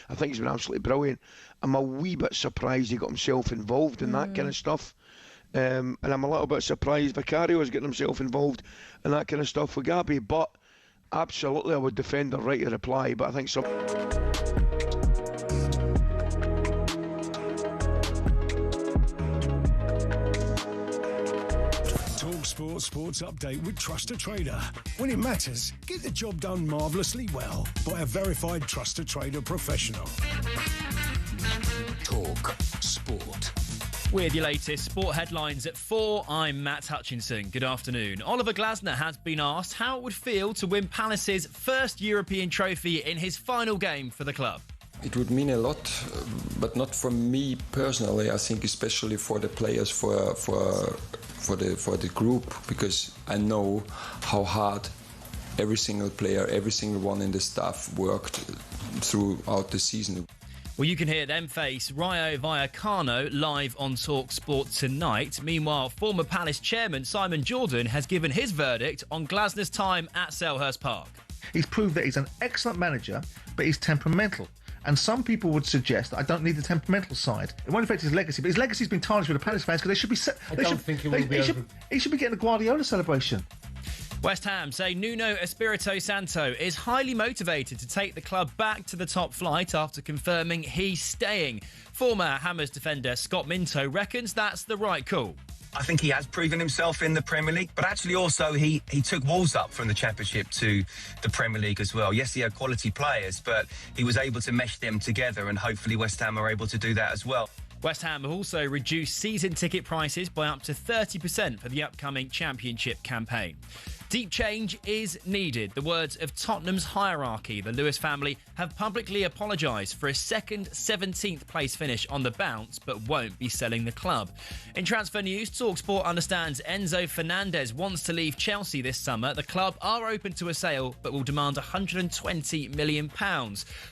I think he's been absolutely brilliant. I'm a wee bit surprised he got himself involved in that kind of stuff. And I'm a little bit surprised Vicario's getting himself involved in that kind of stuff with Gabby. But absolutely, I would defend the right to reply. But I think some. talkSPORT Sports Update with Trusted Trader. When it matters, get the job done marvellously well by a verified Trusted Trader professional. talkSPORT. With your latest sport headlines at 4, I'm Matt Hutchinson. Good afternoon. Oliver Glasner has been asked how it would feel to win Palace's first European trophy in his final game for the club. It would mean a lot, but not for me personally. I think especially for the players, for the group, because I know how hard every single player, every single one in the staff worked throughout the season. Well, you can hear them face Rayo Vallecano live on talkSPORT tonight. Meanwhile, former Palace chairman Simon Jordan has given his verdict on Glasner's time at Selhurst Park. He's proved that he's an excellent manager, but he's temperamental. And some people would suggest that I don't need the temperamental side. It won't affect his legacy, but his legacy's been tarnished with the Palace fans because they should be. He should be getting a Guardiola celebration. West Ham say Nuno Espirito Santo is highly motivated to take the club back to the top flight after confirming he's staying. Former Hammers defender Scott Minto reckons that's the right call. I think he has proven himself in the Premier League, but actually also he took Wolves up from the Championship to the Premier League as well. Yes, he had quality players, but he was able to mesh them together, and hopefully West Ham are able to do that as well. West Ham have also reduced season ticket prices by up to 30% for the upcoming Championship campaign. Deep change is needed. The words of Tottenham's hierarchy. The Lewis family have publicly apologised for a second 17th place finish on the bounce, but won't be selling the club. In transfer news, talkSPORT understands Enzo Fernandez wants to leave Chelsea this summer. The club are open to a sale, but will demand £120 million.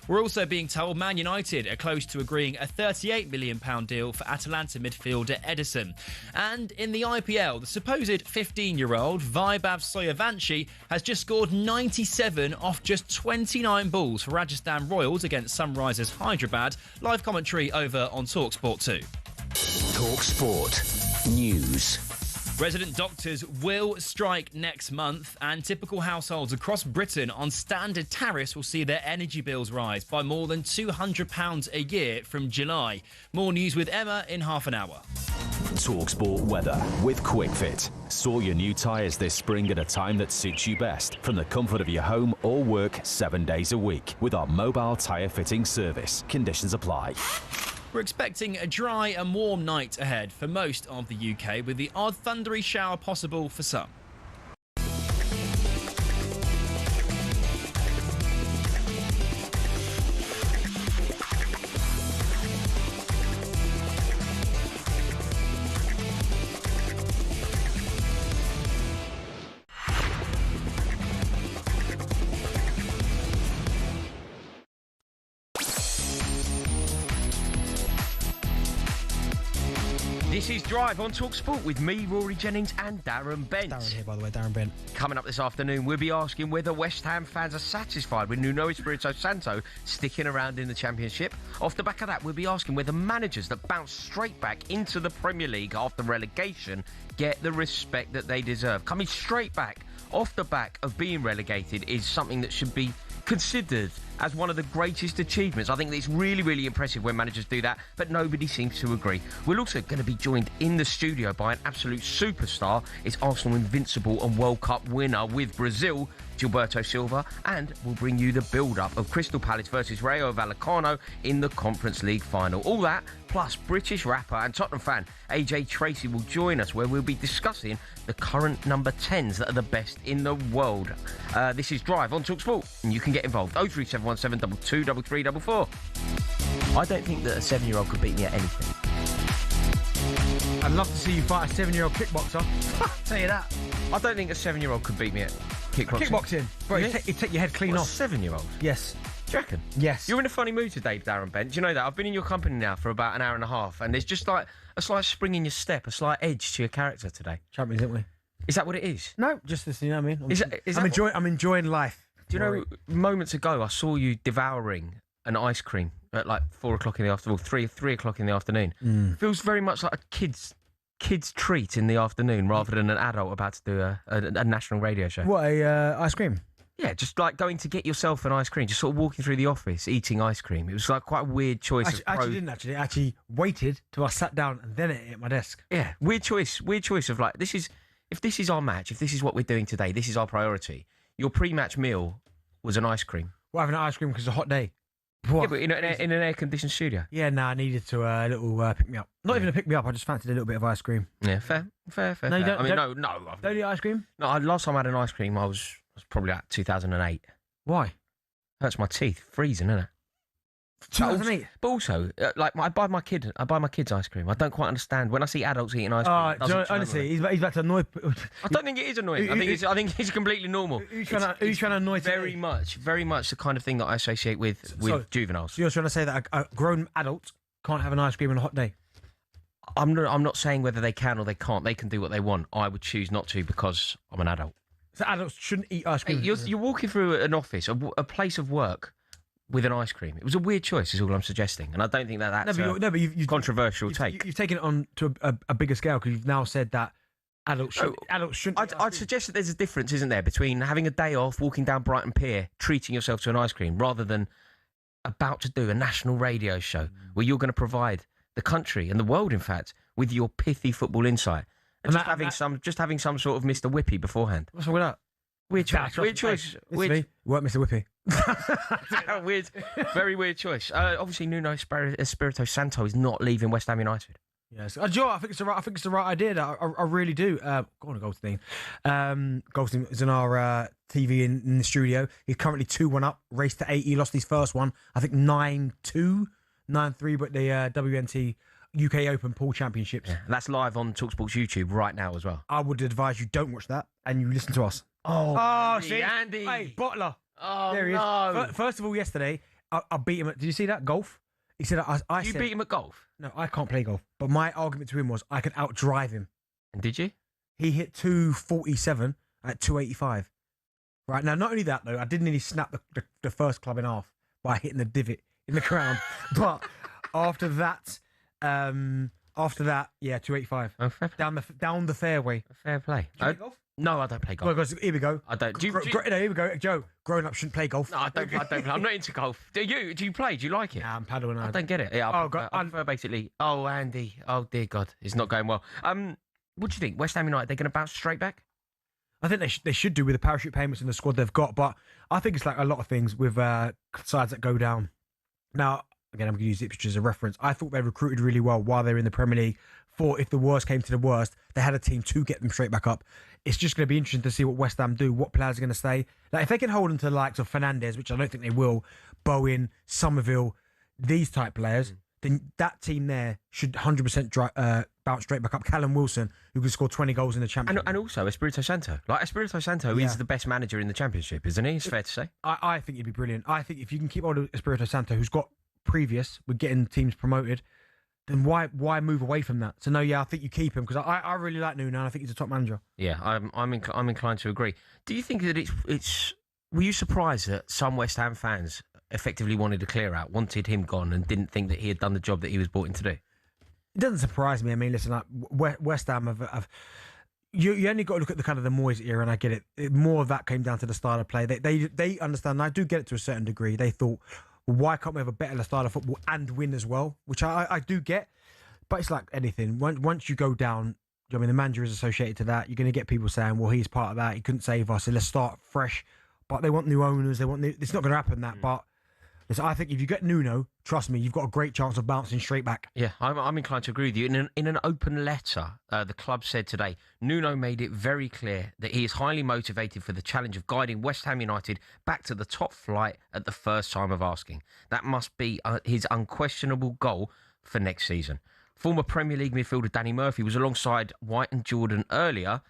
We're also being told Man United are close to agreeing a £38 million deal for Atalanta midfielder Edison. And in the IPL, the supposed 15-year-old Vaibhav Soyavantchi has just scored 97 off just 29 balls for Rajasthan Royals against Sunrisers Hyderabad. Live commentary over on talkSPORT 2. talkSPORT News. Resident doctors will strike next month, and typical households across Britain on standard tariffs will see their energy bills rise by more than £200 a year from July. More news with Emma in half an hour. talkSPORT weather with QuickFit. Sort your new tyres this spring at a time that suits you best, from the comfort of your home or work 7 days a week, with our mobile tyre fitting service. Conditions apply. We're expecting a dry and warm night ahead for most of the UK, with the odd thundery shower possible for some. This is Drive on talkSPORT with me, Rory Jennings, and Darren Bent. Darren here, by the way, Darren Bent. Coming up this afternoon, we'll be asking whether West Ham fans are satisfied with Nuno Espirito Santo sticking around in the Championship. Off the back of that, we'll be asking whether managers that bounce straight back into the Premier League after relegation get the respect that they deserve. Coming straight back off the back of being relegated is something that should be considered as one of the greatest achievements. I think it's really, really impressive when managers do that, but nobody seems to agree. We're also going to be joined in the studio by an absolute superstar. It's Arsenal invincible and World Cup winner with Brazil, Gilberto Silva, and we'll bring you the build-up of Crystal Palace versus Rayo Vallecano in the Conference League final. All that, plus British rapper and Tottenham fan AJ Tracy will join us, where we'll be discussing the current number 10s that are the best in the world. This is Drive on talkSPORT, and you can get involved. 03717 22 3344. I don't think that a 7-year-old could beat me at anything. I'd love to see you fight a 7-year-old kickboxer. Tell you that. I don't think a 7-year-old could beat me at kickboxing. Kickboxing? Bro, you take your head clean off. 7-year-old? Yes. Do you reckon? Yes. You're in a funny mood today, Darren Bent. Do you know that? I've been in your company now for about an hour and a half, and there's just like a slight spring in your step, a slight edge to your character today. Champions, aren't we? Is that what it is? No, just this, you know what I mean? I'm enjoying life. Do you know, moments ago I saw you devouring an ice cream at like 4 o'clock in the afternoon, or 3 o'clock in the afternoon. Feels very much like a kid's treat in the afternoon rather than an adult about to do a national radio show. What, ice cream? Yeah, just like going to get yourself an ice cream, just sort of walking through the office, eating ice cream. It was like quite a weird choice. I actually waited till I sat down and then ate at my desk. Yeah, weird choice of like, if this is our match, if this is what we're doing today, this is our priority. Your pre-match meal was an ice cream. Well, having an ice cream because it's a hot day. What? Yeah, but in an air-conditioned studio. Yeah, I needed to a little pick-me-up. Not even a pick-me-up, I just fancied a little bit of ice cream. Yeah, fair. No, you don't, I mean, no. Don't eat ice cream? No, last time I had an ice cream, I was probably like 2008. Why? Hurts my teeth. Freezing, isn't it? 2008? But also, I buy my kids ice cream. I don't quite understand. When I see adults eating ice cream, honestly, he's about to annoy... I don't think it is annoying. I think it's completely normal. Who's trying to annoy today? Very much the kind of thing that I associate with juveniles. So you're trying to say that a grown adult can't have an ice cream on a hot day? I'm not saying whether they can or they can't. They can do what they want. I would choose not to because I'm an adult. So adults shouldn't eat ice cream? Hey, you're walking through an office, a place of work, with an ice cream. It was a weird choice, is all I'm suggesting. And I don't think that's a controversial take. You've taken it on to a bigger scale because you've now said that adults shouldn't. I'd suggest that there's a difference, isn't there, between having a day off, walking down Brighton Pier, treating yourself to an ice cream, rather than about to do a national radio show where you're going to provide the country and the world, in fact, with your pithy football insight. And just having some sort of Mr. Whippy beforehand. What's wrong with that? Weird choice. What, Mr. Whippy? Weird, very weird choice. Obviously, Nuno Espirito Santo is not leaving West Ham United. Yes, Joe, I think it's the right idea. I really do. Go on, Goldstein. Goldstein is in our TV in the studio. He's currently 2-1 up. Raced to 8. He lost his first one. I think 9-2, 9-3. But the WNT UK Open Pool Championships. Yeah, that's live on talkSPORT's YouTube right now as well. I would advise you don't watch that and you listen to us. Andy. Hey, Bottler. Oh, there he is. First of all, yesterday, I beat him at... Did you see that? Golf? He said... I beat him at golf? No, I can't play golf. But my argument to him was I could outdrive him. And did you? He hit 247 at 285. Right, now, not only that, though, I did nearly snap the first club in half by hitting the divot in the ground. But after that, yeah, 285. Oh, fair play. Down the fairway. Fair play. Do you play golf? No, I don't play golf. Well, here we go. I don't. Here we go. Joe, grown up shouldn't play golf. No, I don't play. I'm not into golf. Do you? Do you play? Do you like it? Yeah, I'm paddling. I don't get it. Yeah, I prefer basically. Oh, Andy. Oh, dear God. It's not going well. What do you think? West Ham United, they're going to bounce straight back? I think they should do with the parachute payments and the squad they've got. But I think it's like a lot of things with sides that go down. Now, again, I'm going to use Ipswich as a reference. I thought they recruited really well while they were in the Premier League. For if the worst came to the worst, they had a team to get them straight back up. It's just going to be interesting to see what West Ham do, what players are going to stay. Like if they can hold them to the likes of Fernandes, which I don't think they will, Bowen, Somerville, these type players, then that team there should 100% bounce straight back up. Callum Wilson, who can score 20 goals in the Championship. And also Espirito Santo. Like Espirito Santo is the best manager in the Championship, isn't he? It's fair to say. I think he'd be brilliant. I think if you can keep hold of Espirito Santo, who's got previous with getting teams promoted, then why move away from that? So no, yeah, I think you keep him because I really like Nuno and I think he's a top manager. Yeah, I'm inclined to agree. Do you think that it's? Were you surprised that some West Ham fans effectively wanted to clear out, wanted him gone, and didn't think that he had done the job that he was brought in to do? It doesn't surprise me. I mean, listen, like, West Ham have you only got to look at the kind of the Moyes era, and I get it. More of that came down to the style of play. They understand. And I do get it to a certain degree. They thought, well, why can't we have a better style of football and win as well? Which I do get, but it's like anything. Once you go down, I mean, the manager is associated to that. You're going to get people saying, well, he's part of that. He couldn't save us, so let's start fresh. But they want new owners. They want new. It's not going to happen that. But listen, I think if you get Nuno, trust me, you've got a great chance of bouncing straight back. Yeah, I'm inclined to agree with you. In an open letter, the club said today, Nuno made it very clear that he is highly motivated for the challenge of guiding West Ham United back to the top flight at the first time of asking. That must be his unquestionable goal for next season. Former Premier League midfielder Danny Murphy was alongside White and Jordan earlier,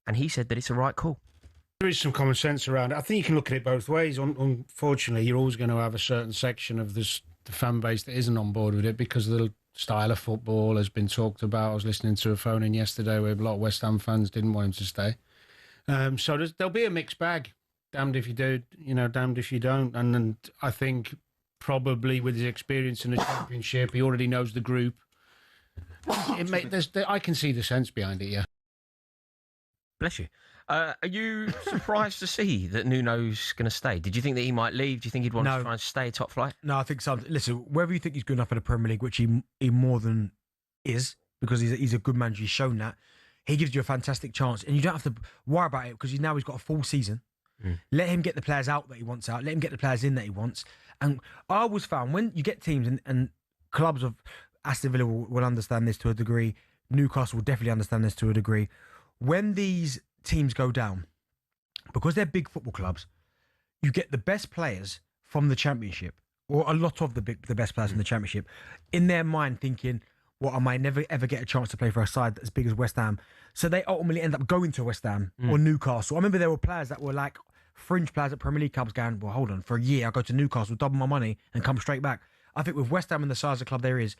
and he said that it's a right call. There is some common sense around it. I think you can look at it both ways. Unfortunately, you're always going to have a certain section of the fan base that isn't on board with it because the style of football has been talked about. I was listening to a phone-in yesterday where a lot of West Ham fans didn't want him to stay. So there'll be a mixed bag. Damned if you do, damned if you don't. And I think probably with his experience in the Championship, he already knows the group. I can see the sense behind it, yeah. Bless you. Are you surprised to see that Nuno's going to stay? Did you think that he might leave? Do you think he'd want to try and stay top flight? No, I think so. Listen, whether you think he's good enough for the Premier League, which he more than is, because he's a good manager, he's shown that, he gives you a fantastic chance, and you don't have to worry about it because he's got a full season. Let him get the players out that he wants out. Let him get the players in that he wants. And I always found when you get teams and clubs of Aston Villa will understand this to a degree. Newcastle will definitely understand this to a degree. When these teams go down, because they're big football clubs, you get the best players from the Championship, or a lot of the best players from the Championship, in their mind thinking, I might never ever get a chance to play for a side as big as West Ham. So they ultimately end up going to West Ham or Newcastle. I remember there were players that were like fringe players at Premier League clubs going, well, hold on, for a year I'll go to Newcastle, double my money and come straight back. I think with West Ham and the size of the club there is,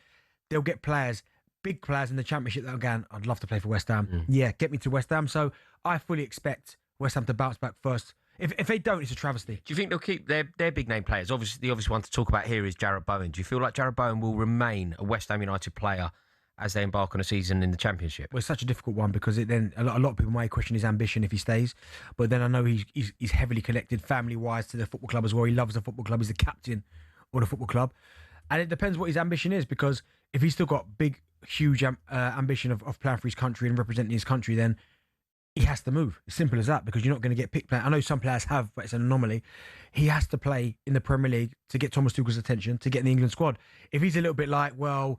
they'll get players, big players in the Championship that are going, I'd love to play for West Ham. Yeah, get me to West Ham. So I fully expect West Ham to bounce back first. If they don't, it's a travesty. Do you think they'll keep their big name players? Obviously, the obvious one to talk about here is Jarrod Bowen. Do you feel like Jarrod Bowen will remain a West Ham United player as they embark on a season in the Championship? Well, it's such a difficult one because then a lot of people might question his ambition if he stays. But then I know he's heavily connected family-wise to the football club as well. He loves the football club. He's the captain of the football club. And it depends what his ambition is, because if he's still got big, huge ambition of playing for his country and representing his country, then he has to move. As simple as that, because you're not going to get picked. I know some players have, but it's an anomaly. He has to play in the Premier League to get Thomas Tuchel's attention, to get in the England squad. If he's a little bit like, well,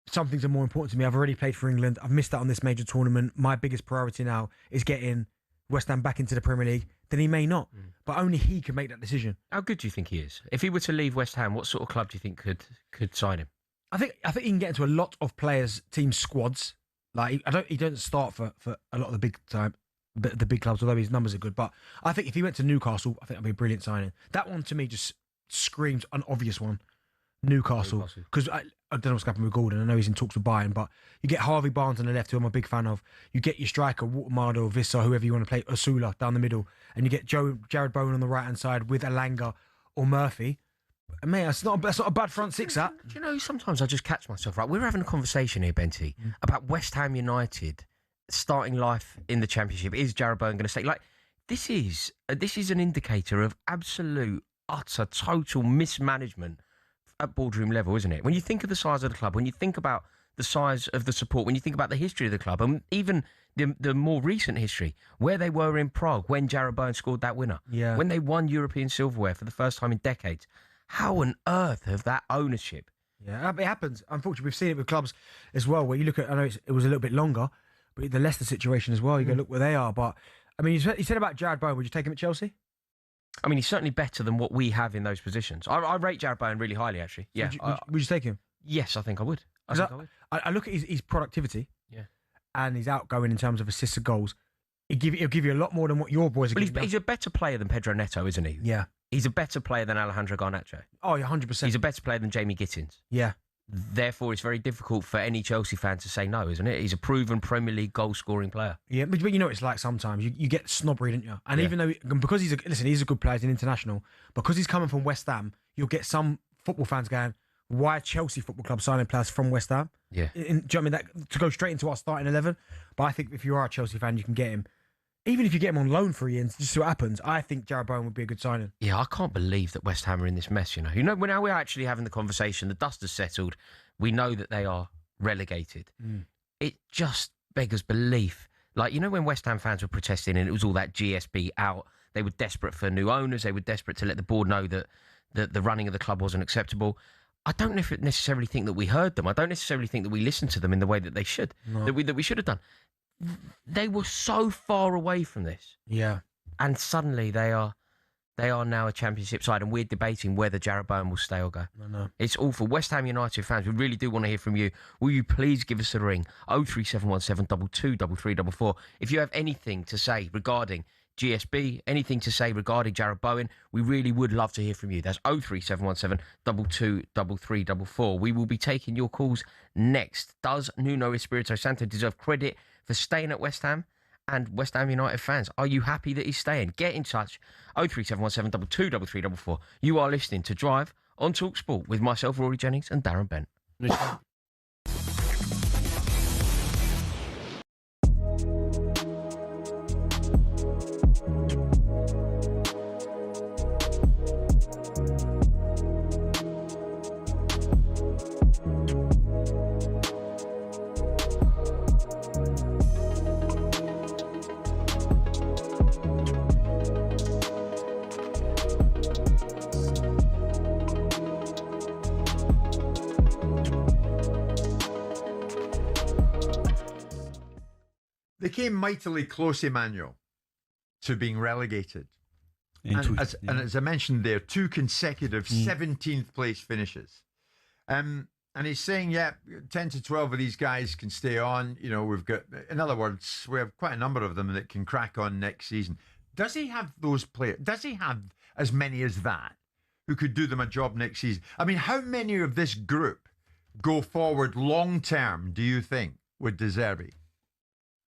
some things are more important to me. I've already played for England. I've missed out on this major tournament. My biggest priority now is getting West Ham back into the Premier League. Then he may not. But only he can make that decision. How good do you think he is? If he were to leave West Ham, what sort of club do you think could sign him? I think he can get into a lot of players' team squads. Like he don't start for a lot of the big clubs, although his numbers are good. But I think if he went to Newcastle, I think that'd be a brilliant signing. That one to me just screams an obvious one. Newcastle, because I don't know what's happened with Gordon. I know he's in talks with Bayern, but you get Harvey Barnes on the left, who I'm a big fan of. You get your striker, Watermada or Vissa, whoever you want to play, Osula down the middle, and you get Jarrod Bowen on the right hand side with Alanga or Murphy. Mate, that's not a bad front six. That. Do you know? Sometimes I just catch myself. Right, we're having a conversation here, Benty, about West Ham United starting life in the Championship. Is Jarrod Bowen going to stay? Like, this is an indicator of absolute, utter, total mismanagement at boardroom level, isn't it? When you think of the size of the club, when you think about the size of the support, when you think about the history of the club, and even the more recent history, where they were in Prague when Jarrod Bowen scored that winner, when they won European silverware for the first time in decades, how on earth have that ownership? Yeah, it happens. Unfortunately, we've seen it with clubs as well, where you look at, I know it was a little bit longer, but the Leicester situation as well, you go, look where they are. But, I mean, you said about Jarrod Bowen, would you take him at Chelsea? I mean, he's certainly better than what we have in those positions. I rate Jarrod Bowen really highly, actually. Yeah. Would you take him? Yes, I think I would. I look at his productivity and his outgoing in terms of assists and goals. He'll give you a lot more than what your boys are giving. He's a better player than Pedro Neto, isn't he? Yeah. He's a better player than Alejandro Garnacho. Oh, 100%. He's a better player than Jamie Gittins. Yeah. Therefore, it's very difficult for any Chelsea fan to say no, isn't it? He's a proven Premier League goal-scoring player. Yeah, but you know what it's like sometimes. You get snobbery, don't you? And even though, because he's a good player, he's an international, because he's coming from West Ham, you'll get some football fans going, why Chelsea Football Club signing players from West Ham? Yeah. Do you know what I mean? That, to go straight into our starting 11. But I think if you are a Chelsea fan, you can get him. Even if you get him on loan for a year and just see what happens, I think Jarrod Bowen would be a good signing. Yeah, I can't believe that West Ham are in this mess, you know. Now we're actually having the conversation. The dust has settled. We know that they are relegated. It just beggars belief. Like, you know, when West Ham fans were protesting and it was all that GSB out, they were desperate for new owners. They were desperate to let the board know that the running of the club wasn't acceptable. I don't necessarily think that we heard them. I don't necessarily think that we listened to them in the way that they should, that we should have done. They were so far away from this. Yeah. And suddenly they are now a Championship side, and we're debating whether Jarrod Bowen will stay or go. I know. It's awful. West Ham United fans, we really do want to hear from you. Will you please give us a ring? 03717 22 3344. If you have anything to say regarding GSB, anything to say regarding Jarrod Bowen, we really would love to hear from you. That's 03717 22 3344. We will be taking your calls next. Does Nuno Espirito Santo deserve credit for staying at West Ham? And West Ham United fans, are you happy that he's staying? Get in touch. 03717 22 3344. You are listening to Drive on talkSPORT with myself, Rory Jennings, and Darren Bent. They came mightily close, Emmanuel, to being relegated. And as I mentioned there, 2 consecutive 17th place finishes. And he's saying, 10 to 12 of these guys can stay on. You know, we've got, in other words, we have quite a number of them that can crack on next season. Does he have those players? Does he have as many as that who could do them a job next season? I mean, how many of this group go forward long term, do you think, with De Zerbi?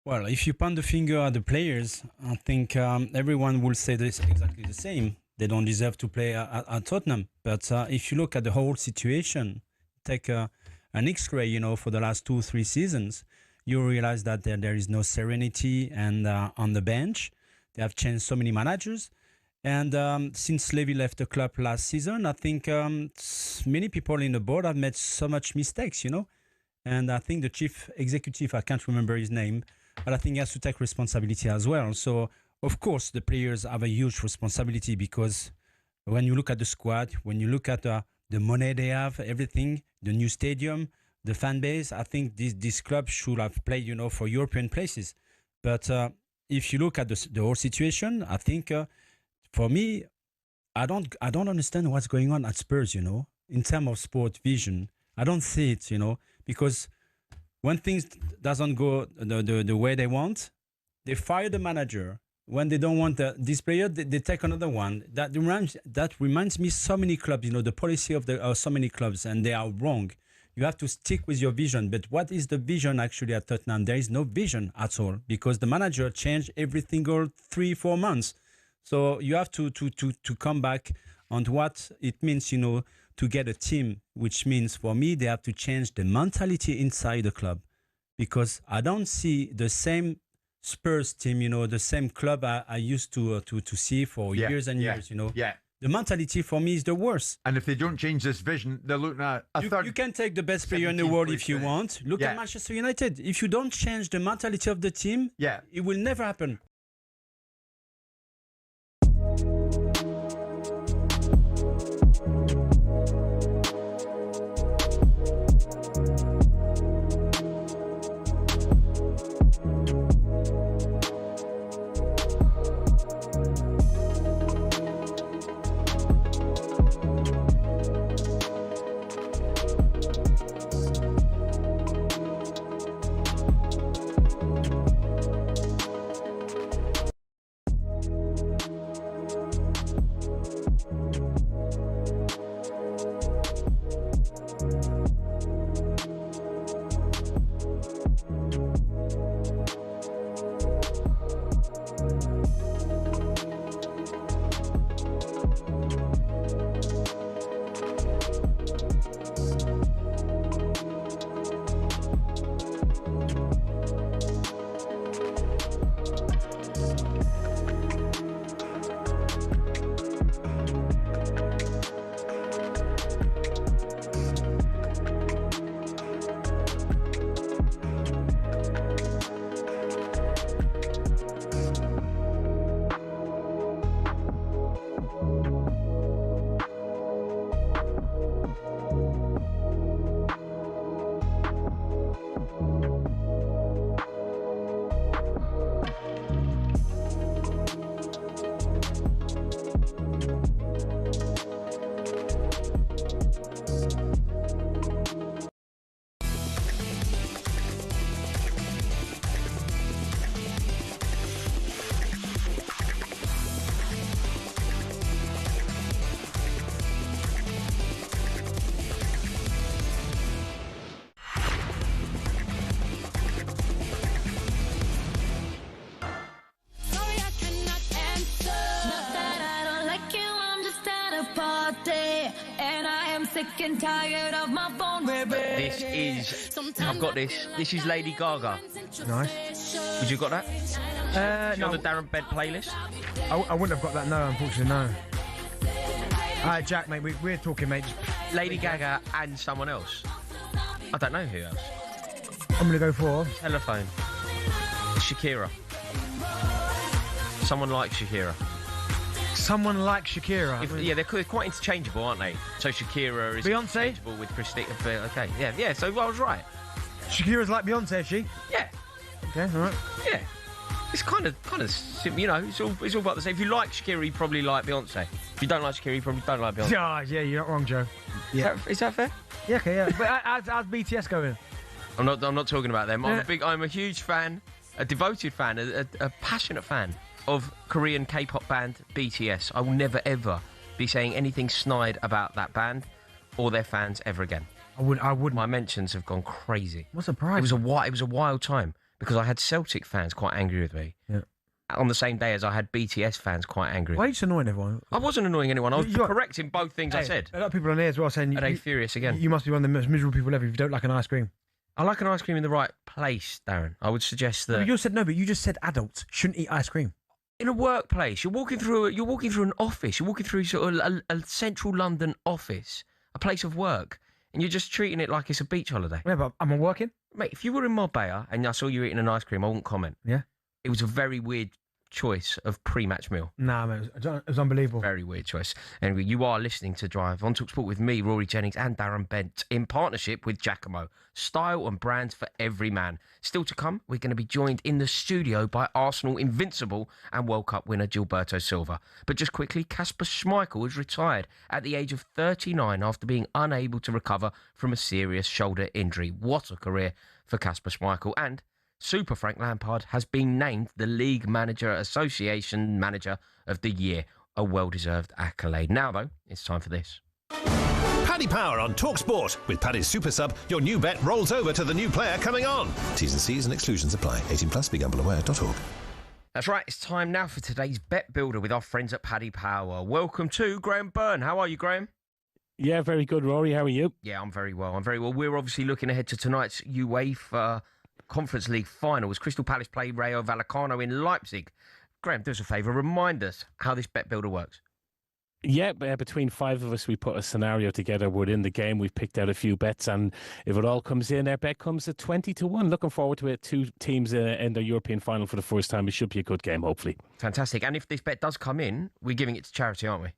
Well, if you point the finger at the players, I think everyone will say this exactly the same. They don't deserve to play at Tottenham. But if you look at the whole situation, take an X-ray, you know, for the last 2-3 seasons, you realize that there is no serenity and on the bench. They have changed so many managers. And since Levy left the club last season, I think many people in the board have made so much mistakes, you know. And I think the chief executive, I can't remember his name, but I think he has to take responsibility as well. So, of course, the players have a huge responsibility because when you look at the squad, when you look at the money they have, everything, the new stadium, the fan base, I think this club should have played, you know, for European places. But if you look at the whole situation, I think, for me, I don't understand what's going on at Spurs, you know, in terms of sport vision. I don't see it, you know, because when things doesn't go the way they want, they fire the manager. When they don't want this player, they take another one. That reminds me so many clubs, you know, the policy of so many clubs, and they are wrong. You have to stick with your vision. But what is the vision actually at Tottenham? There is no vision at all because the manager changed every single 3-4 months. So you have to come back on what it means, you know, to get a team, which means for me, they have to change the mentality inside the club because I don't see the same Spurs team, you know, the same club I used to see for years and years, you know. Yeah. The mentality for me is the worst. And if they don't change this vision, they're looking at a third. You can take the best player in the world if you want. Look at Manchester United. If you don't change the mentality of the team, it will never happen. sick and tired of my vulnerability. This is... I've got this. This is Lady Gaga. Nice. Would you got that? No. On the Darren Bent playlist? I wouldn't have got that, no, unfortunately, no. Alright, Jack, mate, we're talking, mate. Lady Gaga and someone else. I don't know who else. I'm going to go for... Telephone. Shakira. Someone like Shakira. Someone like Shakira? Yeah, they're quite interchangeable, aren't they? So Shakira is Beyonce? interchangeable with Christina. Okay, yeah, so I was right. Shakira's like Beyonce, is she? Yeah. Okay, alright. Yeah. It's kind of, you know, it's all about the same. If you like Shakira, you probably like Beyonce. If you don't like Shakira, you probably don't like Beyonce. Yeah, you're not wrong, Joe. Yeah. Is that fair? Yeah, okay, yeah. But how's BTS going? I'm not talking about them. I'm a huge fan, a devoted fan, a passionate fan of Korean K-pop band BTS. I will never ever be saying anything snide about that band or their fans ever again. I wouldn't. My mentions have gone crazy. What's the price? It was a wild time because I had Celtic fans quite angry with me. Yeah. On the same day as I had BTS fans quite angry. Why are you just annoying everyone? I wasn't annoying anyone. I was correct in both things I said. A lot of people on there as well saying... Are they furious again? You must be one of the most miserable people ever if you don't like an ice cream. I like an ice cream in the right place, Darren. I would suggest that... But you just said adults shouldn't eat ice cream. In a workplace, you're walking through an office. You're walking through sort of a central London office, a place of work, and you're just treating it like it's a beach holiday. Yeah, but am I working? Mate, if you were in Marbella and I saw you eating an ice cream, I wouldn't comment. Yeah? It was a very weird choice of pre-match meal. Nah, man, it was unbelievable. Very weird choice. Anyway, you are listening to Drive on talkSPORT with me, Rory Jennings, and Darren Bent in partnership with Giacomo. Style and brands for every man. Still to come, we're going to be joined in the studio by Arsenal invincible and World Cup winner Gilberto Silva. But just quickly, Kasper Schmeichel has retired at the age of 39 after being unable to recover from a serious shoulder injury. What a career for Kasper Schmeichel. And Super Frank Lampard has been named the League Manager Association Manager of the Year. A well-deserved accolade. Now, though, it's time for this. Paddy Power on talkSPORT. With Paddy's Super Sub, your new bet rolls over to the new player coming on. T's and C's and exclusions apply. 18 plus, begambleaware.org. That's right, it's time now for today's Bet Builder with our friends at Paddy Power. Welcome to Graham Byrne. How are you, Graham? Yeah, very good, Rory. How are you? Yeah, I'm very well. We're obviously looking ahead to tonight's UEFA Conference League final as Crystal Palace play Rayo Vallecano in Leipzig. Graham, do us a favour, remind us how this Bet Builder works. Yeah, between five of us, we put a scenario together within the game. We've picked out a few bets, and if it all comes in, our bet comes at 20-1. Looking forward to it. Two teams in the European final for the first time. It should be a good game, hopefully. Fantastic. And if this bet does come in, we're giving it to charity, aren't we?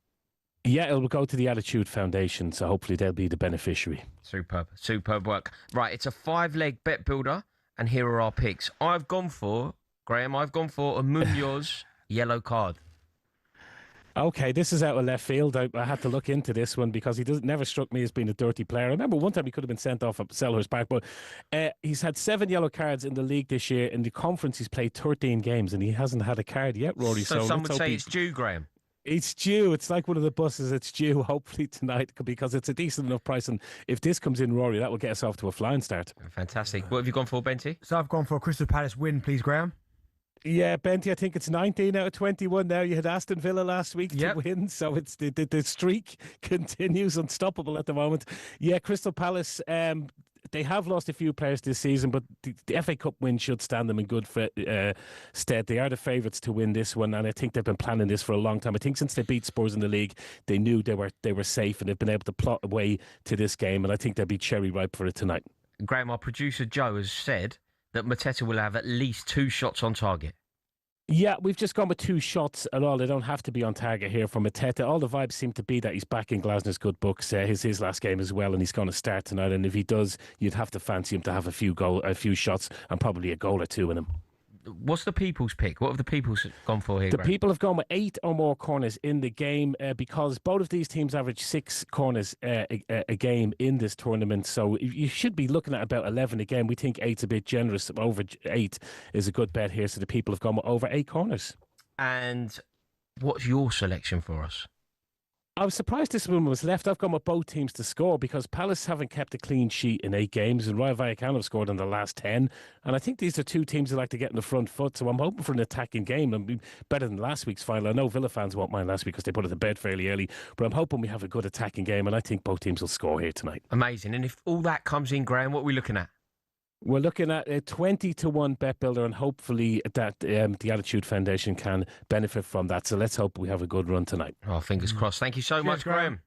Yeah, it will go to the Attitude Foundation, so hopefully they'll be the beneficiary. Superb work. Right, it's a 5-leg Bet Builder, and here are our picks. I've gone for a Munoz yellow card. Okay, this is out of left field. I had to look into this one because he never struck me as being a dirty player. I remember one time he could have been sent off at Selhurst Park, but he's had 7 yellow cards in the league this year. In the conference, he's played 13 games and he hasn't had a card yet, Rory. So some would say it's due, Graham. It's due. It's like one of the buses. It's due, hopefully, tonight because it's a decent enough price. And if this comes in, Rory, that will get us off to a flying start. Fantastic. What have you gone for, Benty? So I've gone for a Crystal Palace win, please, Graham. Yeah, Benty, I think it's 19 out of 21 now. You had Aston Villa last week to win, so it's the streak continues unstoppable at the moment. Yeah, Crystal Palace, they have lost a few players this season, but the FA Cup win should stand them in good stead. They are the favourites to win this one, and I think they've been planning this for a long time. I think since they beat Spurs in the league, they knew they were safe, and they've been able to plot a way to this game, and I think they'll be cherry ripe for it tonight. Graham, our producer Joe has said that Mateta will have at least 2 shots on target. Yeah, we've just gone with 2 shots at all. They don't have to be on target here for Mateta. All the vibes seem to be that he's back in Glasner's good books. His last game as well, and he's going to start tonight. And if he does, you'd have to fancy him to have a few shots and probably a goal or 2 in him. What's the people's pick? What have the people's gone for here, The Graham? people have gone with 8 or more corners in the game because both of these teams average 6 corners a game in this tournament. So you should be looking at about 11 a game. We think 8's a bit generous. Over 8 is a good bet here. So the people have gone with over 8 corners. And what's your selection for us? I was surprised this one was left. I've gone with both teams to score because Palace haven't kept a clean sheet in 8 games and Rayo Vallecano have scored in the last 10. And I think these are two teams that like to get in the front foot. So I'm hoping for an attacking game and be better than last week's final. I know Villa fans won't mind last week because they put it to bed fairly early. But I'm hoping we have a good attacking game and I think both teams will score here tonight. Amazing. And if all that comes in, Graham, what are we looking at? We're looking at a 20-1 bet builder, and hopefully that the Attitude Foundation can benefit from that. So let's hope we have a good run tonight. Oh, fingers crossed. Thank you so much, Graham.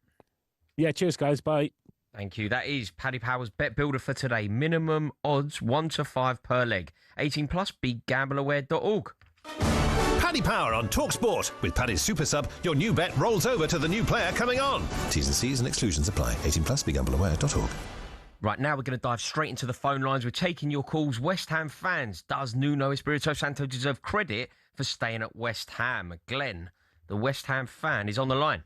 Yeah, cheers, guys. Bye. Thank you. That is Paddy Power's bet builder for today. Minimum odds 1 to 5 per leg. 18 plus. BeGambleAware.org. Paddy Power on talkSPORT. With Paddy's Super Sub, your new bet rolls over to the new player coming on. T's and C's and exclusions apply. 18 plus. BeGambleAware.org. Right, now we're going to dive straight into the phone lines. We're taking your calls. West Ham fans, does Nuno Espirito Santo deserve credit for staying at West Ham? Glenn, the West Ham fan, is on the line.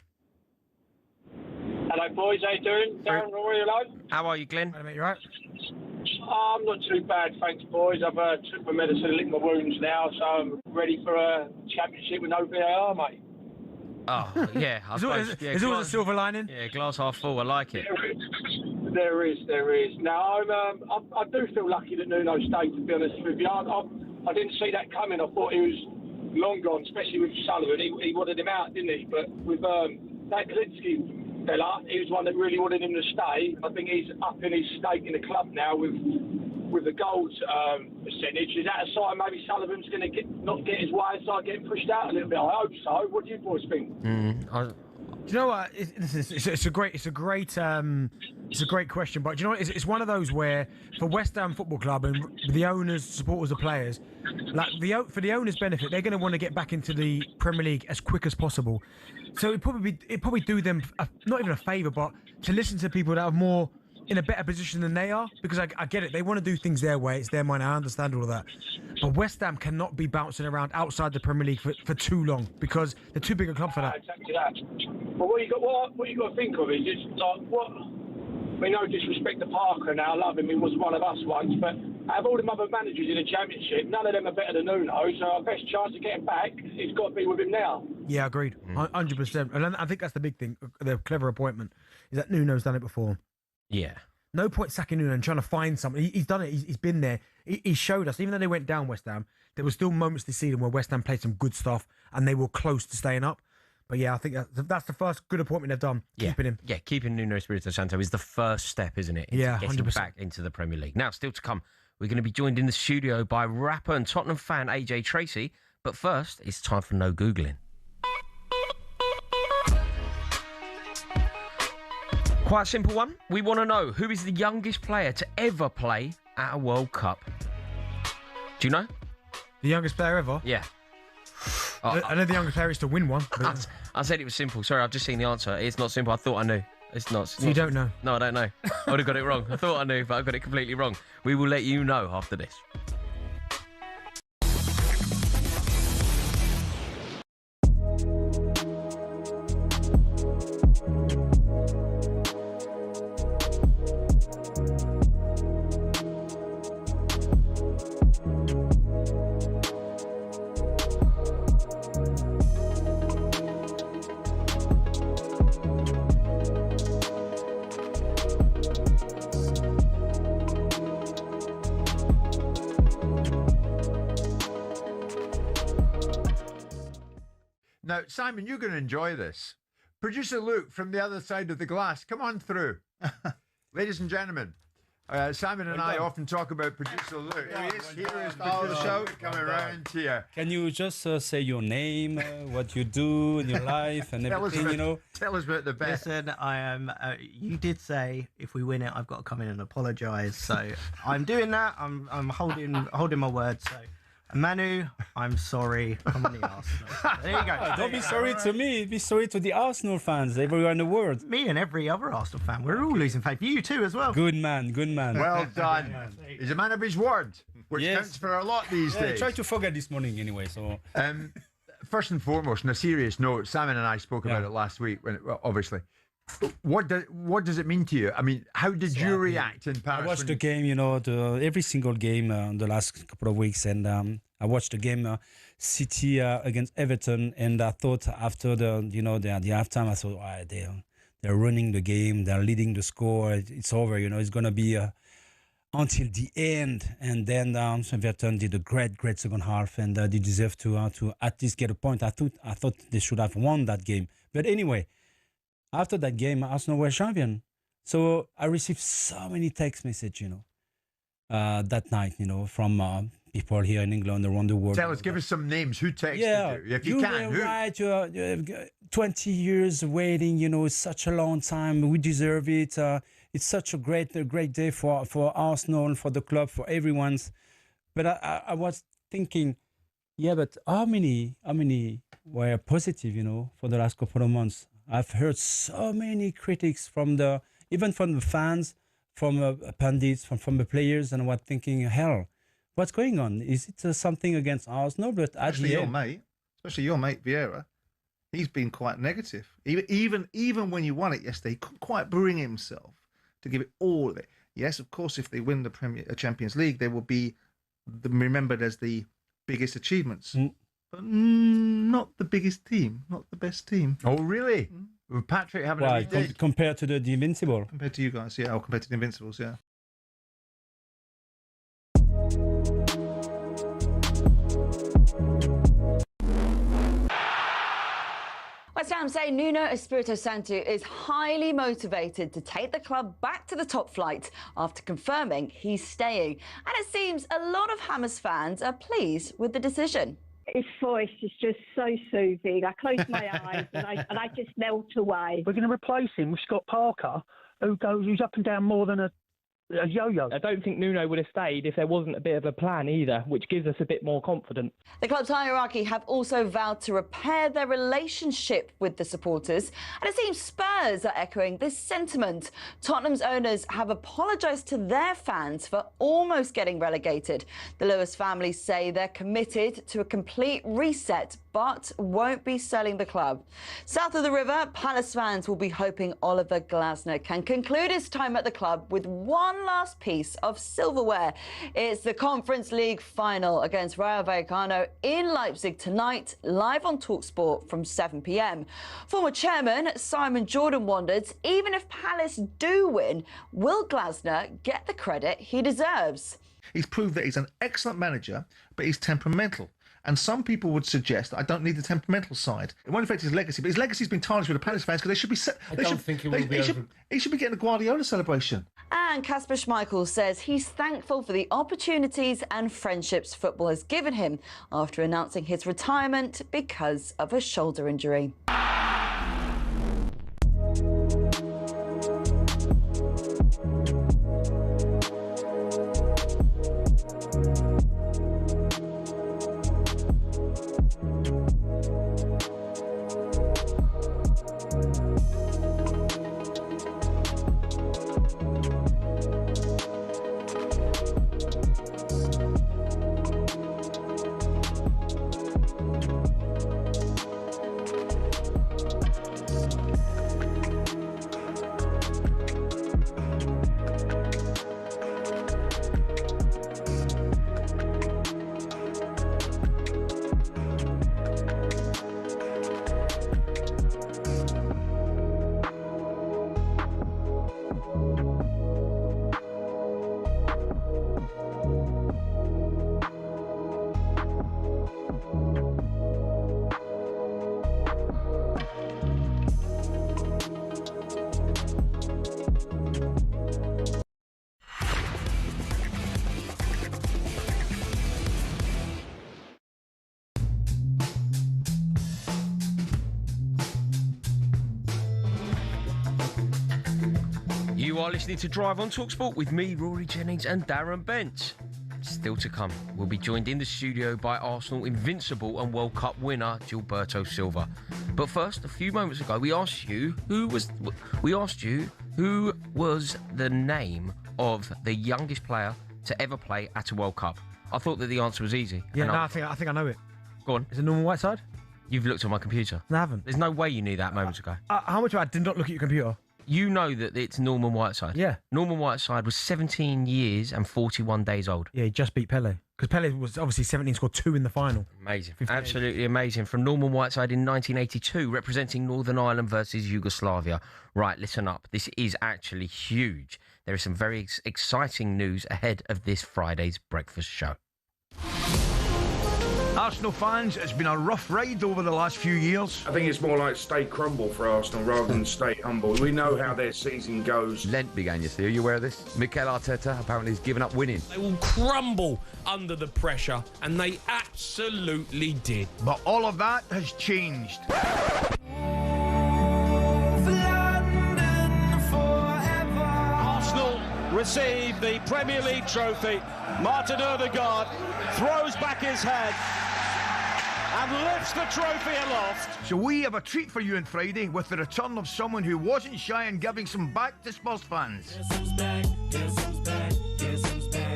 Hello, boys. How you doing? Darren, Rory, hello. How are you, Glenn? Mate, you right? I'm not too bad, thanks, boys. I've took my medicine and licked my wounds now, so I'm ready for a championship with no VAR, mate. Oh, yeah. There's always a silver lining. Yeah, glass half full. I like it. There is. Now, I do feel lucky that Nuno stayed, to be honest with you. I didn't see that coming. I thought he was long gone, especially with Sullivan. He wanted him out, didn't he? But with that Kalinski fella, he was one that really wanted him to stay. I think he's up in his stake in the club now with the goals percentage. Is that a sign maybe Sullivan's going to not get his way and start getting pushed out a little bit? I hope so. What do you boys think? Do you know what? It's a great question. But do you know what? It's one of those where for West Ham Football Club and the owners, supporters, the players, like for the owners' benefit, they're going to want to get back into the Premier League as quick as possible. So it probably do them not even a favour, but to listen to people that are more in a better position than they are, because I get it. They want to do things their way. It's their mind. I understand all of that. But West Ham cannot be bouncing around outside the Premier League for too long because they're too big a club for that. Exactly that. But what you got to think of is just like what. We no disrespect to Parker now. I love him. He was one of us once. But out of all the other managers in the Championship, none of them are better than Nuno. So our best chance of getting back has got to be with him now. Yeah, agreed. 100%. And I think that's the big thing. The clever appointment is that Nuno's done it before. Yeah. No point sacking Nuno and trying to find something. He's done it. He's been there. He showed us, even though they went down West Ham, there were still moments this season where West Ham played some good stuff and they were close to staying up. But yeah, I think that's the first good appointment they've done. Keeping him. Yeah, keeping Nuno Espirito Santo is the first step, isn't it? Yeah, getting 100%. back into the Premier League. Now, still to come, we're going to be joined in the studio by rapper and Tottenham fan AJ Tracy. But first, it's time for No Googling. Quite a simple one. We want to know who is the youngest player to ever play at a World Cup. Do you know? The youngest player ever? Yeah. I know the youngest player is to win one. But... I said it was simple. Sorry, I've just seen the answer. It's not simple. I thought I knew. It's not. So you don't know? No, I don't know. I would have got it wrong. I thought I knew, but I got it completely wrong. We will let you know after this. Now, Simon, you're going to enjoy this. Producer Luke from the other side of the glass, come on through. Ladies and gentlemen, Simon and I often talk about producer Luke. Here he is, producer Luke coming around here. Can you just say your name, what you do in your life and everything, you know? Tell us about the best. Listen, I am, you did say if we win it, I've got to come in and apologise. So I'm doing that. I'm holding my word. So Manu, I'm sorry. I'm on the Arsenal. There you go. Don't be sorry to me. Be sorry to the Arsenal fans everywhere in the world. Me and every other Arsenal fan. We're all losing faith. You too as well. Good man. Good man. Well done. He's a man of his word, which counts for a lot these days. I tried to forget this morning anyway. So first and foremost, on a serious note, Simon and I spoke about it last week. Obviously, What does it mean to you? I mean, how did you react in Paris? I watched the game, every single game the last couple of weeks, and I watched the game City against Everton, and I thought after the halftime, I thought, they're running the game, they're leading the score, it's over, it's gonna be until the end, and then Everton did a great second half, and they deserve to at least get a point. I thought they should have won that game, but anyway. After that game, Arsenal were champion. So I received so many text messages, that night, from people here in England, around the world. Tell us, give us some names. Who texted you? If you can. Were right. You're 20 years waiting, it's such a long time. We deserve it. It's such a great day for Arsenal, for the club, for everyone's. But I was thinking, but how many were positive, for the last couple of months? I've heard so many critics even from the fans, from pundits, from the players, and I was thinking, hell, what's going on? Is it something against Arsenal? But especially your mate Vieira, he's been quite negative. Even when you won it yesterday, he couldn't quite bring himself to give it all of it. Yes, of course, if they win the Champions League, they will be remembered as the biggest achievements. But not the biggest team, not the best team. Oh, really? With Patrick having a day? Compared to the Invincible? Compared to you guys, yeah. Or compared to the Invincibles, yeah. West Ham say Nuno Espirito Santo is highly motivated to take the club back to the top flight after confirming he's staying. And it seems a lot of Hammers fans are pleased with the decision. His voice is just so soothing. I close my eyes and I just melt away. We're going to replace him with Scott Parker, who's up and down more than a yo-yo. I don't think Nuno would have stayed if there wasn't a bit of a plan either, which gives us a bit more confidence. The club's hierarchy have also vowed to repair their relationship with the supporters, and it seems Spurs are echoing this sentiment. Tottenham's owners have apologised to their fans for almost getting relegated. The Lewis family say they're committed to a complete reset, but won't be selling the club. South of the river, Palace fans will be hoping Oliver Glasner can conclude his time at the club with one last piece of silverware. It's the Conference League final against Rayo Vallecano in Leipzig tonight, live on talkSPORT from 7 p.m. Former chairman Simon Jordan wondered, even if Palace do win, will Glasner get the credit he deserves? He's proved that he's an excellent manager, but he's temperamental. And some people would suggest that I don't need the temperamental side. It won't affect his legacy, but his legacy's been tarnished with the Palace fans because they should be. He should be getting the Guardiola celebration. And Kasper Schmeichel says he's thankful for the opportunities and friendships football has given him after announcing his retirement because of a shoulder injury. You are listening to Drive on talkSPORT with me, Rory Jennings, and Darren Bent. Still to come, we'll be joined in the studio by Arsenal invincible and World Cup winner Gilberto Silva. But first, a few moments ago, we asked you who was the name of the youngest player to ever play at a World Cup. I thought that the answer was easy. Yeah, I think I know it. Go on. Is it Norman Whiteside? You've looked at my computer. I haven't. There's no way you knew that moments ago. How much I did not look at your computer? You know that it's Norman Whiteside. Yeah. Norman Whiteside was 17 years and 41 days old. Yeah, he just beat Pele. Because Pele was obviously 17, scored 2 in the final. Amazing. Absolutely amazing. From Norman Whiteside in 1982, representing Northern Ireland versus Yugoslavia. Right, listen up. This is actually huge. There is some very exciting news ahead of this Friday's breakfast show. Arsenal fans, it's been a rough ride over the last few years. I think it's more like stay crumble for Arsenal rather than stay humble. We know how their season goes. Lent began yesterday. Are you aware of this? Mikel Arteta apparently has given up winning. They will crumble under the pressure, and they absolutely did. But all of that has changed. Arsenal receive the Premier League trophy. Martin Odegaard throws back his head and lifts the trophy aloft. So we have a treat for you on Friday with the return of someone who wasn't shy in giving some back to Spurs fans.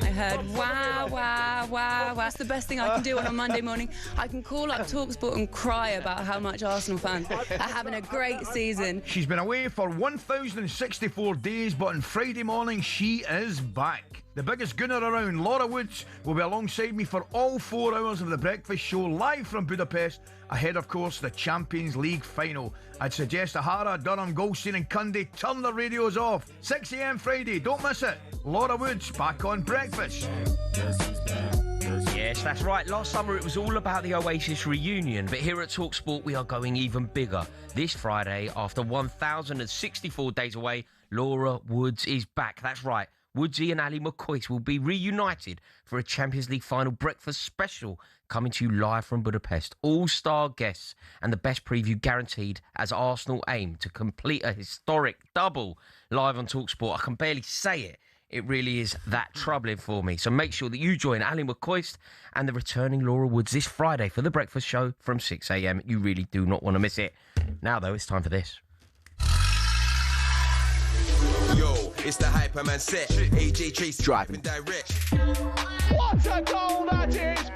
I heard, wow, wow, wow. That's the best thing I can do on a Monday morning. I can call up talkSPORT and cry about how much Arsenal fans are having a great season. She's been away for 1,064 days, but on Friday morning she is back. The biggest gunner around, Laura Woods, will be alongside me for all 4 hours of the breakfast show, live from Budapest, ahead, of course, the Champions League final. I'd suggest Ahara, Durham, Goldstein and Cundy turn their radios off. 6 a.m. Friday, don't miss it. Laura Woods, back on breakfast. Yes, that's right. Last summer it was all about the Oasis reunion, but here at talkSPORT we are going even bigger. This Friday, after 1,064 days away, Laura Woods is back. That's right. Woodsy and Ali McCoist will be reunited for a Champions League final breakfast special coming to you live from Budapest. All-star guests and the best preview guaranteed as Arsenal aim to complete a historic double live on talkSPORT. I can barely say it. It really is that troubling for me. So make sure that you join Ali McCoist and the returning Laura Woods this Friday for the breakfast show from 6 a.m. You really do not want to miss it. Now, though, it's time for this. Yo, it's the Hyperman set. AJ Tracy driving direct. What a goal that is!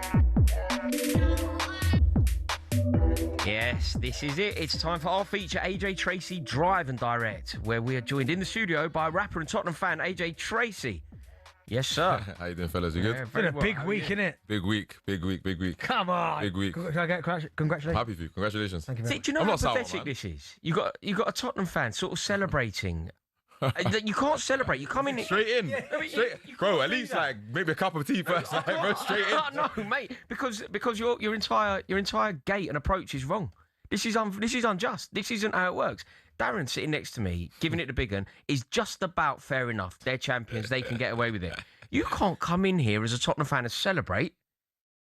Yes, this is it. It's time for our feature, AJ Tracy Drive and Direct, where we are joined in the studio by rapper and Tottenham fan AJ Tracy. Yes, sir. How you doing, fellas? You good? It's been a big week, innit? Big week. Come on. Big week. Can I get congratulations? Happy for you. Congratulations. Thank you very much. Do you know how pathetic this is? You got a Tottenham fan sort of celebrating. You can't celebrate. You come in straight in. Bro, at least like maybe a cup of tea first. Like, bro, straight in. No, mate, because your entire gait and approach is wrong. This is unjust. This isn't how it works. Darren sitting next to me, giving it to Big Un, is just about fair enough. They're champions. They can get away with it. You can't come in here as a Tottenham fan and celebrate.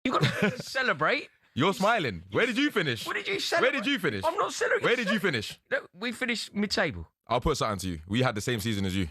You've got to celebrate. You're smiling. Where did you finish? What did you celebrate? Where did you finish? I'm not celebrating. Where did you finish? No, we finished mid-table. I'll put something to you. We had the same season as you.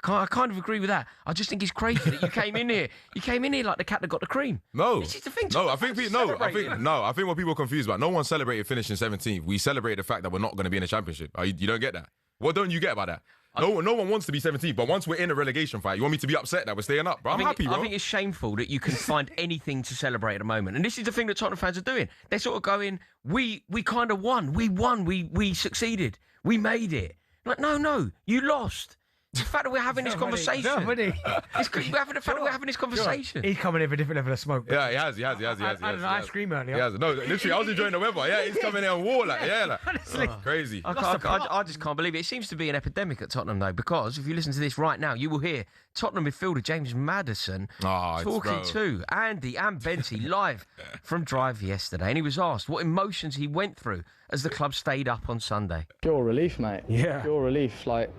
I kind of agree with that. I just think it's crazy that you came in here. You came in here like the cat that got the cream. No. This is the thing. I think what people are confused about. No one celebrated finishing 17th. We celebrated the fact that we're not going to be in a championship. You don't get that. What don't you get about that? No one wants to be 17th, but once we're in a relegation fight, you want me to be upset that we're staying up, bro? I'm happy, bro. I think it's shameful that you can find anything to celebrate at the moment. And this is the thing that Tottenham fans are doing. They're sort of going, we kind of won. We won. We succeeded. We made it. Like, no, you lost. The fact that we're having this conversation. The fact that we're having this conversation. He's coming in for a different level of smoke. Yeah, he has. I had an ice cream earlier. He has. No, literally, I was enjoying the weather. Yeah, he's coming in on war, like, honestly. Crazy. I just can't believe it. It seems to be an epidemic at Tottenham, though, because if you listen to this right now, you will hear Tottenham midfielder James Maddison talking to Andy and Benty live from Drive yesterday, and he was asked what emotions he went through as the club stayed up on Sunday. Pure relief, mate. Yeah. Pure relief, like...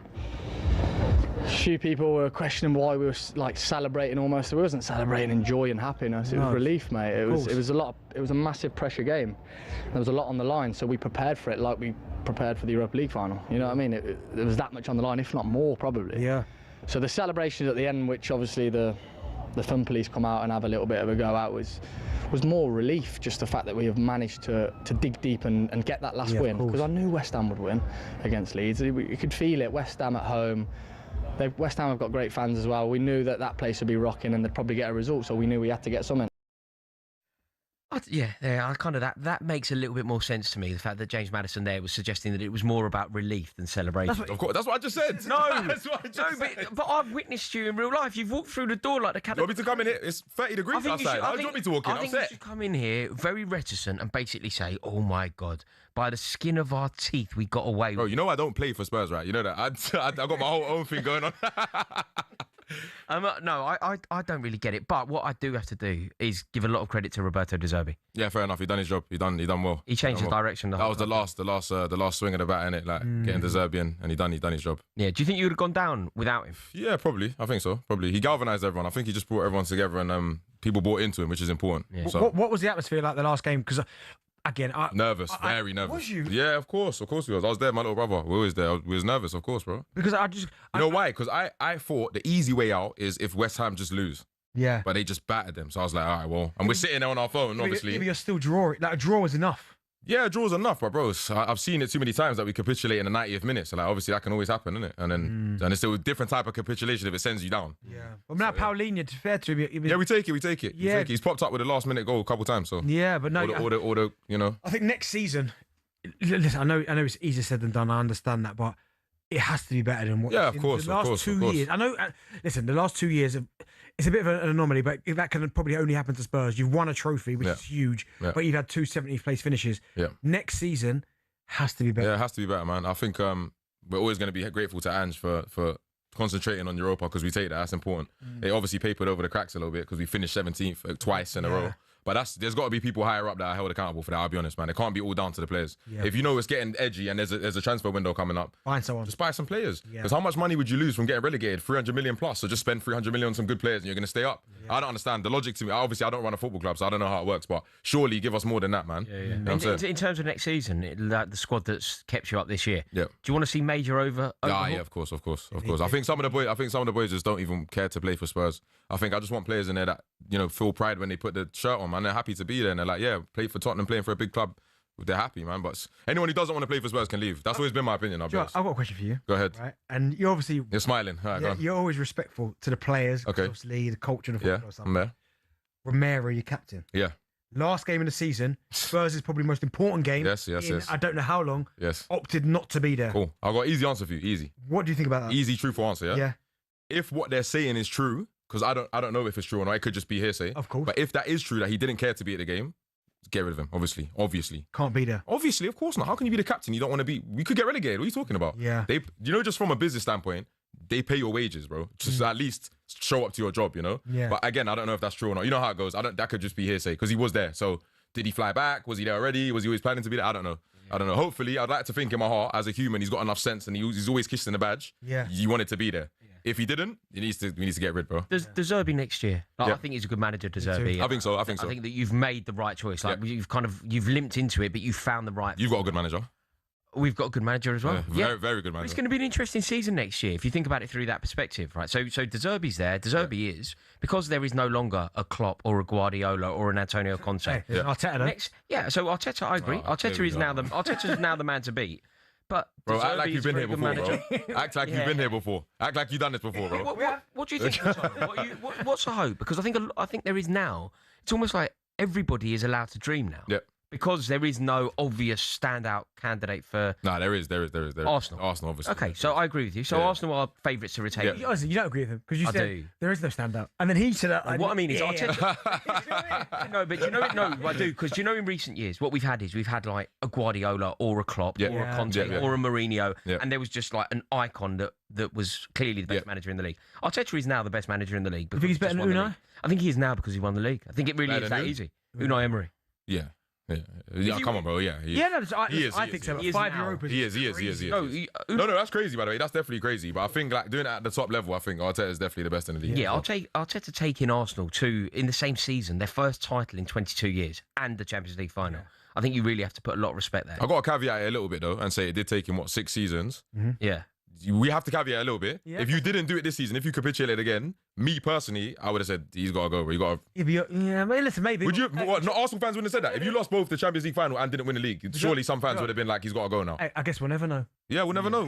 A few people were questioning why we were like celebrating almost. We wasn't celebrating joy and happiness. It was relief, mate. It was a massive pressure game. There was a lot on the line, so we prepared for it like we prepared for the Europa League final. You know what I mean? There was that much on the line, if not more, probably. Yeah. So the celebrations at the end, which obviously the fun police come out and have a little bit of a go at, was more relief. Just the fact that we have managed to dig deep and get that last win. Because I knew West Ham would win against Leeds. You could feel it. West Ham at home. West Ham have got great fans as well. We knew that place would be rocking and they'd probably get a result, so we knew we had to get something. I kind of that makes a little bit more sense to me. The fact that James Maddison there was suggesting that it was more about relief than celebration. Of course, that's what I just said. No, that's what I just said. but I've witnessed you in real life. You've walked through the door like the cat. You want me to come in here? It's 30 degrees outside. How do you want me to walk in? I think you should come in here very reticent and basically say, "Oh my God, by the skin of our teeth, we got away." Bro, you know I don't play for Spurs, right? You know that. I got my whole own thing going on. No, I don't really get it. But what I do have to do is give a lot of credit to Roberto De Zerbi. Yeah, fair enough. He done his job. He done well. He changed the direction. That was the last swing of the bat, innit? Like getting De Zerbi in, and he done his job. Yeah. Do you think you would have gone down without him? Yeah, probably. I think so. Probably. He galvanised everyone. I think he just brought everyone together, and people bought into him, which is important. Yeah. So. What was the atmosphere like the last game? Because again, nervous, very nervous. Was you? Yeah, of course we was. I was there, my little brother. We were always there. We was nervous, of course, bro. Because you know why? Because I thought the easy way out is if West Ham just lose. Yeah. But they just battered them. So I was like, all right, well, and we're sitting there on our phone, obviously. If you're still drawing, like a draw was enough. Yeah, a draw's enough, but bro, I've seen it too many times that we capitulate in the 90th minute. So like, obviously that can always happen, innit? And then and it's still a different type of capitulation if it sends you down. Yeah. Well, now Paulinho, to be fair to him, yeah, we take it. Yeah. He's popped up with a last minute goal a couple times. So yeah, but no, all the you know. I think next season. Listen, I know it's easier said than done. I understand that, but it has to be better than what. Yeah, of course. The last 2 years, I know. Listen, the last 2 years. It's a bit of an anomaly, but that can probably only happen to Spurs. You've won a trophy, which is huge, but you've had 2 17th place finishes. Yeah. Next season has to be better. Yeah, it has to be better, man. I think we're always going to be grateful to Ange for concentrating on Europa because we take that. That's important. It obviously papered over the cracks a little bit because we finished 17th twice in a row. But there's got to be people higher up that are held accountable for that. I'll be honest, man. It can't be all down to the players. Yeah. If you know it's getting edgy and there's a transfer window coming up, find someone. Just buy some players. Because how much money would you lose from getting relegated? 300 million plus. So just spend 300 million on some good players and you're going to stay up. Yeah. I don't understand the logic to me. Obviously, I don't run a football club, so I don't know how it works. But surely give us more than that, man. Yeah. You know in terms of next season, the squad that's kept you up this year. Yeah. Do you want to see major overhaul? Yeah, of course. I think some of the boys just don't even care to play for Spurs. I just want players in there that feel pride when they put the shirt on, man. They're happy to be there. And they're like, yeah, play for Tottenham, playing for a big club. They're happy, man. But anyone who doesn't want to play for Spurs can leave. That's always been my opinion. I've got a question for you. Go ahead. Right? And you're obviously... You're smiling. All right, go on. You're always respectful to the players, obviously, the culture of the football or something. I'm there. Romero, your captain. Yeah. Last game of the season, Spurs is probably the most important game. Yes. I don't know how long. Yes. Opted not to be there. Cool. I've got an easy answer for you. Easy. What do you think about that? Easy, truthful answer, yeah? Yeah. If what they're saying is true, because I don't know if it's true or not, it could just be hearsay. Of course. But if that is true, that he didn't care to be at the game, get rid of him, obviously. Can't be there. Obviously, of course not. How can you be the captain? You don't want to be... We could get relegated. What are you talking about? Yeah. Just from a business standpoint, they pay your wages, bro. Just at least show up to your job, Yeah. But again, I don't know if that's true or not. You know how it goes. That could just be hearsay because he was there. So did he fly back? Was he there already? Was he always planning to be there? I don't know. Hopefully, I'd like to think in my heart, as a human, he's got enough sense and he's always kissing the badge. Yeah. You wanted to be there. Yeah. If he didn't, we need to get rid, bro. De Zerbi next year. I think he's a good manager, De Zerbi. I think so. I think that you've made the right choice. You've limped into it, but you've found the right. You've got a good manager. We've got a good manager as well. Very, very good manager. It's going to be an interesting season next year if you think about it through that perspective, right? So De Zerbi's there. De Zerbi is, because there is no longer a Klopp or a Guardiola or an Antonio Conte. Arteta, so Arteta, I agree. Arteta is now the man to beat. But bro, act like you've been here before, bro. Act like you've been here before. Act like you've done this before, bro. What do you think? What's the hope? Because I think there is now. It's almost like everybody is allowed to dream now. Yeah. Because there is no obvious standout candidate for... No, there is. Arsenal, obviously. Okay, so I agree with you. So Arsenal are favourites to retain. Yeah. You don't agree with him because you said there is no standout. And then he said... what I mean is Arteta... No, but I do. Because in recent years, what we've had like a Guardiola or a Klopp or a Conte or a Mourinho. Yeah. And there was just like an icon that was clearly the best manager in the league. Arteta is now the best manager in the league. You think he's better than Unai? I think he is now because he won the league. I think it really is that easy. Unai Emery. Yeah. Yeah, come on, bro. Yeah, I think so. 5 Europas. He is. No, that's crazy, by the way. That's definitely crazy. But I think like doing it at the top level, I think Arteta is definitely the best in the league. Yeah, Arteta taking Arsenal to in the same season, their first title in 22 years, and the Champions League final. Yeah. I think you really have to put a lot of respect there. I got to caveat it a little bit though, and say it did take him 6 seasons. Mm-hmm. Yeah. We have to caveat a little bit. Yeah. If you didn't do it this season, if you capitulated again, me personally, I would have said he's got to go. Bro. You got to. Yeah, listen, maybe. Would you? Not Arsenal fans wouldn't have said that. If you lost both the Champions League final and didn't win the league, surely some fans would have been like, he's got to go now. I guess we'll never know. Yeah, we'll never know.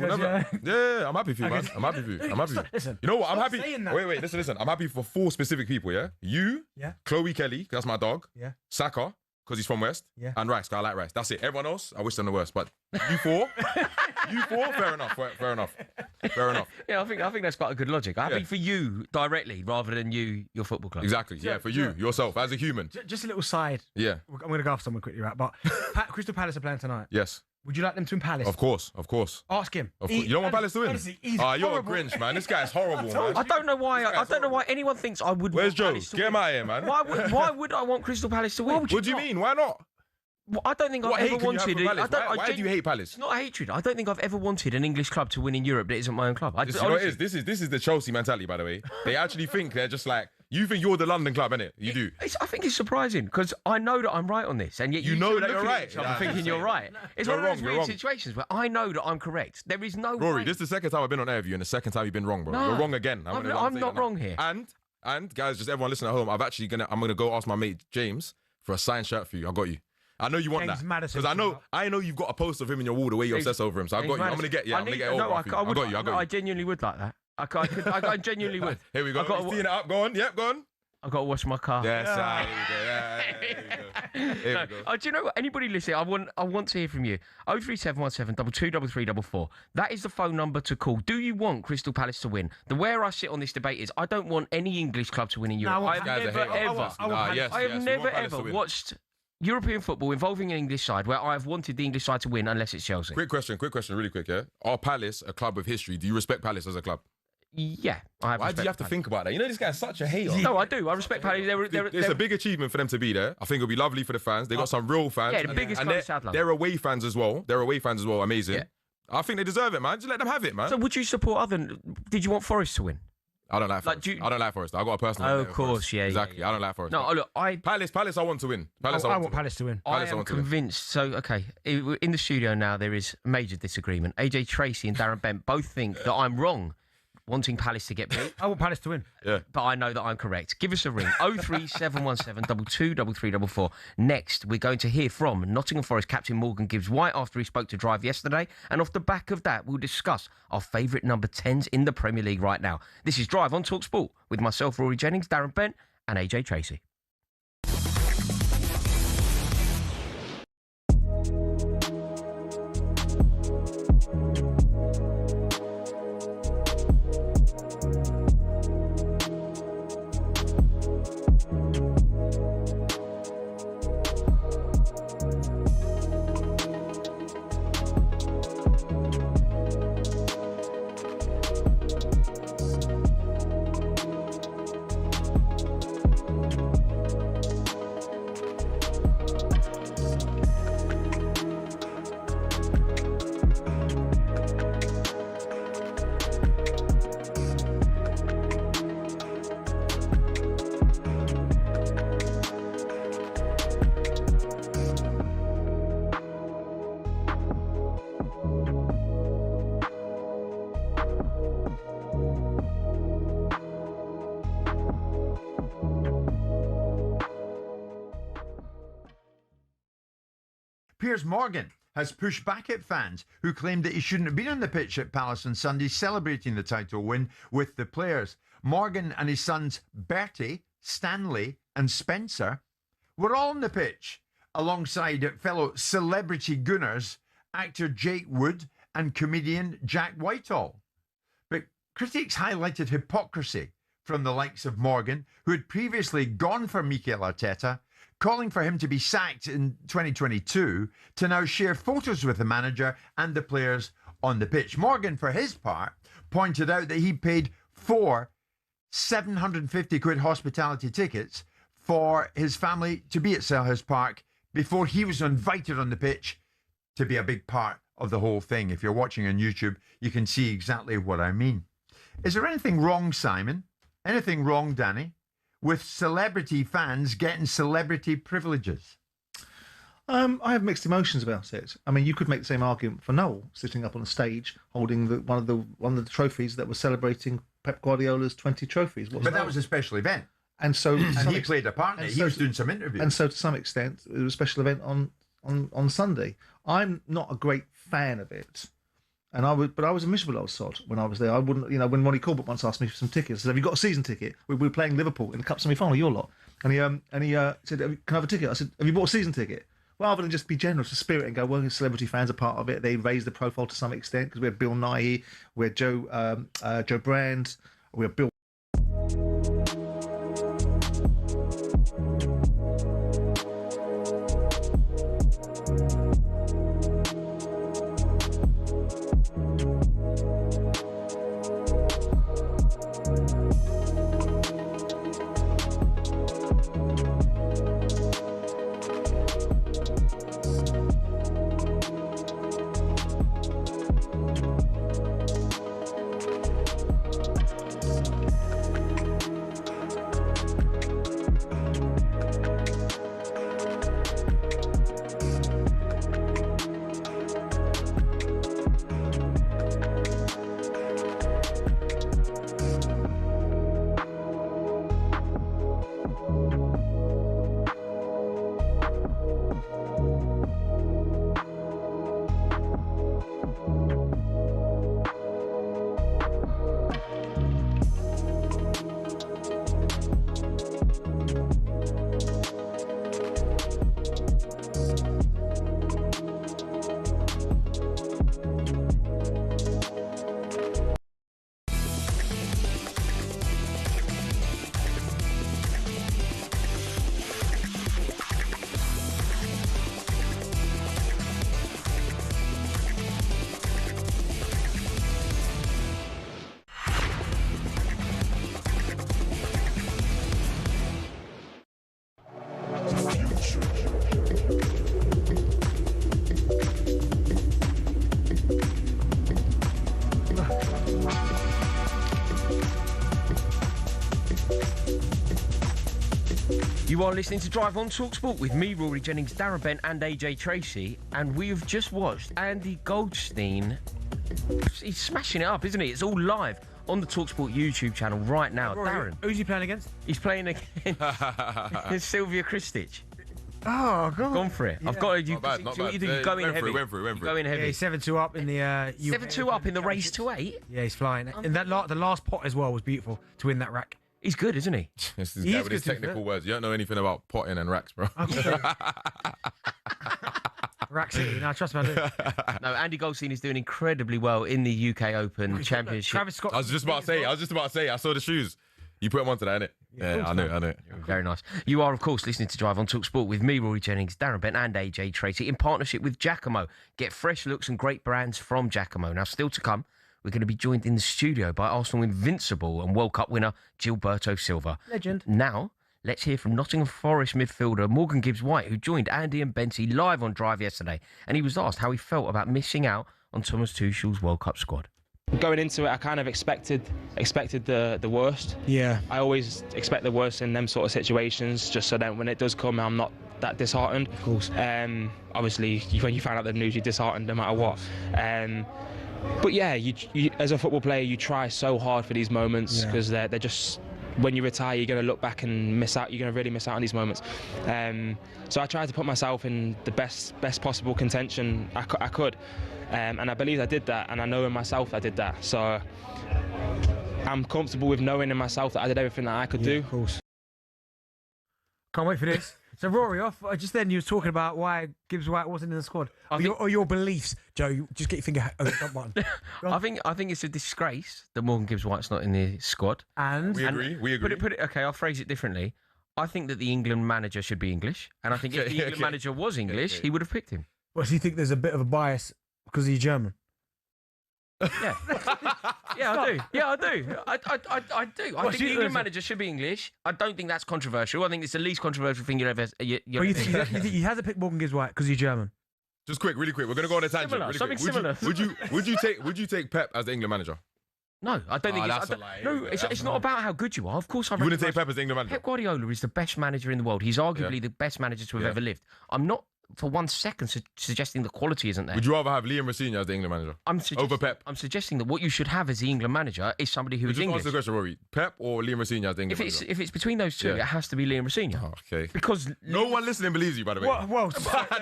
Yeah, I'm happy for you, man. I'm happy for you. Listen, you know what? I'm happy. Wait. Listen. I'm happy for 4 specific people. Yeah, you. Yeah. Chloe Kelly, that's my dog. Yeah. Saka. because he's from West. Yeah. And Rice, 'cause I like Rice. That's it. Everyone else, I wish them the worst. But you four, fair enough. Fair enough. Yeah, I think that's quite a good logic. I think for you directly rather than your football club. Exactly. Yeah, for you, yourself, as a human. Just a little side. Yeah. I'm going to go off someone quickly, right? But Crystal Palace are playing tonight. Yes. Would you like them to win Palace? Of course. Ask him. You don't want Palace to win? Honestly, he's you're a horrible. Grinch, man. This guy's horrible, man. I don't know why anyone thinks I would. Where's want Joe? Palace to Get him win. out of here, man. Why would I want Crystal Palace to win? What do you mean? Why not? Well, I don't think What I've hate ever can you have wanted. for Palace? Why do you hate Palace? It's not hatred. I don't think I've ever wanted an English club to win in Europe that isn't my own club. You know what it is? This is the Chelsea mentality, by the way. They actually think they're just like, you think you're the London club, innit? You do. I think it's surprising because I know that I'm right on this, and yet you know that you're right. I'm thinking you're right. It's one of those weird situations where I know that I'm correct. There is no Rory, way. this is the second time I've been on air with you, and the second time you've been wrong, bro. No. You're wrong again. I'm not wrong here. And guys, just everyone listening at home, I'm gonna go ask my mate James for a signed shirt for you. I got you. I know you want James that Madison because I know you've got a poster of him in your wall the way you obsess over him. So I've got you. I'm gonna get it over. I got you. I genuinely would like that. I genuinely would. Here we go. He's teeing it up. Go on. Yep, go on. I've got to wash my car. Yes, here we go. Do you know what? Anybody listening, I want to hear from you. 03717 223344. That is the phone number to call. Do you want Crystal Palace to win? The where I sit on this debate is I don't want any English club to win in Europe. I have never ever watched European football involving an English side where I've wanted the English side to win unless it's Chelsea. Quick question, really quick, yeah? Are Palace a club with history? Do you respect Palace as a club? Yeah, I have. Why do you have to think about that? You know, this guy's such a hater. No, I do. I respect Palace. It's a big achievement for them to be there. I think it'll be lovely for the fans. They got some real fans. Yeah, the biggest club in South London. They're away fans as well. Amazing. Yeah. I think they deserve it, man. Just let them have it, man. So would you support did you want Forest to win? I don't like Forest. I don't like Forest. I got a personal. Oh, of course, yeah. Exactly. Yeah. I don't like Forest. No, look, Palace. I want to win. I want Palace to win. I am convinced. So, okay, in the studio now there is major disagreement. AJ Tracy and Darren Bent both think that I'm wrong, wanting Palace to get beat. I want Palace to win. Yeah. But I know that I'm correct. Give us a ring. 03717 223344. Next, we're going to hear from Nottingham Forest captain Morgan Gibbs-White after he spoke to Drive yesterday. And off the back of that, we'll discuss our favourite number 10s in the Premier League right now. This is Drive on talkSPORT with myself, Rory Jennings, Darren Bent and AJ Tracy. Piers Morgan has pushed back at fans who claimed that he shouldn't have been on the pitch at Palace on Sunday celebrating the title win with the players. Morgan and his sons Bertie, Stanley and Spencer were all on the pitch alongside fellow celebrity Gunners, actor Jake Wood and comedian Jack Whitehall. But critics highlighted hypocrisy from the likes of Morgan, who had previously gone for Mikel Arteta, calling for him to be sacked in 2022, to now share photos with the manager and the players on the pitch. Morgan, for his part, pointed out that he paid 4 750 quid hospitality tickets for his family to be at Selhurst Park before he was invited on the pitch to be a big part of the whole thing. If you're watching on YouTube, you can see exactly what I mean. Is there anything wrong, Simon? Anything wrong, Danny, with celebrity fans getting celebrity privileges? I have mixed emotions about it. I mean, you could make the same argument for Noel sitting up on a stage holding one of the trophies that was celebrating Pep Guardiola's 20 trophies. But that was a special event, and so he played a part in it. He was doing some interviews, and so to some extent, it was a special event on Sunday. I'm not a great fan of it. But I was a miserable old sod when I was there. I wouldn't, when Ronnie Corbett once asked me for some tickets, I said, "Have you got a season ticket? We were playing Liverpool in the Cup semi-final, your lot." And he said, "Can I have a ticket?" I said, "Have you bought a season ticket?" Rather than just be generous to Spirit and go, well, celebrity fans are part of it. They raise the profile to some extent because we had Bill Nighy, we had Joe Brand, we had Bill. You are listening to Drive on talkSPORT with me, Rory Jennings, Darren Bent and AJ Tracy, and we've just watched Andy Goldstein. He's smashing it up, isn't he? It's all live on the talkSPORT YouTube channel right now. Rory, Darren. Who's he playing against? He's playing against Sylvia Kristich. Oh, God. Gone for it. Yeah. I've got to. Not bad. You go in heavy. Went through. Go in heavy. Yeah, he's 7-2 up in the... 7-2 up in the race to 8? Yeah, he's flying. And that the last pot as well was beautiful to win that rack. He's good, isn't he? This is guy with his technical words. You don't know anything about potting and racks, bro. Rack City. No, trust me, I do. No, Andy Goldstein is doing incredibly well in the UK Open Championship. Travis Scott. I was just about to say. I saw the shoes. You put them onto that, innit? Yeah, I know. Very nice. You are, of course, listening to Drive on talkSPORT with me, Rory Jennings, Darren Bent and AJ Tracy in partnership with Giacomo. Get fresh looks and great brands from Giacomo. Now, still to come, we're going to be joined in the studio by Arsenal invincible and World Cup winner Gilberto Silva. Legend. Now, let's hear from Nottingham Forest midfielder Morgan Gibbs-White, who joined Andy and Benty live on Drive yesterday, and he was asked how he felt about missing out on Thomas Tuchel's World Cup squad. Going into it, I kind of expected the worst. Yeah. I always expect the worst in them sort of situations, just so that when it does come, I'm not that disheartened. Of course. Obviously, when you find out the news, you're disheartened no matter what. But yeah, you as a football player, you try so hard for these moments because they're just. When you retire, you're going to look back and miss out. You're going to really miss out on these moments. So I tried to put myself in the best possible contention I could. And I believe I did that, and I know in myself I did that. So I'm comfortable with knowing in myself that I did everything that I could do. Of course. Can't wait for this. So Rory, just then you were talking about why Gibbs-White wasn't in the squad, or your beliefs, Joe. You just get your finger on the button. I think it's a disgrace that Morgan Gibbs-White's not in the squad. And we agree. Put it. Okay, I'll phrase it differently. I think that the England manager should be English, and I think if the England manager was English, he would have picked him. Well, so you think there's a bit of a bias because he's German? Yeah, I do. Yeah, I do. I do. I think the England manager should be English. I don't think that's controversial. I think it's the least controversial thing you'll ever. You think he hasn't picked Morgan Gibbs-White because he's German? Just really quick. We're gonna go on a tangent. Similar, something similar. Would you take Pep as the England manager? No, I don't think that's a lie. No, it's not about how good you are. Of course, I wouldn't take Pep as the England manager. Pep Guardiola is the best manager in the world. He's arguably the best manager to have ever lived. I'm not for 1 second suggesting the quality isn't there. Would you rather have Liam Rosenior as the England manager over Pep? I'm suggesting that what you should have as the England manager is somebody who is English. Answer the question, Rory. Pep or Liam Rosenior as the England manager? If it's between those two, it has to be Liam Rosenior. Oh, okay. Because no one listening believes you, by the way. Well,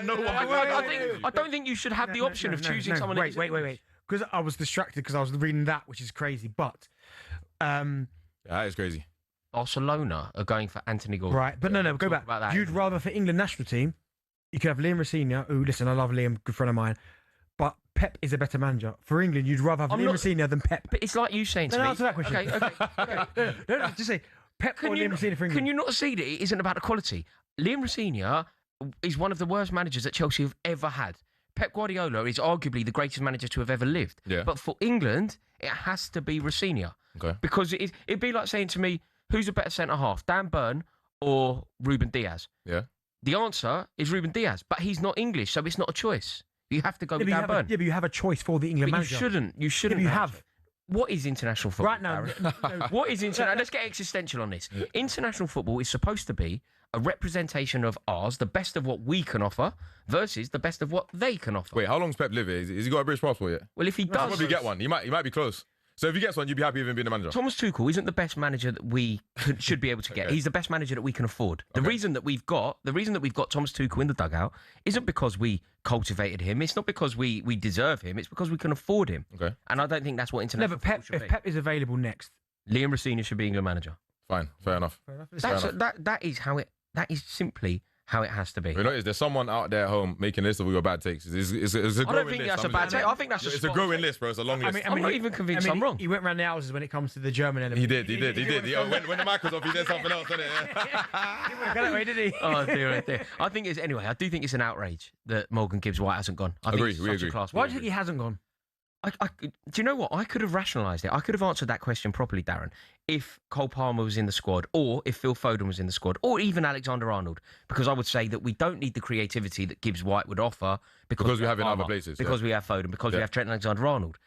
no one. I don't think you should have the option of choosing someone. Wait. Because I was distracted because I was reading that, which is crazy. But that is crazy. Barcelona are going for Anthony Gordon. Right, but no, go back. about that. You'd rather for England national team, you could have Liam Rosenior, who, listen, I love Liam, good friend of mine, but Pep is a better manager. For England, you'd rather have Liam Rosenior than Pep. But it's like you saying to me. Answer that question. Okay. No, just say Pep or Liam Rosenior for England. Can you not see that it isn't about the quality? Liam Rosenior is one of the worst managers that Chelsea have ever had. Pep Guardiola is arguably the greatest manager to have ever lived. Yeah. But for England, it has to be Rosenior. Okay. Because it'd be like saying to me, who's a better centre-half, Dan Burn or Ruben Diaz? Yeah. The answer is Ruben Diaz, but he's not English, so it's not a choice. You have to go with Dan Burn. Yeah, but you have a choice for the England manager. You shouldn't. Yeah, you have. What is international football? Right now. What is international? Let's get existential on this. International football is supposed to be a representation of ours, the best of what we can offer, versus the best of what they can offer. Wait, how long's Pep live here? Has he got a British passport yet? Well, if he does, he'll probably get one. He might be close. So if he gets one, you'd be happy with him being the manager. Thomas Tuchel isn't the best manager that we should be able to get. He's the best manager that we can afford. The reason that we've got Thomas Tuchel in the dugout isn't because we cultivated him. It's not because we deserve him. It's because we can afford him. Okay. And I don't think that's what international football should be. If Pep is available next, Liam Rosenior should be England manager. Fine, fair enough. That is simply how it has to be. You know, there's someone out there at home making a list of all your bad takes. It's a growing list. I don't think that's a bad take. I think that's it's a growing list, bro. It's a long list. I'm not even convinced I'm wrong. He went round the houses when it comes to the German element. He did. When the mic was off, he did something else, didn't it? He wouldn't have got that way, did he? Oh dear. I do think it's an outrage that Morgan Gibbs-White hasn't gone. We agree. Why do you think he hasn't gone? Do you know what? I could have rationalised it. I could have answered that question properly, Darren, if Cole Palmer was in the squad, or if Phil Foden was in the squad, or even Alexander-Arnold, because I would say that we don't need the creativity that Gibbs-White would offer because we have in Palmer, other places. because we have Foden, because we have Trent Alexander-Arnold.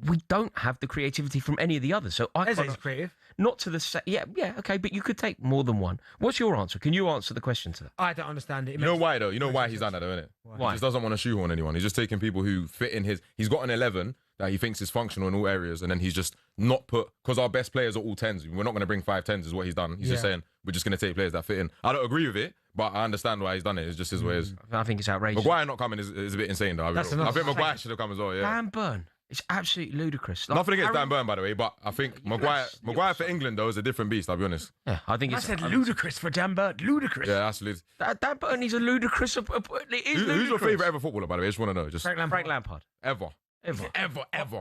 We don't have the creativity from any of the others. So Eze's creative. Not to the okay, but you could take more than one. What's your answer? Can you answer the question to that? I don't understand it. You know why though? You know why he's done that, though, innit? Why? He just doesn't want to shoehorn anyone. He's just taking people who fit in his. He's got an 11 that he thinks is functional in all areas, and then he's just not put because our best players are all 10s. We're not going to bring 5 10s, is what he's done. He's just saying we're just going to take players that fit in. I don't agree with it, but I understand why he's done it. It's just his way. I think it's outrageous. Maguire not coming is a bit insane though. I think Maguire should have come as well. Yeah. Dan Burn. It's absolutely ludicrous. Nothing against Dan Burn, by the way, but I think Maguire for England, though, is a different beast, I'll be honest. Yeah, I think I said ludicrous for Dan Burn. Ludicrous. Yeah, absolutely. Dan Burn is a ludicrous. Who's your favourite ever footballer, by the way? I just want to know. Just Frank Lampard. Ever.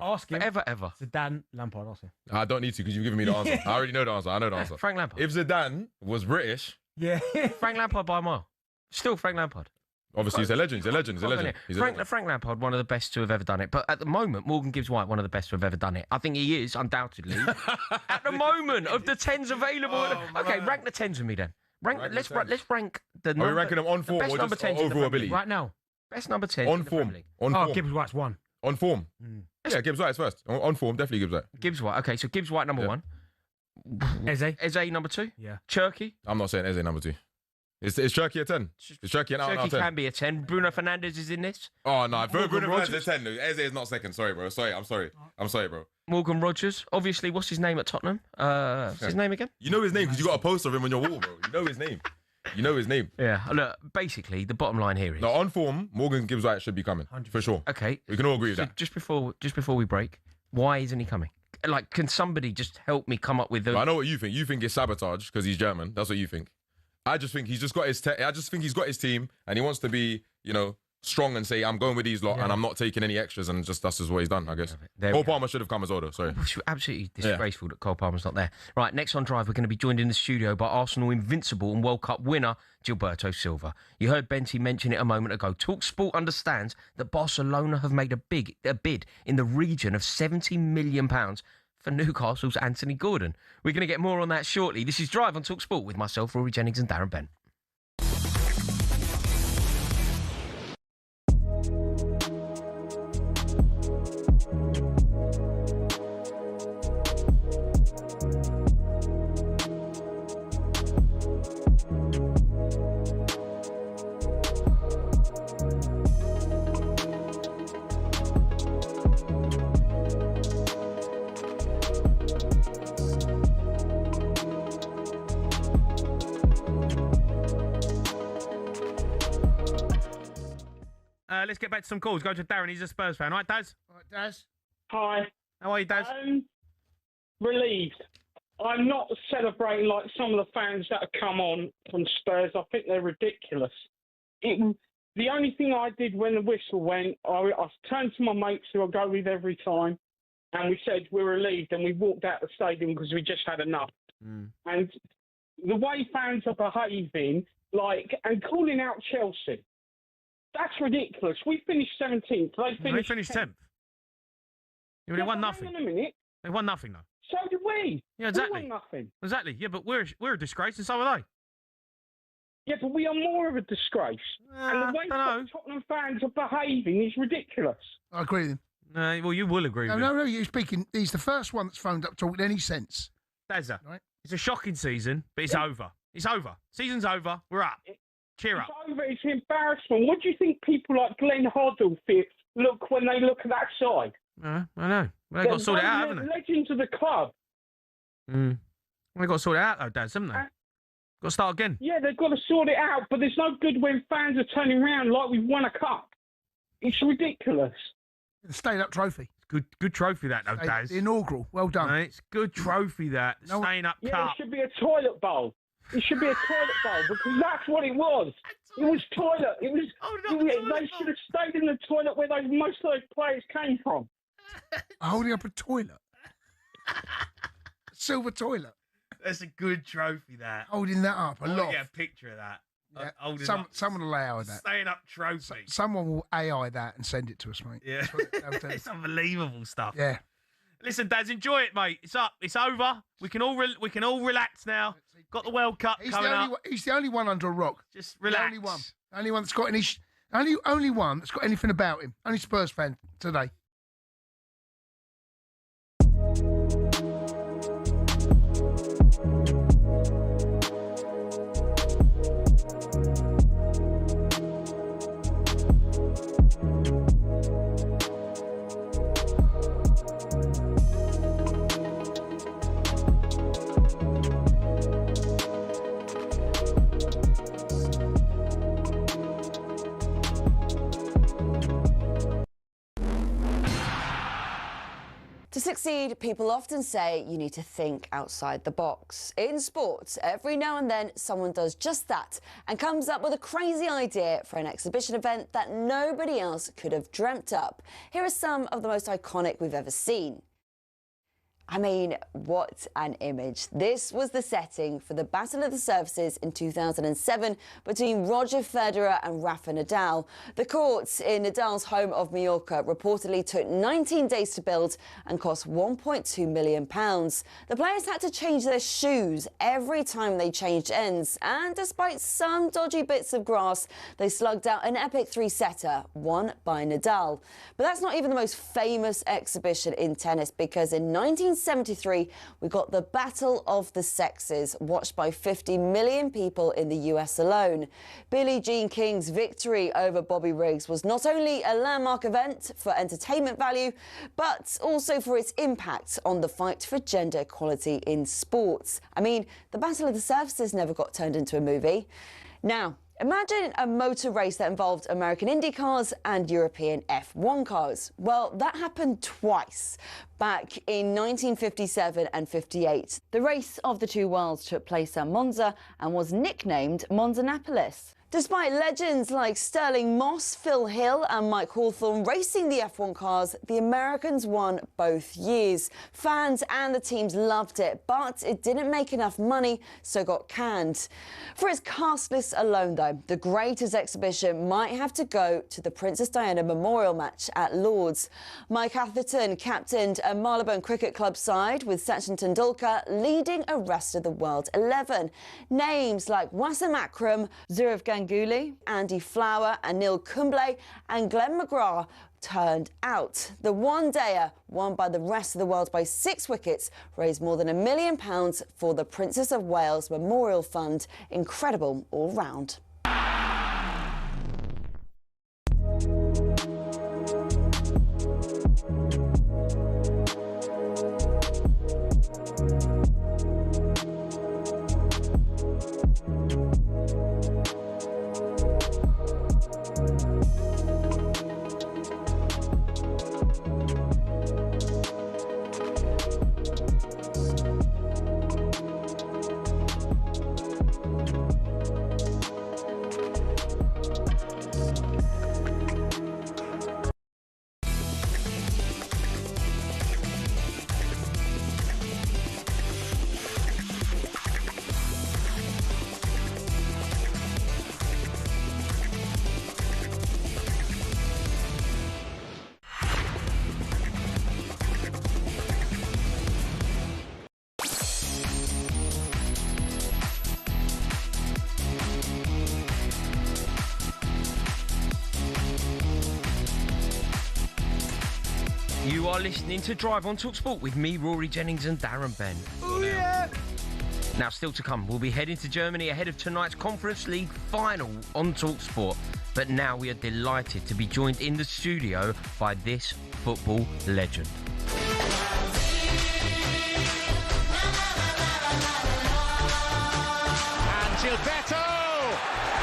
Ask him. Ever. Zidane, Lampard, ask him. I don't need to because you've given me the answer. I already know the answer. I know the answer. Frank Lampard. If Zidane was British... Yeah. Frank Lampard by a mile. Still Frank Lampard. Obviously, he's a legend. Frank Lampard, one of the best to have ever done it. But at the moment, Morgan Gibbs-White, one of the best to have ever done it. I think he is, undoubtedly. At the moment, of the 10s available. Okay, rank the 10s with me then. Let's rank the number. Are we ranking them on form or just overall ability? Right now. Best number 10. On form. On form. Gibbs-White's 1. On form. Yeah, Gibbs-White's first. On form, definitely Gibbs-White. Gibbs-White. Okay, so Gibbs-White number 1. Eze number 2. Yeah. Cherky. I'm not saying Eze number 2. Is Cherky a 10? Is Cherky an out and out 10? Cherky can be a 10. Bruno Fernandes is in this. Oh, no. Bruno Fernandes is a 10. Eze is not second. Sorry, bro. I'm sorry, bro. Morgan Rogers. Obviously, what's his name at Tottenham? What's his name again? You know his name because you got a poster of him on your wall, bro. You know his name. Yeah. Look, basically, the bottom line here is... No, on form, Morgan Gibbs-White should be coming. 100%. For sure. Okay. We can all agree with that. Just before we break, why isn't he coming? Like, can somebody just help me come up with... I know what you think. You think it's sabotage because he's German. That's what you think. I just think he's just got his. I just think he's got his team, and he wants to be, strong and say, "I'm going with these lot, and I'm not taking any extras." And just that's just what he's done, I guess. Cole Palmer should have come as well, though. Sorry. Absolutely disgraceful that Cole Palmer's not there. Right, next on Drive, we're going to be joined in the studio by Arsenal invincible and World Cup winner Gilberto Silva. You heard Benty mention it a moment ago. talkSPORT understands that Barcelona have made a bid in the region of £70 million. For Newcastle's Anthony Gordon. We're going to get more on that shortly. This is Drive on talkSPORT with myself, Rory Jennings and Darren Bent. Let's get back to some calls. Go to Darren. He's a Spurs fan. All right, Daz? Hi. How are you, Daz? Relieved. I'm not celebrating like some of the fans that have come on from Spurs. I think they're ridiculous. The only thing I did when the whistle went, I turned to my mates who I go with every time, and we said we're relieved, and we walked out the stadium because we just had enough. And the way fans are behaving, and calling out Chelsea, that's ridiculous. We finished 17th. They finished 10th. Yeah, they won nothing. Hang on a minute. They won nothing, though. So did we. Yeah, exactly. We won nothing. Exactly. Yeah, but we're a disgrace, and so are they. Yeah, but we are more of a disgrace. And the way Tottenham fans are behaving is ridiculous. I agree with him. Well, you will agree with him. No, you're speaking. He's the first one that's phoned up talking any sense. Dazza, right? It's a shocking season, but it's over. It's over. Season's over. We're up. Cheer up. It's over. It's embarrassment. What do you think people like Glenn Hoddle look when they look at that side? I know. Well, they've got to sort it out, haven't they? Legends of the club. Well, they've got to sort it out, though, Daz, haven't they? Got to start again. Yeah, they've got to sort it out, but there's no good when fans are turning around like we've won a cup. It's ridiculous. The stayed-up trophy. Good trophy, that, though, Daz. The inaugural. Well done. Mate, it's good trophy, that. Staying up cup. Yeah, it should be a toilet bowl. It should be a toilet bowl because that's what it was. It was toilet. It was. They should have stayed in the toilet where most of those players came from. Holding up a toilet. Silver toilet. That's a good trophy, that. Holding that up. Yeah, a picture of that. Yeah. Someone will AI that. Staying up trophy. Someone will AI that and send it to us, mate. Yeah. It's unbelievable stuff. Yeah. Listen, Daz, enjoy it, mate. It's up. It's over. We can all relax now. Got the World Cup coming up. He's the only one under a rock. Just relax. The only one. The only one that's got any. Only one that's got anything about him. Only Spurs fan today. To succeed, people often say you need to think outside the box. In sports, every now and then someone does just that and comes up with a crazy idea for an exhibition event that nobody else could have dreamt up. Here are some of the most iconic we've ever seen. I mean, what an image. This was the setting for the Battle of the Surfaces in 2007 between Roger Federer and Rafa Nadal. The courts in Nadal's home of Mallorca reportedly took 19 days to build and cost £1.2 million. The players had to change their shoes every time they changed ends, and despite some dodgy bits of grass, they slugged out an epic three-setter, won by Nadal. But that's not even the most famous exhibition in tennis, because in 1973, we got the Battle of the Sexes, watched by 50 million people in the US alone. Billie Jean King's victory over Bobby Riggs was not only a landmark event for entertainment value, but also for its impact on the fight for gender equality in sports. I mean, the Battle of the Surfaces never got turned into a movie. Now, imagine a motor race that involved American Indy cars and European F1 cars. Well, that happened twice, back in 1957 and 58. The race of the two worlds took place at Monza and was nicknamed Monzanapolis. Despite legends like Sterling Moss, Phil Hill and Mike Hawthorne racing the F1 cars, the Americans won both years. Fans and the teams loved it, but it didn't make enough money, so got canned. For its cast list alone, though, the greatest exhibition might have to go to the Princess Diana Memorial match at Lord's. Mike Atherton captained a Marylebone Cricket Club side, with Sachin Tendulkar leading a rest of the world 11. Names like Wasim Akram, Zurav Ganguly, Andy Flower and Neil Kumble and Glenn McGrath turned out. The one-dayer, won by the rest of the world by 6 wickets, raised more than £1 million for the Princess of Wales Memorial Fund. Incredible all round. are listening to Drive on talkSPORT with me, Rory Jennings, and Darren Bent. Oh, yeah. Now, still to come, we'll be heading to Germany ahead of tonight's Conference League final on talkSPORT. But now we are delighted to be joined in the studio by this football legend. And Gilberto!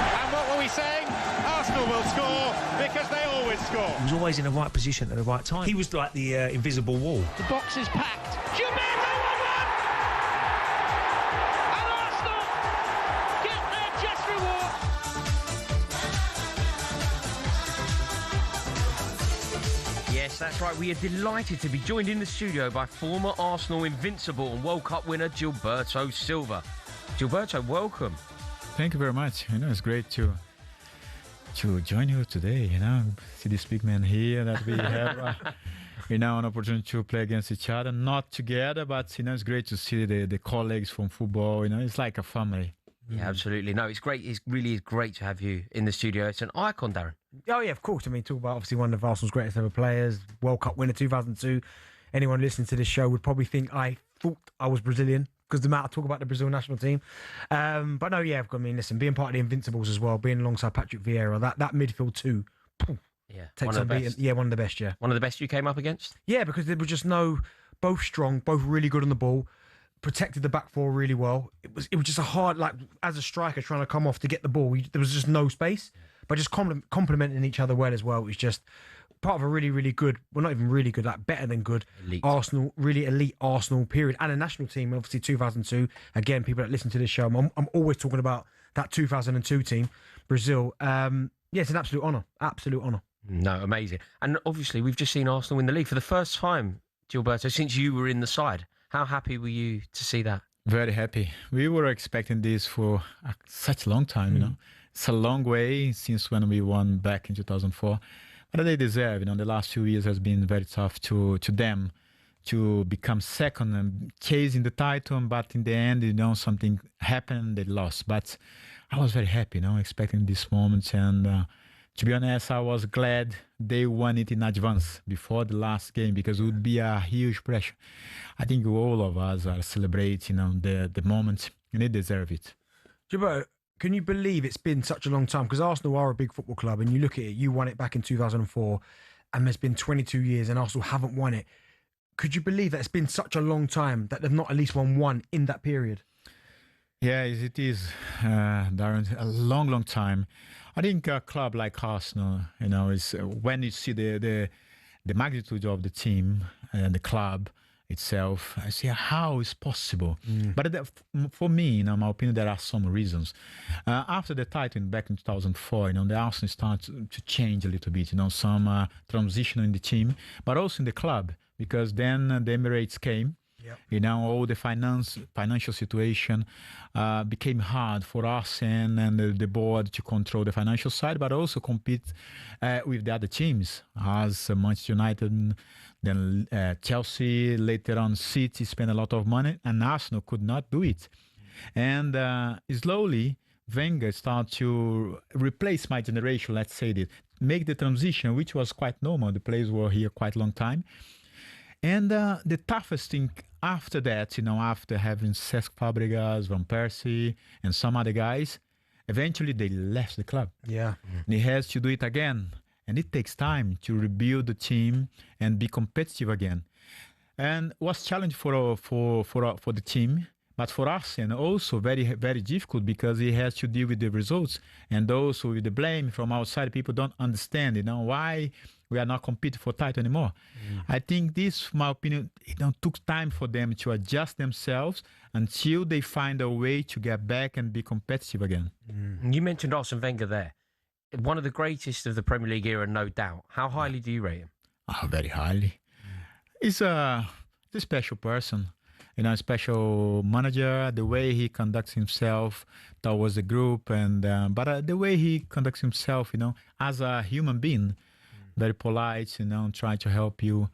And what were we saying? Arsenal will score because they always score. He was always in the right position at the right time. He was like the invisible wall. The box is packed. Gilberto 1-1! And Arsenal get their just reward. Yes, that's right. We are delighted to be joined in the studio by former Arsenal invincible and World Cup winner Gilberto Silva. Gilberto, welcome. Thank you very much. It's great to join you today. See this big man here that we have. An opportunity to play against each other, not together, but it's great to see the colleagues from football. It's like a family. Yeah, absolutely. No, it's great. It really is great to have you in the studio. It's an icon, Darren. Oh, yeah, of course. I mean, talk about obviously one of Arsenal's greatest ever players, World Cup winner 2002. Anyone listening to this show would probably think I thought I was Brazilian because the amount I talk about the Brazil national team. But no, yeah, I mean, listen, being part of the Invincibles as well, being alongside Patrick Vieira, that midfield too. Yeah, takes one of the best. Yeah, one of the best, yeah. One of the best you came up against? Yeah, because there was just both strong, both really good on the ball, protected the back four really well. It was just a hard, like, as a striker trying to come off to get the ball, there was just no space. But just complementing each other well as well. It was just part of a really, really good, well, not even really good, like better than good elite. Arsenal, really elite Arsenal period. And a national team, obviously 2002. Again, people that listen to this show, I'm always talking about that 2002 team, Brazil. Yeah, it's an absolute honour. Absolute honour. No, amazing. And obviously, we've just seen Arsenal win the league for the first time, Gilberto, since you were in the side. How happy were you to see that? Very happy. We were expecting this for such a long time, It's a long way since when we won back in 2004. But they deserve, the last few years has been very tough to them to become second and chasing the title. But in the end, something happened, they lost. But I was very happy, expecting this moment. And to be honest, I was glad they won it in advance before the last game because it would be a huge pressure. I think all of us are celebrating the moment and they deserve it. Gilberto, can you believe it's been such a long time? Because Arsenal are a big football club and you look at it, you won it back in 2004 and there's been 22 years and Arsenal haven't won it. Could you believe that it's been such a long time that they've not at least won one in that period? Yeah, it is, Darren, a long, long time. I think a club like Arsenal, is when you see the magnitude of the team and the club itself, I see how it's possible. But for me, in my opinion, there are some reasons. After the title back in 2004, the Arsenal started to change a little bit. Some transition in the team, but also in the club, because then the Emirates came. Yep. All the financial situation became hard for us and the board to control the financial side, but also compete with the other teams, as Manchester United, then Chelsea, later on City spent a lot of money, and Arsenal could not do it. And slowly, Wenger started to replace my generation, let's say that, make the transition, which was quite normal. The players were here quite a long time. And the toughest thing after that, after having Cesc Fabregas, Van Persie, and some other guys, eventually they left the club. Yeah. And he has to do it again. And it takes time to rebuild the team and be competitive again. And was challenge for the team, but for us, and also very, very difficult because he has to deal with the results. And also with the blame from outside, people don't understand, why we are not competing for title anymore. I think this, from my opinion, took time for them to adjust themselves until they find a way to get back and be competitive again. You mentioned Arsene Wenger there. One of the greatest of the Premier League era, no doubt. How highly do you rate him? Oh, very highly. He's a special person, a special manager. The way he conducts himself towards the group, and but the way he conducts himself, as a human being, very polite, trying to help you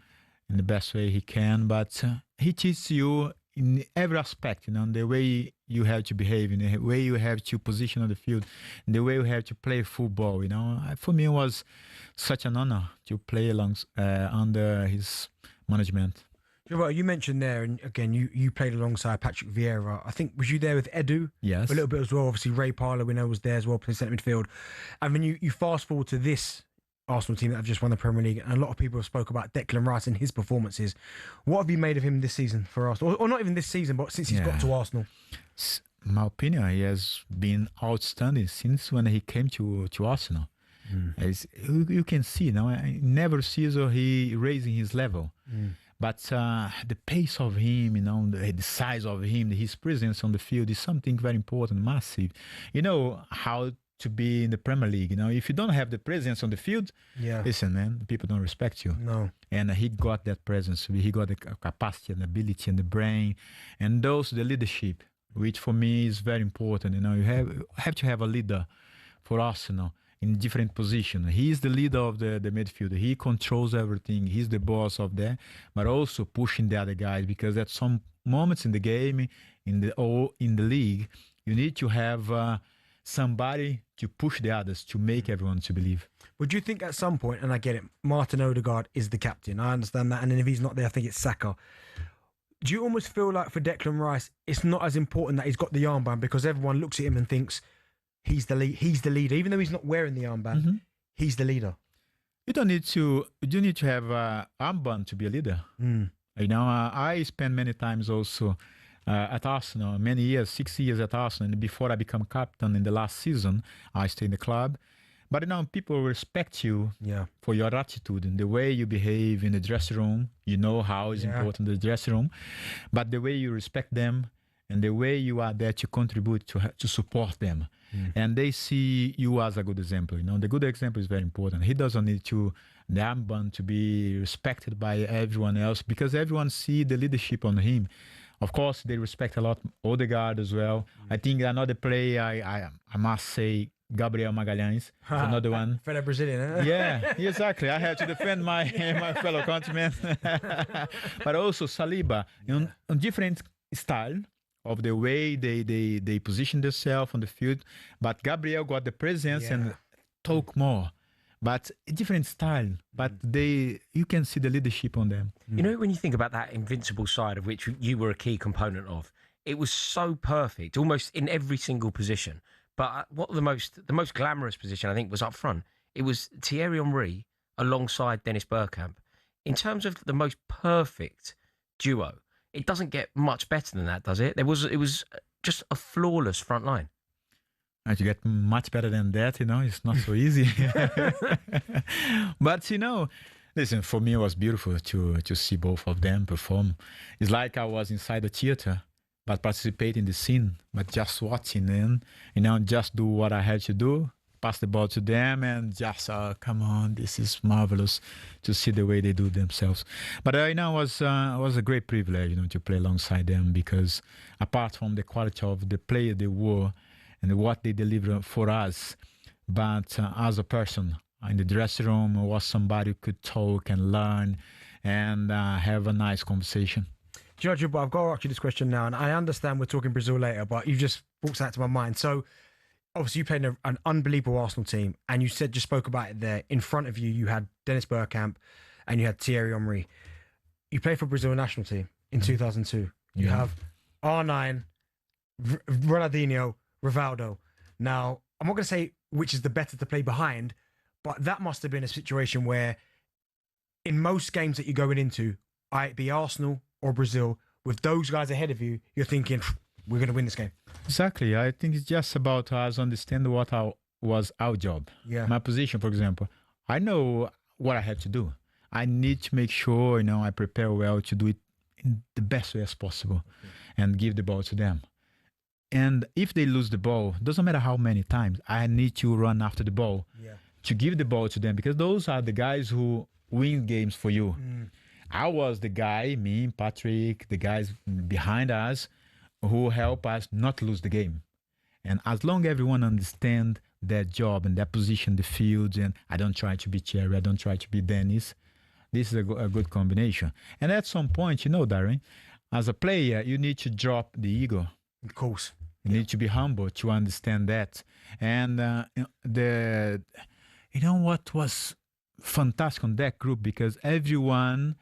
in the best way he can. But he teaches you in every aspect, the way you have to behave, in the way you have to position on the field, in the way you have to play football. For me, it was such an honor to play under his management. You mentioned there, and again, you played alongside Patrick Vieira. I think, was you there with Edu? Yes. A little bit as well. Obviously, Ray Parlour, we know, was there as well, playing centre midfield. And when you fast forward to this Arsenal team that have just won the Premier League, and a lot of people have spoke about Declan Rice and his performances. What have you made of him this season for Arsenal? Or not even this season, but since he's got to Arsenal? In my opinion, he has been outstanding since when he came to Arsenal. As you can see now, I never see he raising his level. But the pace of him, the size of him, his presence on the field is something very important, massive. You know how to be in the Premier League. If you don't have the presence on the field, listen, man, people don't respect you. No. And he got that presence. He got the capacity and ability and the brain, and the leadership, which for me is very important. You have to have a leader for Arsenal in different positions. He is the leader of the midfield. He controls everything. He's the boss of that, but also pushing the other guys, because at some moments in the game, in the league, you need to have somebody to push the others, to make everyone to believe. Would you think at some point, and I get it, Martin Odegaard is the captain, I understand that, and then if he's not there, I think it's Saka. Do you almost feel like for Declan Rice, it's not as important that he's got the armband, because everyone looks at him and thinks he's the leader, even though he's not wearing the armband, he's the leader? You don't need to. You need to have an armband to be a leader. I spent many times also at Arsenal, many years, 6 years at Arsenal, and before I become captain in the last season, I stayed in the club. But people respect you for your attitude and the way you behave in the dressing room. You know how is important the dressing room, but the way you respect them and the way you are there to contribute to support them, and they see you as a good example. The good example is very important. He doesn't need the armband to be respected by everyone else, because everyone see the leadership on him. Of course, they respect a lot Odegaard as well. I think another player, I must say, Gabriel Magalhães, another one. Fellow Brazilian, eh? Yeah, exactly. I have to defend my fellow countrymen. But also Saliba, on different style of the way they position themselves on the field. But Gabriel got the presence and talk more. But a different style, but you can see the leadership on them. When you think about that invincible side of which you were a key component of, it was so perfect, almost in every single position. But the most glamorous position, I think, was up front. It was Thierry Henry alongside Dennis Bergkamp. In terms of the most perfect duo, it doesn't get much better than that, does it? It was just a flawless front line. To get much better than that, it's not so easy. But, listen, for me, it was beautiful to see both of them perform. It's like I was inside the theater, but participate in the scene, but just watching and, just do what I had to do, pass the ball to them, and just, come on, this is marvelous to see the way they do themselves. But, it was a great privilege, to play alongside them, because apart from the quality of the player they were, and what they deliver for us, but as a person in the dressing room, was somebody who could talk and learn and have a nice conversation. Judge, but I've got to ask you this question now, and I understand we're talking Brazil later, but you just brought that to my mind. So, obviously, you played in an unbelievable Arsenal team, and you just spoke about it there. In front of you, you had Dennis Bergkamp, and you had Thierry Henry. You played for Brazil national team in 2002. You have R9, Ronaldinho, Rivaldo. Now, I'm not going to say which is the better to play behind, but that must have been a situation where in most games that you're going into, be Arsenal or Brazil, with those guys ahead of you, you're thinking, we're going to win this game. Exactly. I think it's just about us understand what was our job. My position, for example. I know what I have to do. I need to make sure, I prepare well to do it in the best way as possible and give the ball to them. And if they lose the ball, doesn't matter how many times, I need to run after the ball to give the ball to them, because those are the guys who win games for you. I was the guy, me, Patrick, the guys behind us who help us not lose the game. And as long as everyone understands their job and their position, the fields, and I don't try to be Thierry, I don't try to be Dennis, this is a good combination. And at some point, Darren, as a player, you need to drop the ego. Of course. You need to be humble to understand that. And what was fantastic on that group, because everyone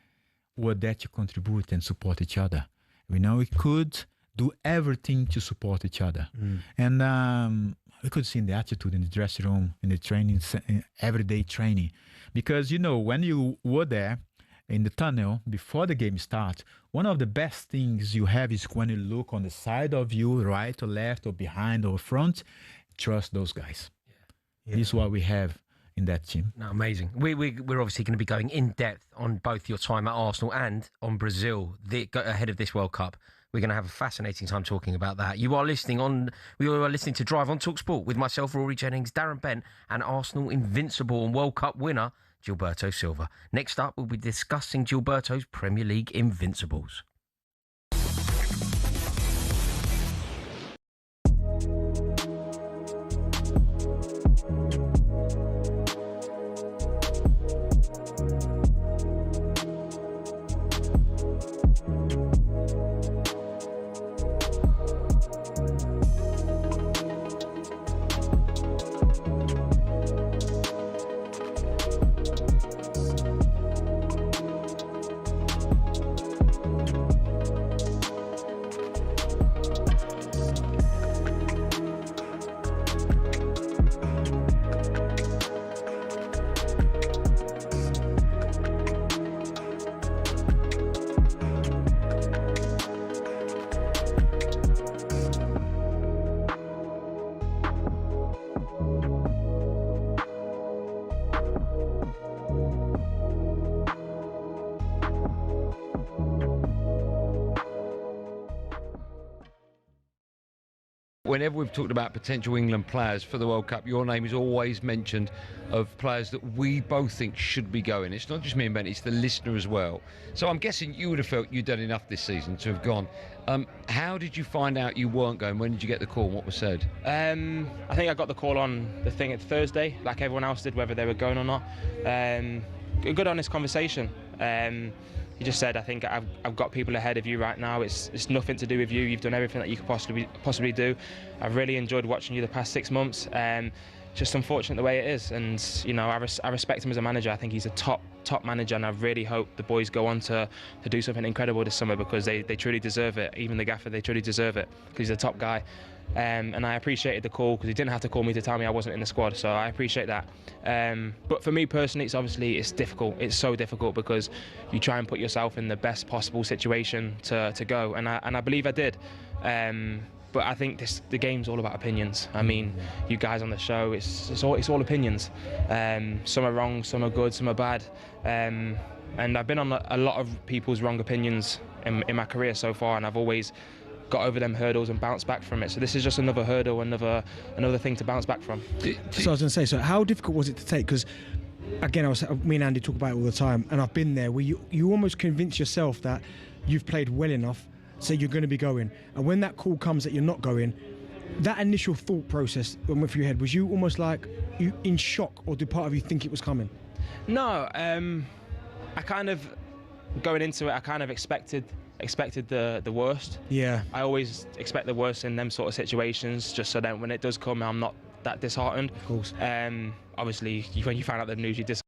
were there to contribute and support each other. We could do everything to support each other. And we could see in the attitude in the dressing room, in the training, everyday training. Because, when you were there in the tunnel before the game starts, one of the best things you have is when you look on the side of you, right or left or behind or front, trust those guys. Yeah. This is what we have in that team. No, amazing. We're obviously going to be going in depth on both your time at Arsenal and on Brazil ahead of this World Cup. We're going to have a fascinating time talking about that. We are listening to Drive on talkSPORT with myself, Rory Jennings, Darren Bent, and Arsenal invincible and World Cup winner Gilberto Silva. Next up, we'll be discussing Gilberto's Premier League invincibles. Whenever we've talked about potential England players for the World Cup, your name is always mentioned of players that we both think should be going. It's not just me and Ben, it's the listener as well. So I'm guessing you would have felt you'd done enough this season to have gone. How did you find out you weren't going? When did you get the call and what was said? I think I got the call on the thing at Thursday, like everyone else did, whether they were going or not. A good, honest conversation. He just said, I think I've got people ahead of you right now. It's nothing to do with you. You've done everything that you could possibly do. I've really enjoyed watching you the past 6 months. Just unfortunate the way it is. And I respect him as a manager. I think he's a top manager, and I really hope the boys go on to do something incredible this summer, because they truly deserve it. Even the gaffer, they truly deserve it, because he's a top guy. And I appreciated the call, because he didn't have to call me to tell me I wasn't in the squad, so I appreciate that. But for me personally, it's difficult. It's so difficult, because you try and put yourself in the best possible situation to go, and I believe I did. But I think the game's all about opinions. I mean, you guys on the show, it's all opinions. Some are wrong, some are good, some are bad. And I've been on a lot of people's wrong opinions in my career so far, and I've always got over them hurdles and bounced back from it. So this is just another hurdle, another thing to bounce back from. So I was going to say, so how difficult was it to take? Because again, me and Andy talk about it all the time, and I've been there, where you almost convince yourself that you've played well enough, so you're going to be going. And when that call comes that you're not going, that initial thought process went through your head. Was you almost like you in shock, or did part of you think it was coming? No, I kind of, going into it, I kind of expected the worst. Yeah. I always expect the worst in them sort of situations, just so that when it does come, I'm not that disheartened. Of course. Obviously, when you found out the news, you're disheartened.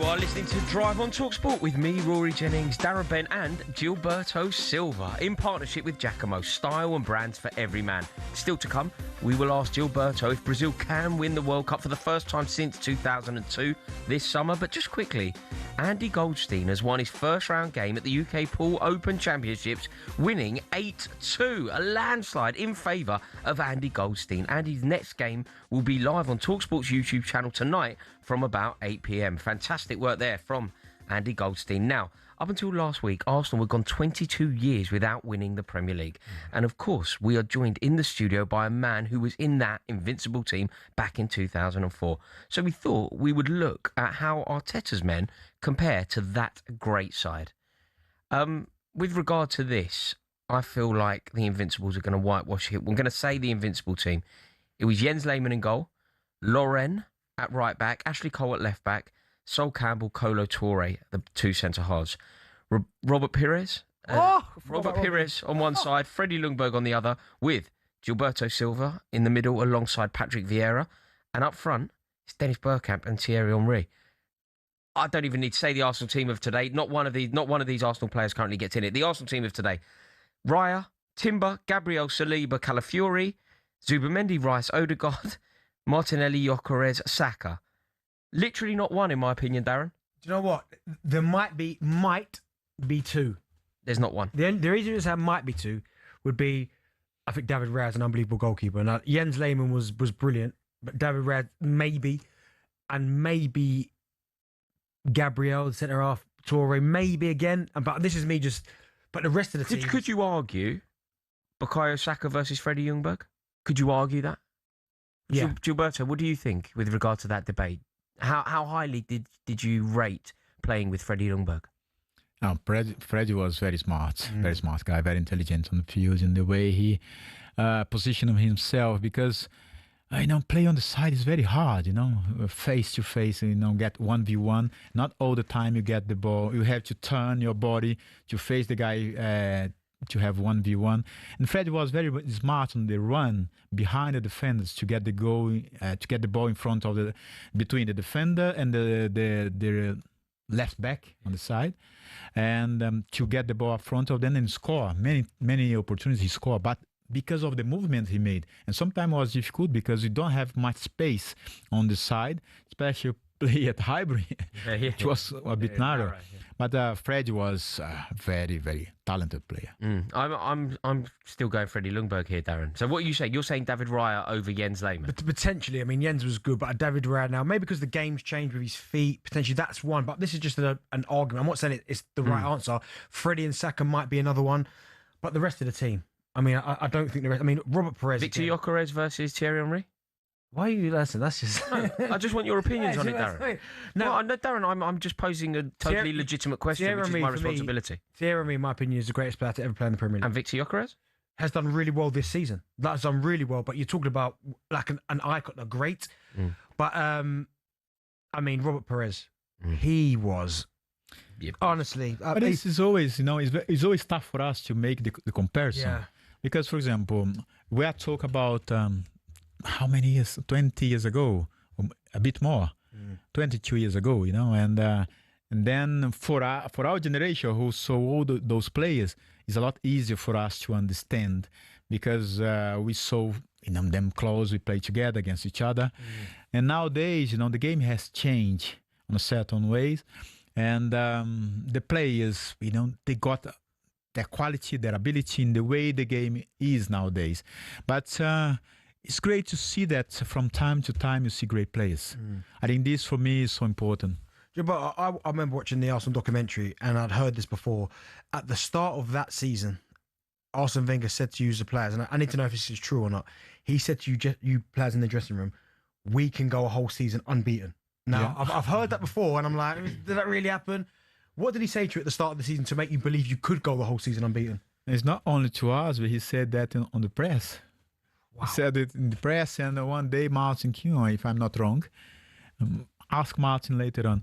You are listening to Drive on talkSPORT with me, Rory Jennings, Darren Bent and Gilberto Silva in partnership with Giacomo, style and brands for every man. Still to come, we will ask Gilberto if Brazil can win the World Cup for the first time since 2002 this summer. But just quickly, Andy Goldstein has won his first round game at the UK Pool Open Championships, winning 8-2, a landslide in favour of Andy Goldstein. Andy's next game will be live on talkSPORT's YouTube channel tonight from about 8 p.m. Fantastic work there from Andy Goldstein. Now, up until last week, Arsenal had gone 22 years without winning the Premier League. And of course, we are joined in the studio by a man who was in that invincible team back in 2004. So we thought we would look at how Arteta's men compare to that great side. With regard to this, I feel like the Invincibles are going to whitewash it. We're going to say the Invincible team. It was Jens Lehmann in goal, Loren at right back, Ashley Cole at left back, Sol Campbell, Kolo Touré, the two centre-halves. Robert Pires. Robert Pires on one side, Freddie Ljungberg on the other, with Gilberto Silva in the middle alongside Patrick Vieira. And up front, it's Dennis Bergkamp and Thierry Henry. I don't even need to say the Arsenal team of today. Not one of these Arsenal players currently gets in it. The Arsenal team of today. Raya, Timber, Gabriel Saliba, Calafiori, Zubimendi, Rice, Odegaard, Martinelli, Gyökeres, Saka. Literally not one, in my opinion, Darren. Do you know what? There might be two. There's not one. The reason there might be two would be, I think David Raya is an unbelievable goalkeeper. Now, Jens Lehmann was brilliant, but David Raya maybe Gabriel, the centre half, Toure, maybe again. But this is me just. But the rest of the team. Could you argue Bukayo Saka versus Freddie Ljungberg? Could you argue that? Yeah. Gilberto, what do you think with regard to that debate? How highly did you rate playing with Freddie Ljungberg? Freddie was very smart guy, very intelligent on the field in the way he positioned himself, because play on the side is very hard, face to face, get 1v1. Not all the time you get the ball. You have to turn your body to face the guy to have 1v1. And Fred was very smart on the run behind the defenders to get the goal, to get the ball in front of between the defender and the left back on the side, and to get the ball up front of them and score. Many opportunities he scored, but because of the movement he made. And sometimes it was difficult because you don't have much space on the side, especially play at Highbury, which was a bit narrow. But Fred was a very, very talented player. I'm still going Freddie Ljungberg here, Darren. So what are you saying? You're saying David Raya over Jens Lehmann? But potentially, I mean, Jens was good, but David Raya now, maybe because the game's changed with his feet, potentially that's one. But this is just an argument. I'm not saying it's the right answer. Freddie and Saka might be another one, but the rest of the team, I mean, I don't think the rest. I mean, Robert Pires. Victor Gyökeres versus Thierry Henry? Why are you listening? That's just. No, I just want your opinions on it, Darren. No, Darren, I'm just posing a totally legitimate question, which is my responsibility. Thierry Henry, in my opinion, is the greatest player to ever play in the Premier League. And Victor Gyökeres has done really well this season. That's done really well. But you're talking about like an icon, a great. But I mean, Robert Pires, he was. Yep. Honestly, but this is always, it's always tough for us to make the comparison. Yeah. Because, for example, we are talking about how many years? 20 years ago, a bit more, 22 years ago, and then for our generation who saw all those players, it's a lot easier for us to understand, because we saw them close, we play together against each other, and nowadays, the game has changed in a certain ways, and the players, they got their quality, their ability in the way the game is nowadays. But it's great to see that from time to time you see great players. I think this for me is so important. Yeah, but I remember watching the Arsenal documentary, and I'd heard this before. At the start of that season, Arsene Wenger said to you as the players, and I need to know if this is true or not. He said to you players in the dressing room, we can go a whole season unbeaten. Now, yeah. I've heard that before, and I'm like, did that really happen? What did he say to you at the start of the season to make you believe you could go the whole season unbeaten? It's not only to us, but he said that on the press. Wow. He said it in the press, and one day Martin Keown, if I'm not wrong, asked Martin later on,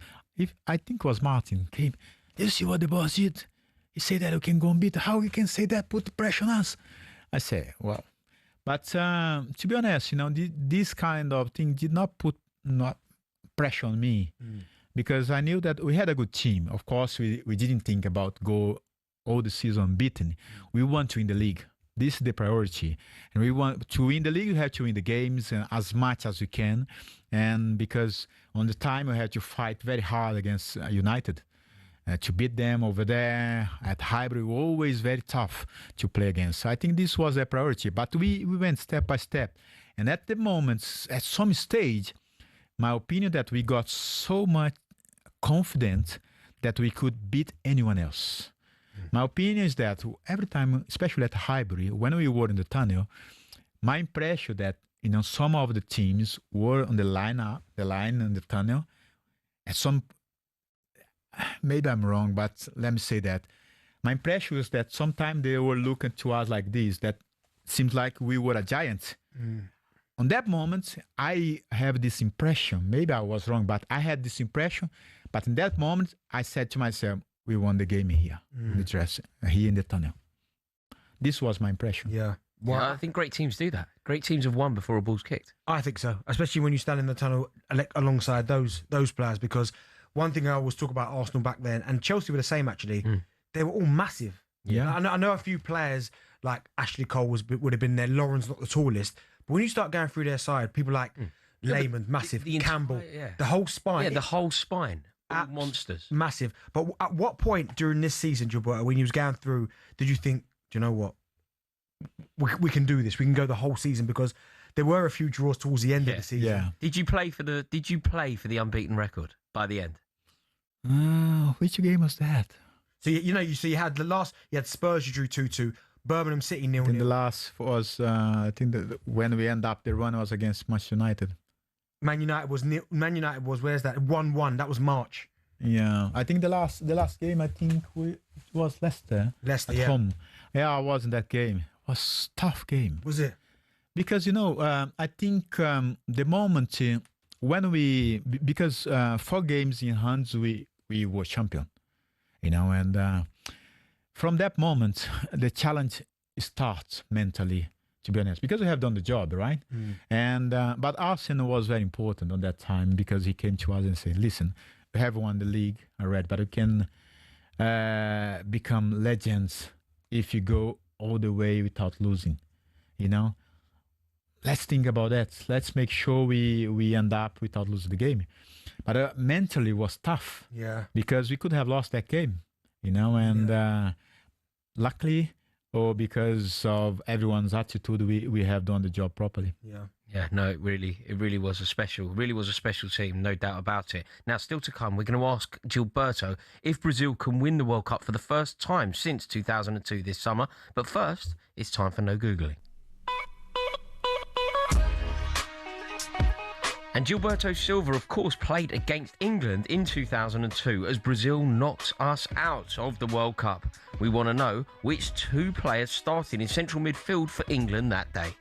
I think it was Martin, came, you see what the boss did? He said that we can go unbeaten. How you can say that, put the pressure on us? I say, well, but to be honest, this kind of thing did not put pressure on me. because I knew that we had a good team. Of course, we didn't think about go all the season unbeaten. We want to win the league. This is the priority. And we want to win the league, you have to win the games as much as you can. And because on the time we had to fight very hard against United. To beat them over there at Highbury, always very tough to play against. So I think this was a priority, but we went step by step. And at the moment, at some stage, my opinion that we got so much confident that we could beat anyone else. My opinion is that every time, especially at Highbury, when we were in the tunnel, my impression that some of the teams were on the line in the tunnel. At some, maybe I'm wrong, but let me say that my impression was that sometimes they were looking to us like this. That seems like we were a giant. On that moment, I have this impression. Maybe I was wrong, but I had this impression. But in that moment, I said to myself, we won the game here, in the dress, here in the tunnel. This was my impression. Yeah. Well, I think great teams do that. Great teams have won before a ball's kicked. I think so, especially when you stand in the tunnel alongside those players. Because one thing I always talk about Arsenal back then, and Chelsea were the same actually. They were all massive. Yeah. I know a few players like Ashley Cole would have been there. Lauren's not the tallest, but when you start going through their side, people like Lehman, massive, Campbell, the whole spine. Yeah, the whole spine. Monsters. Massive. But at what point during this season, Gilberto, when you was going through, did you think, do you know what? We can do this. We can go the whole season, because there were a few draws towards the end of the season. Yeah. Did you play for the unbeaten record by the end? Which game was that? So you had you had Spurs, you drew 2-2, Birmingham City 0-0. And the last was I think that when we end up the run was against Manchester United. Man United was where's that 1-1? That was March. Yeah, I think the last game it was Leicester at home. Yeah, I was in that game. It was a tough game. Was it? Because I think the moment when because 4 games in hands we were champion, and from that moment the challenge starts mentally. To be honest, because we have done the job, right? And but Arsenal was very important on that time, because he came to us and said, "Listen, we have won the league already, but we can become legends if you go all the way without losing. Let's think about that. Let's make sure we end up without losing the game." But mentally it was tough. Yeah. Because we could have lost that game, and luckily, or because of everyone's attitude, we have done the job properly. Yeah, no, it really was a special team, no doubt about it. Now, still to come, we're going to ask Gilberto if Brazil can win the World Cup for the first time since 2002 this summer. But first, it's time for No Googling. And Gilberto Silva, of course, played against England in 2002 as Brazil knocked us out of the World Cup. We want to know which 2 players started in central midfield for England that day.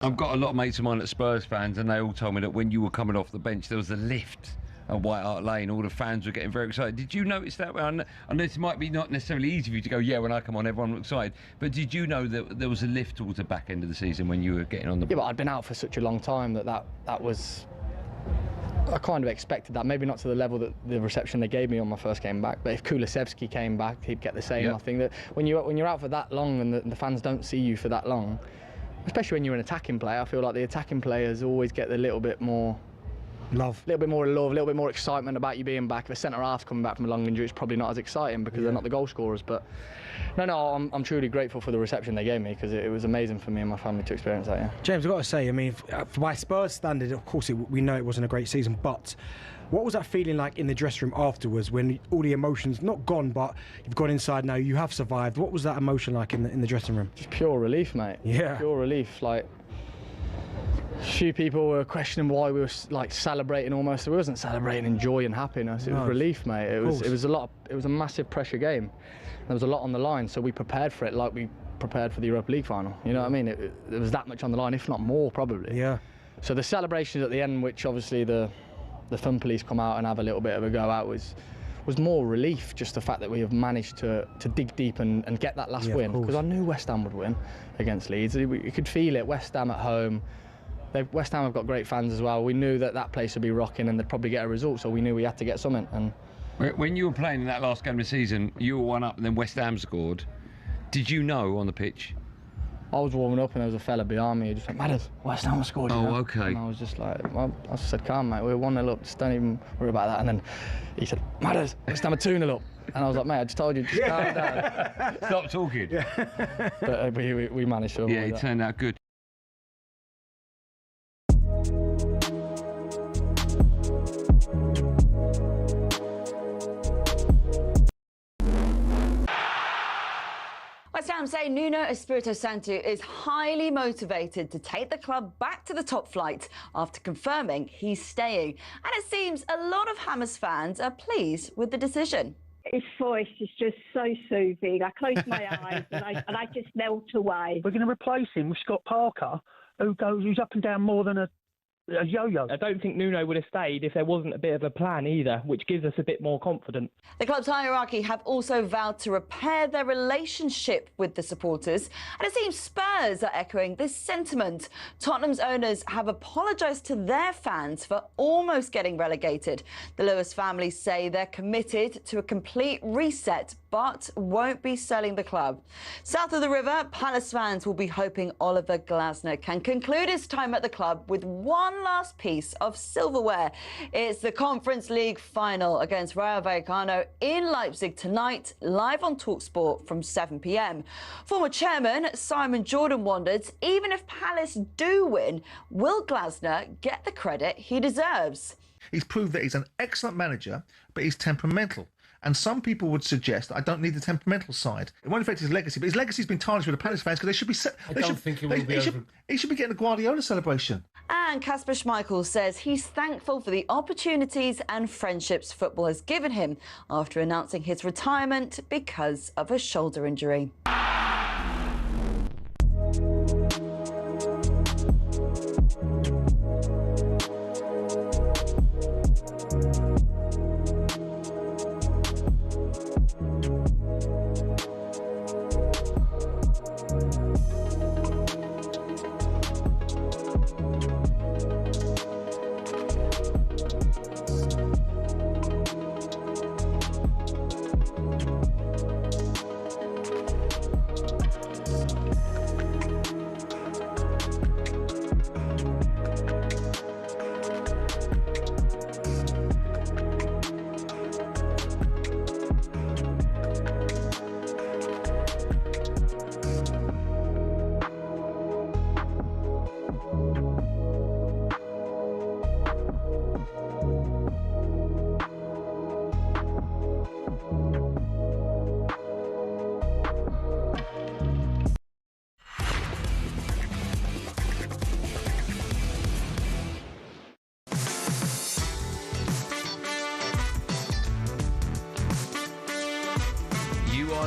I've got a lot of mates of mine that Spurs fans, and they all told me that when you were coming off the bench, there was a lift at White Hart Lane. All the fans were getting very excited. Did you notice that? I know it might be not necessarily easy for you to go, yeah, when I come on, everyone looks excited. But did you know that there was a lift towards the back end of the season when you were getting on the Yeah, but I'd been out for such a long time that was... I kind of expected that, maybe not to the level that the reception they gave me on my first game back, but if Kulusevski came back, he'd get the same. Yep. I think that when you're out for that long and the fans don't see you for that long, especially when you're an attacking player, I feel like the attacking players always get a little bit more love, a little bit more excitement about you being back. If a centre half's coming back from a long injury, it's probably not as exciting because they're not the goal scorers. But no, I'm truly grateful for the reception they gave me because it was amazing for me and my family to experience that. Yeah. James, I've got to say, I mean, by Spurs standard, of course, we know it wasn't a great season, but what was that feeling like in the dressing room afterwards when all the emotions, not gone, but you've gone inside now, you have survived? What was that emotion like in the dressing room? Just pure relief, mate. Yeah. Pure relief. Like, a few people were questioning why we were like celebrating almost. We wasn't celebrating in joy and happiness. It was relief, mate. It was a massive pressure game. There was a lot on the line, so we prepared for it like we prepared for the Europa League final. You know what I mean? There was that much on the line, if not more, probably. Yeah. So the celebrations at the end, which obviously the fun police come out and have a little bit of a go out, was more relief. Just the fact that we have managed to dig deep and get that last win, because I knew West Ham would win against Leeds. You could feel it. West Ham at home. West Ham have got great fans as well. We knew that place would be rocking and they'd probably get a result, so we knew we had to get something. And when you were playing in that last game of the season, you were 1-up and then West Ham scored. Did you know on the pitch? I was warming up and there was a fella behind me who just went, "Madders, West Ham scored." Oh, okay. And I was just like, I said, "Calm, mate, we're 1-0 up, just don't even worry about that." And then he said, "Madders, West Ham are 2-0 up." And I was like, "Mate, I just told you, just calm down." Stop talking. But we managed to avoid it that. turned out good. West Ham say Nuno Espirito Santo is highly motivated to take the club back to the top flight after confirming he's staying. And it seems a lot of Hammers fans are pleased with the decision. His voice is just so soothing. I close my eyes and I just melt away. We're going to replace him with Scott Parker, who's up and down more than a yo-yo. I don't think Nuno would have stayed if there wasn't a bit of a plan either, which gives us a bit more confidence. The club's hierarchy have also vowed to repair their relationship with the supporters, and it seems Spurs are echoing this sentiment. Tottenham's owners have apologised to their fans for almost getting relegated. The Lewis family say they're committed to a complete reset, but won't be selling the club. South of the river, Palace fans will be hoping Oliver Glasner can conclude his time at the club with one last piece of silverware. It's the Conference League final against Rayo Vallecano in Leipzig tonight, live on talkSPORT from 7 p.m. Former chairman Simon Jordan wondered, even if Palace do win, will Glasner get the credit he deserves? He's proved that he's an excellent manager, but he's temperamental. And some people would suggest that I don't need the temperamental side. It won't affect his legacy, but his legacy's been tarnished with the Palace fans because they should be. He should be getting the Guardiola celebration. And Kasper Schmeichel says he's thankful for the opportunities and friendships football has given him after announcing his retirement because of a shoulder injury.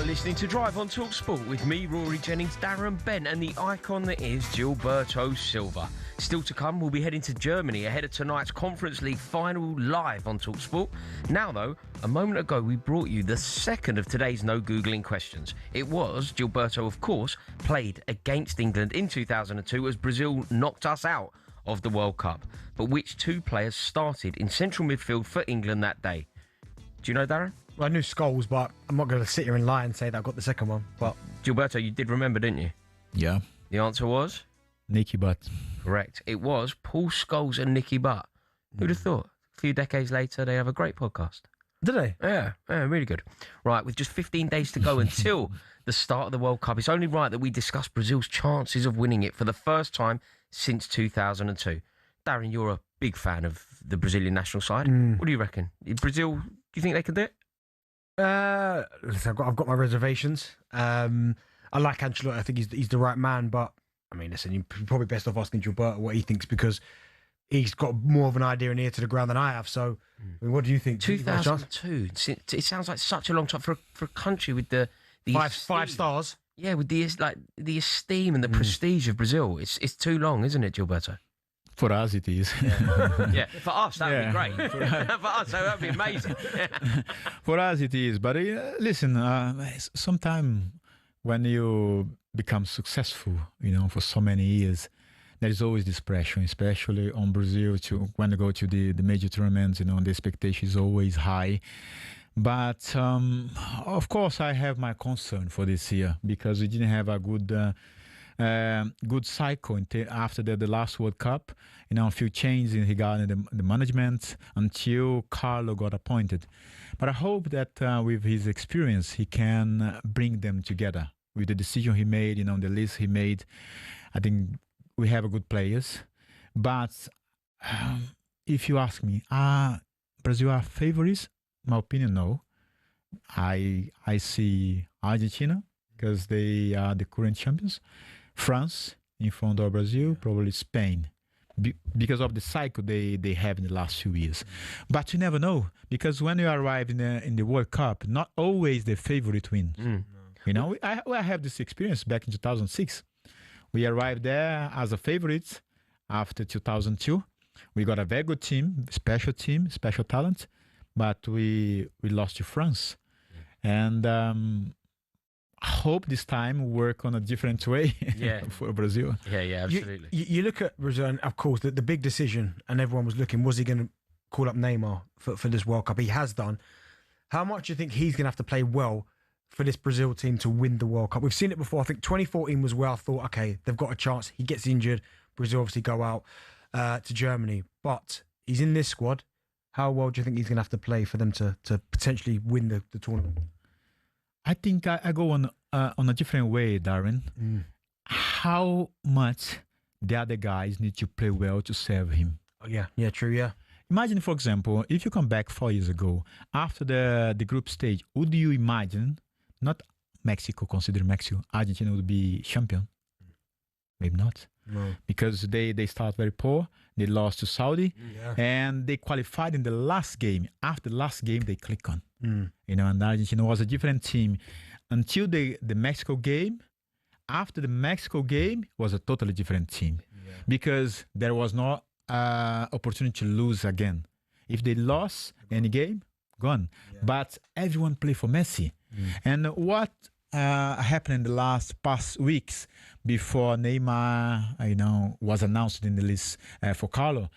Listening to Drive on talkSPORT with me, Rory Jennings, Darren Bent, and the icon that is Gilberto Silva. Still to come, we'll be heading to Germany ahead of tonight's Conference League final live on talkSPORT. Now, though, a moment ago we brought you the second of today's No Googling questions. It was Gilberto, of course, played against England in 2002 as Brazil knocked us out of the World Cup. But which two players started in central midfield for England that day? Do you know, Darren? Well, I knew Scholes, but I'm not going to sit here and lie and say that I got the second one. But Gilberto, you did remember, didn't you? Yeah. The answer was? Nicky Butt. Correct. It was Paul Scholes and Nicky Butt. Who'd have thought? A few decades later, they have a great podcast. Did they? Yeah, really good. Right, with just 15 days to go until the start of the World Cup, it's only right that we discuss Brazil's chances of winning it for the first time since 2002. Darren, you're a big fan of the Brazilian national side. What do you reckon? Brazil, do you think they can do it? Listen, I've got my reservations. I like Ancelotti. I think he's the right man, but I mean, listen, you're probably best off asking Gilberto what he thinks because he's got more of an idea in ear to the ground than I have. So, I mean, what do you think? 2002. It sounds like such a long time for a country with the five stars. Yeah, with the esteem and the prestige of Brazil. It's too long, isn't it, Gilberto? For us, it is. Yeah, for us, that would be great. For us, that would be amazing. For us, it is. But listen, sometimes when you become successful, for so many years, there is always this pressure, especially on Brazil, when they go to the major tournaments, the expectation is always high. But, of course, I have my concern for this year because we didn't have a good cycle after the last World Cup. A few changes regarding the management until Carlo got appointed. But I hope that with his experience, he can bring them together. With the decision he made, the list he made, I think we have good players. But if you ask me, Brazil are favorites? My opinion, no. I see Argentina because they are the current champions. France in front of Brazil, probably Spain, because of the cycle they have in the last few years. But you never know, because when you arrive in the World Cup, not always the favorite wins. I have this experience back in 2006. We arrived there as a favorite after 2002. We got a very good team, special talent, but we lost to France. And I hope this time work on a different way for Brazil. Yeah, absolutely. You look at Brazil, and of course, the big decision, and everyone was looking, was he going to call up Neymar for this World Cup? He has done. How much do you think he's going to have to play well for this Brazil team to win the World Cup? We've seen it before. I think 2014 was where I thought, okay, they've got a chance. He gets injured. Brazil obviously go out to Germany. But he's in this squad. How well do you think he's going to have to play for them to potentially win the tournament? I think I go on a different way, Darren. How much the other guys need to play well to serve him? Oh, yeah, true, yeah. Imagine, for example, if you come back 4 years ago, after the group stage, would you imagine, not Mexico, consider Mexico, Argentina would be champion? Maybe not. No. Because they start very poor. They lost to Saudi, and they qualified in the last game. After the last game, they click on. And Argentina was a different team until the Mexico game. After the Mexico game, was a totally different team because there was no opportunity to lose again. If they lost any game, gone. But everyone played for Messi. And what happened in the past weeks before Neymar, was announced in the list for Carlo?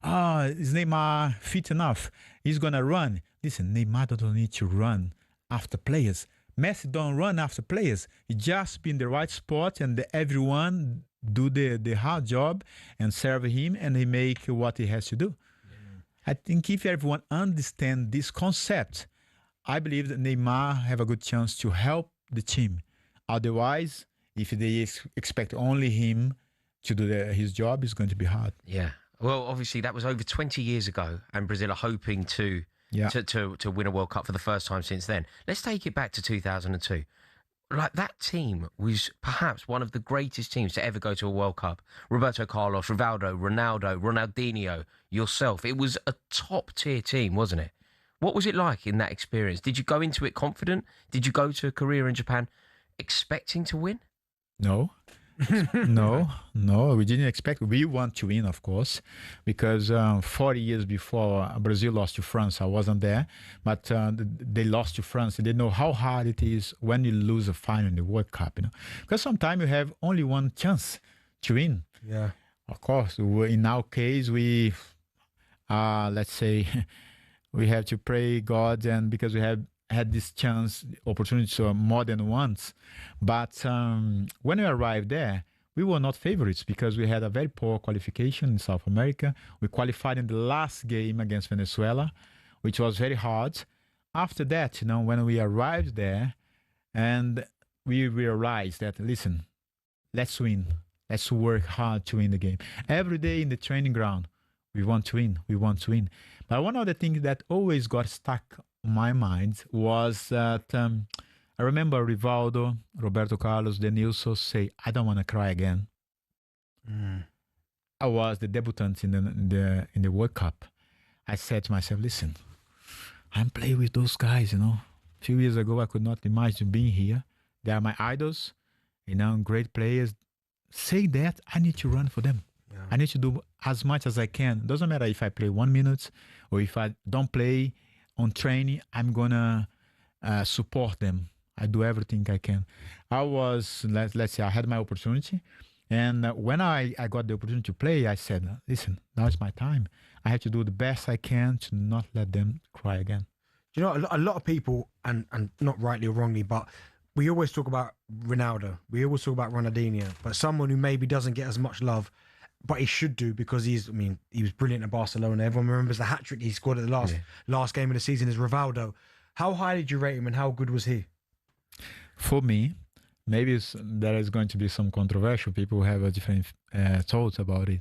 Is Neymar fit enough? He's gonna run. Listen, Neymar don't need to run after players. Messi don't run after players. He just be in the right spot and everyone do the hard job and serve him and he make what he has to do. I think if everyone understand this concept, I believe that Neymar have a good chance to help the team. Otherwise, if they expect only him to do his job, it's going to be hard. Yeah. Well, obviously, that was over 20 years ago, and Brazil are hoping to win a World Cup for the first time since then. Let's take it back to 2002. Like, that team was perhaps one of the greatest teams to ever go to a World Cup. Roberto Carlos, Rivaldo, Ronaldo, Ronaldinho, yourself. It was a top-tier team, wasn't it? What was it like in that experience? Did you go into it confident? Did you go to a career in Japan expecting to win? No. No, we didn't expect. We want to win, of course, because 40 years before Brazil lost to France, I wasn't there, but they lost to France. They know how hard it is when you lose a final in the World Cup, because sometimes you have only one chance to win. Yeah. Of course, in our case, we, let's say, we have to pray God, and because we have had this chance, opportunity more than once. But when we arrived there, we were not favorites because we had a very poor qualification in South America. We qualified in the last game against Venezuela, which was very hard. After that, when we arrived there and we realized that, listen, let's win. Let's work hard to win the game. Every day in the training ground, we want to win. We want to win. But one of the things that always got stuck in my mind was that I remember Rivaldo, Roberto Carlos, Denilson say, I don't want to cry again. I was the debutant in the World Cup. I said to myself, listen, I'm playing with those guys, A few years ago, I could not imagine being here. They are my idols, great players. Say that, I need to run for them. Yeah. I need to do as much as I can. Doesn't matter if I play 1 minute or if I don't play on training, I'm going to support them. I do everything I can. I was, let's say, I had my opportunity. And when I got the opportunity to play, I said, listen, now it's my time. I have to do the best I can to not let them cry again. Do you know, a lot of people, and not rightly or wrongly, but we always talk about Ronaldo. We always talk about Ronaldinho. But someone who maybe doesn't get as much love, but he should do because he was brilliant at Barcelona. Everyone remembers the hat-trick he scored at the last game of the season is Rivaldo. How high did you rate him and how good was he? For me, maybe there is going to be some controversial. People have a different thoughts about it.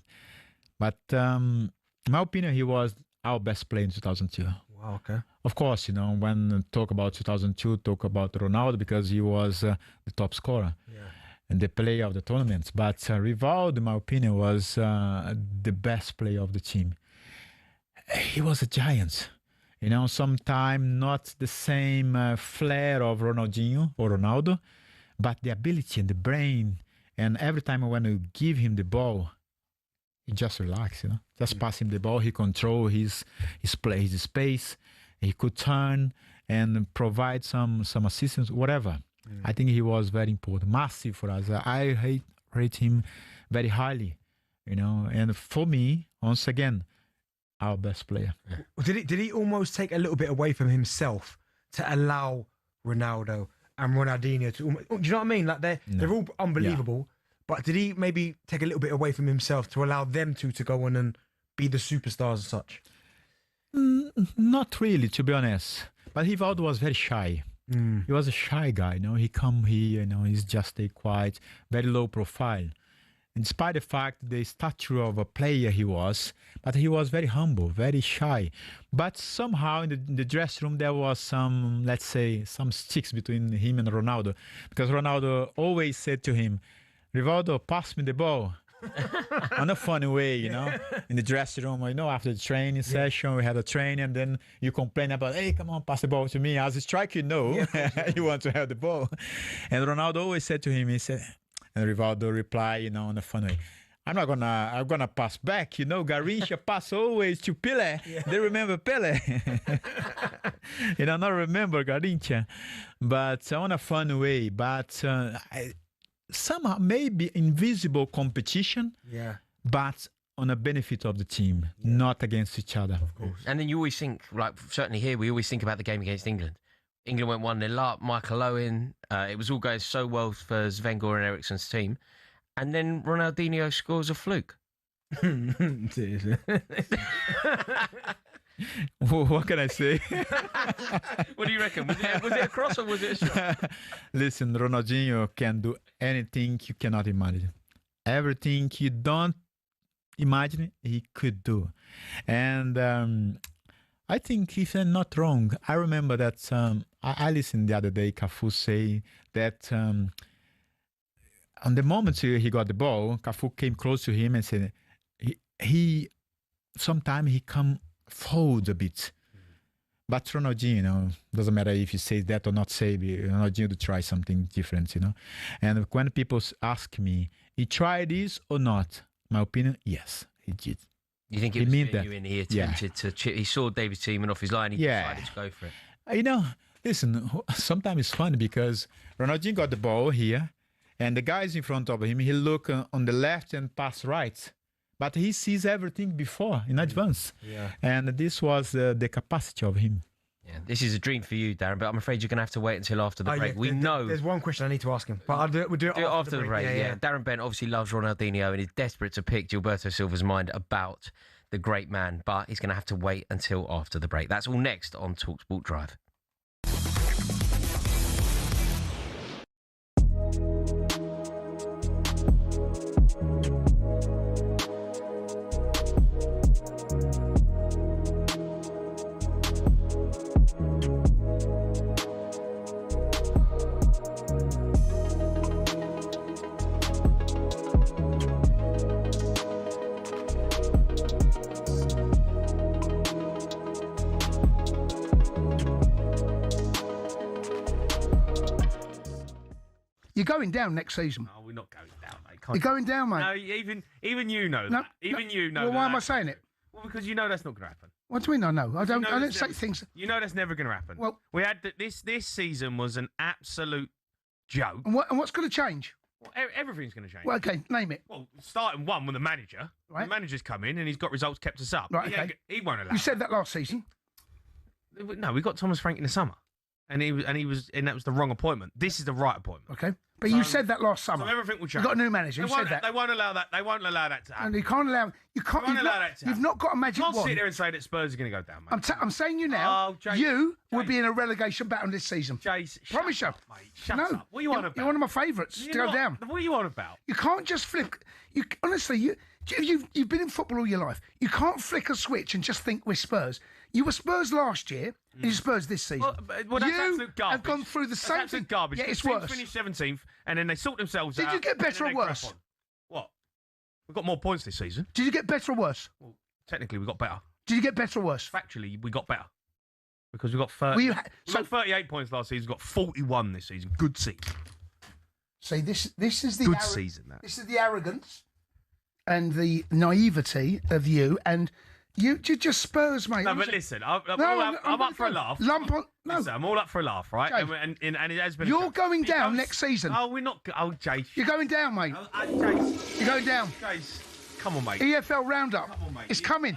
But in my opinion, he was our best player in 2002. Wow, okay. Of course, when talk about 2002, talk about Ronaldo because he was the top scorer and the player of the tournament. But Rivaldo, in my opinion, was the best player of the team. He was a giant. Sometimes not the same flair of Ronaldinho or Ronaldo, but the ability and the brain. And every time when you give him the ball, he just relax, Just pass him the ball. He control his play, his space. He could turn and provide some assistance, whatever. I think he was very important, massive for us. I rate him very highly, And for me, once again, our best player. Did he almost take a little bit away from himself to allow Ronaldo and Ronaldinho to? Do you know what I mean? Like they're all unbelievable. Yeah. But did he maybe take a little bit away from himself to allow them to go on and be the superstars and such? Not really, to be honest. But Rivaldo was very shy. He was a shy guy, He come here, he's just a quiet, very low profile. In spite of the fact the stature of a player he was, but he was very humble, very shy. But somehow in the dressing room there was some, let's say, some sticks between him and Ronaldo. Because Ronaldo always said to him, Rivaldo, pass me the ball. On a funny way, in the dressing room, after the training session, we had a training, and then you complain about, hey, come on, pass the ball to me. As a striker, you want to have the ball. And Ronaldo always said to him, he said, and Rivaldo replied, in a funny way, I'm gonna pass back, Garrincha pass always to Pelé. They remember Pelé. Not remember Garrincha. But on a fun way, but somehow maybe invisible competition, but on a benefit of the team, not against each other. Of course. And then you always think, certainly here, we always think about the game against England. England went 1-0 up, Michael Owen. It was all going so well for Sven Goran Eriksson's team. And then Ronaldinho scores a fluke. What can I say? What do you reckon? Was it a cross or was it a shot? Listen, Ronaldinho can do anything you cannot imagine. Everything you don't imagine, he could do. And I think, if I'm not wrong, I remember that I listened the other day, Cafu say that on the moment he got the ball, Cafu came close to him and said, sometimes he come fold a bit. But Ronaldinho, doesn't matter if he says that or not, say Ronaldinho to try something different, And when people ask me, he tried this or not? My opinion, yes, he did. You think it was genuine? He attempted to he saw David Seaman off his line, he decided to go for it. Listen, sometimes it's fun because Ronaldinho got the ball here and the guys in front of him, he look on the left and pass right. But he sees everything before, in advance. Yeah. And this was the capacity of him. Yeah, this is a dream for you, Darren, but I'm afraid you're going to have to wait until after the break. We know. There's one question I need to ask him, but we'll do it after the break. Yeah. Darren Bent obviously loves Ronaldinho and is desperate to pick Gilberto Silva's mind about the great man, but he's going to have to wait until after the break. That's all next on talkSPORT Drive. You're going down next season. No, we're not going down, mate. You're going down, mate. No, even you know that. Even you know Well, why that. am I saying it? Well, because you know that's not going to happen. What do we know? No, I don't say things. You know that's never going to happen. Well, we had this season was an absolute joke. And what's going to change? Well, everything's going to change. Well, okay, name it. Well, starting one with the manager. Right. The manager's come in and he's got results kept us up. Right, okay. He won't allow. You said that last season. No, we got Thomas Frank in the summer, and that was the wrong appointment. This is the right appointment. Okay. But you said that last summer. So everything will change. You've got a new manager. You said that. They won't allow that. They won't allow that to happen. And you can't allow. You can't. They won't allow that to happen. You've not got a magic wand. You can't wand. sit there and say that Spurs are going to go down, mate. I'm saying you now. You will be in a relegation battle this season. Jace, promise you. Mate, shut up. What are you on about? You're one of my favourites to go down. What are you on about? You can't just flip. You honestly, you've been in football all your life. You can't flick a switch and just think we're Spurs. You were Spurs last year, and you're Spurs this season. Well, that's absolute garbage. Have gone through the same thing. Garbage. Yeah, it's Teams worse. Finished 17th, and then they sort themselves out. Did you get better or worse? What? We've got more points this season. Did you get better or worse? Well, technically, we got better. Did you get better or worse? Factually, we got better. Because we got 30. We got 38 points last season. We got 41 this season. Good season. See, this is the good season. This is the arrogance and the naivety of you, and you're just Spurs, mate. No, but listen, I'm up for a laugh. Listen, I'm all up for a laugh, right? And it has been. You're going down next season. Oh, we're not. Oh, Jace. You're going down, mate. Jace. You're going down. Jace. Come on, mate. EFL Roundup. Come on, mate. It's coming.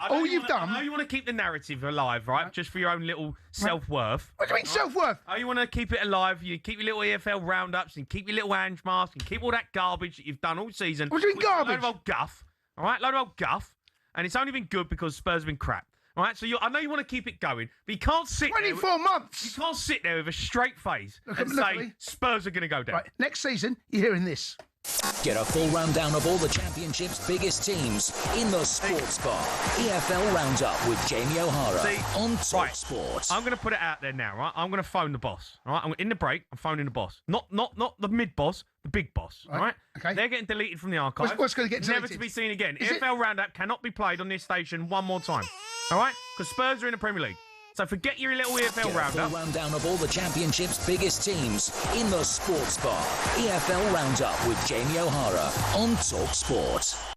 All you've done. I know you want to keep the narrative alive, right? Just for your own little self-worth. What do you mean self-worth? Oh, you want to keep it alive. You keep your little EFL roundups and keep your little Ange mask and keep all that garbage that you've done all season. What do you mean garbage? Load of old guff. All right, load of old guff. And it's only been good because Spurs have been crap. All right, so I know you want to keep it going, but you can't sit 24 months. You can't sit there with a straight face and say Spurs are going to go down. Right, next season, you're hearing this. Get a full rundown of all the Championship's biggest teams in the Sports Bar. EFL Roundup with Jamie O'Hara on talkSPORT. I'm going to put it out there now, right? I'm going to phone the boss. All right, I'm in the break. I'm phoning the boss, not the mid boss, the big boss. All right. Okay. They're getting deleted from the archive. What's going to get deleted? Never to be seen again. EFL Roundup cannot be played on this station one more time. All right, because Spurs are in the Premier League. So forget your little EFL roundup. Get a full rundown of all the Championship's biggest teams in the Sports Bar. EFL Roundup with Jamie O'Hara on talkSPORT.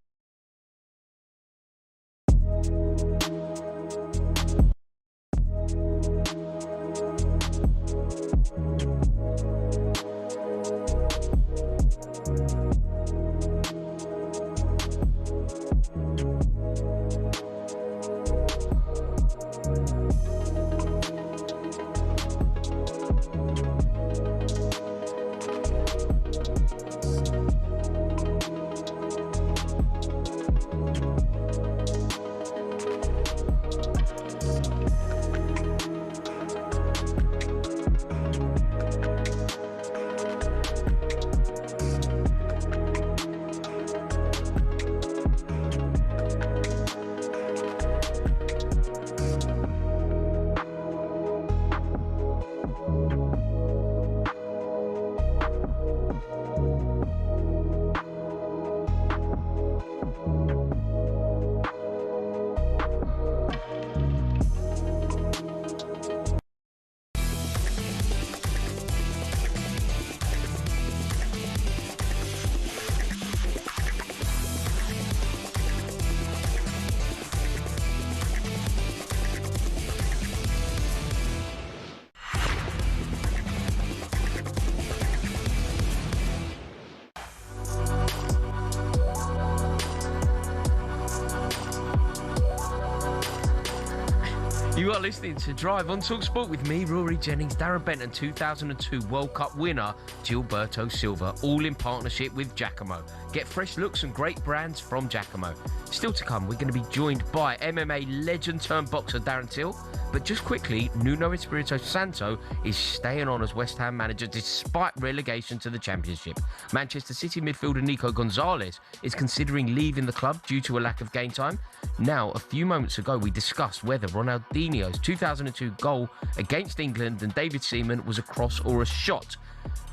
You are listening to Drive on talkSPORT with me, Rory Jennings, Darren Bent, and 2002 World Cup winner Gilberto Silva, all in partnership with Giacomo. Get fresh looks and great brands from Giacomo. Still to come, we're going to be joined by MMA legend turned boxer Darren Till. But just quickly, Nuno Espirito Santo is staying on as West Ham manager despite relegation to the Championship. Manchester City midfielder Nico Gonzalez is considering leaving the club due to a lack of game time. Now, a few moments ago, we discussed whether Ronaldinho's 2002 goal against England and David Seaman was a cross or a shot.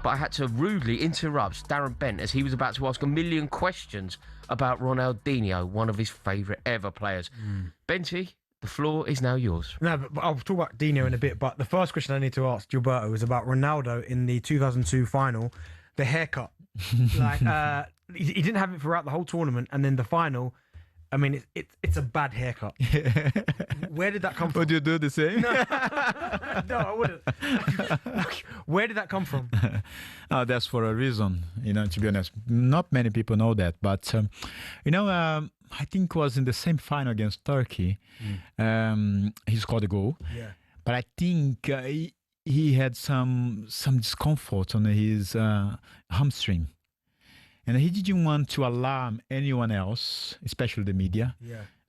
But I had to rudely interrupt Darren Bent as he was about to ask a million questions about Ronaldinho, one of his favourite ever players. Benty, the floor is now yours. No, but I'll talk about Dino in a bit. But the first question I need to ask Gilberto is about Ronaldo in the 2002 final. The haircut, he didn't have it throughout the whole tournament, and then the final. I mean, it's a bad haircut. Where did that come from? Would you do the same? No, I wouldn't. Where did that come from? That's for a reason, to be honest. Not many people know that. But, I think it was in the same final against Turkey. He scored a goal. Yeah. But I think he had some discomfort on his hamstring. And he didn't want to alarm anyone else, especially the media,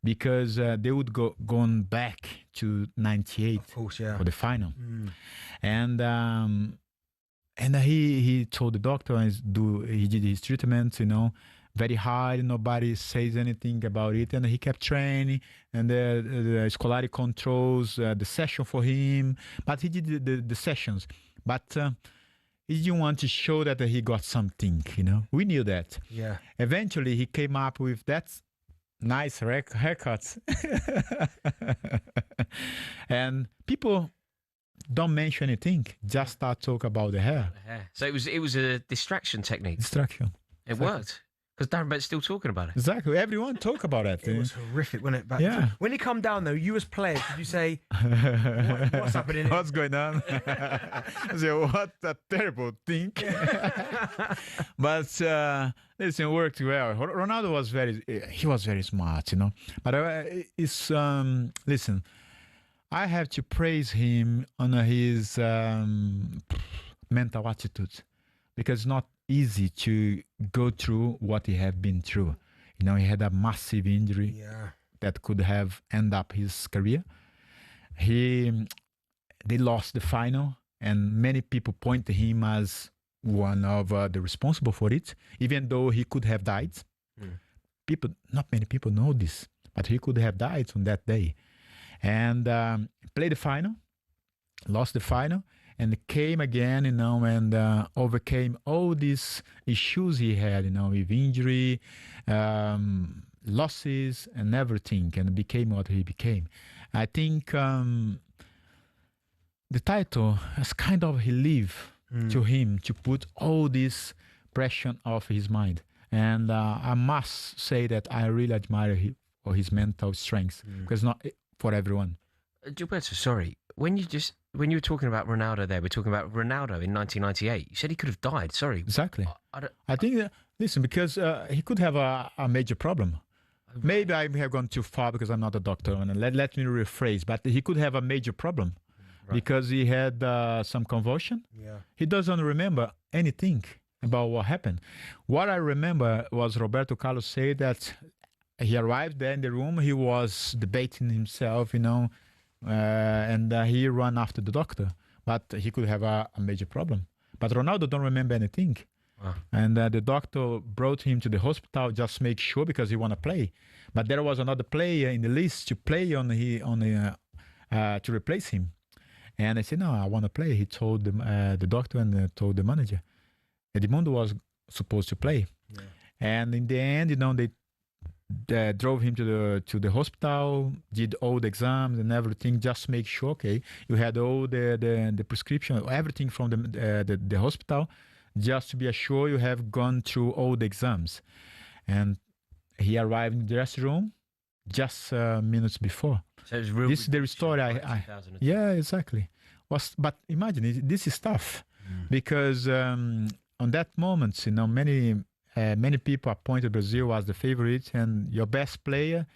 because they would go on back to 98 for the final. And he told the doctor, he did his treatment, very hard. Nobody says anything about it. And he kept training, and the Scolari controls the session for him. But he did the sessions. But he didn't want to show that he got something, We knew that. Yeah. Eventually, he came up with that nice haircut. And people don't mention anything, just start talking about the hair. So it was a distraction technique. Distraction. It worked. Because Darren Bent's still talking about it. Exactly. Everyone talk about it. It was horrific, wasn't it? But yeah. When he come down, though, you as players, did you say, what's happening? What's going on? So, what a terrible thing. But, listen, it worked well. Ronaldo was very smart, But listen, I have to praise him on his mental attitude. Because it's not easy to go through what he have been through. He had a massive injury that could have ended up his career. They lost the final, and many people point to him as one of the responsible for it, even though he could have died. Not many people know this, but he could have died on that day. And played the final, lost the final, and came again, and overcame all these issues he had, with injury, losses, and everything, and became what he became. I think the title has kind of relief to him to put all this pressure off his mind. And I must say that I really admire him for his mental strength, because not for everyone. Gilberto, sorry. When you were talking about Ronaldo there, we're talking about Ronaldo in 1998. You said he could have died. Sorry. Exactly. I think, listen, because he could have a major problem. Maybe I have gone too far because I'm not a doctor, and let me rephrase, but he could have a major problem because he had some convulsion. Yeah. He doesn't remember anything about what happened. What I remember was Roberto Carlos said that he arrived there in the room, he was debating himself, and he ran after the doctor, but he could have a major problem. But Ronaldo don't remember anything. Wow. And the doctor brought him to the hospital just to make sure, because he want to play. But there was another player in the list to play to replace him. And I said, no, I want to play. He told the doctor and told the manager. Edmundo was supposed to play. Yeah. And in the end, they drove him to the hospital, did all the exams and everything, just to make sure, okay, you had all the prescription, everything from the hospital, just to be assured you have gone through all the exams. And he arrived in the dressing room just minutes before. So it was real. This is the story. Yeah, exactly. But imagine, this is tough because on that moment, many people appointed Brazil as the favorite, and your best player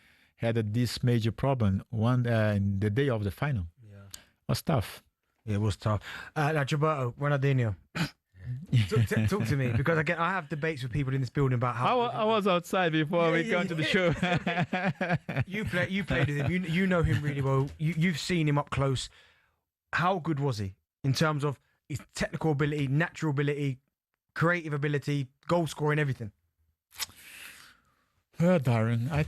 had this major problem in the day of the final. Yeah, it was tough. Yeah, it was tough. Now, Gilberto, Ronaldinho. Talk to me, because again, I have debates with people in this building about how I was outside before we got to the show. You played with him. You know him really well. You've seen him up close. How good was he in terms of his technical ability, natural ability, creative ability, goal scoring, everything? Well, Darren, I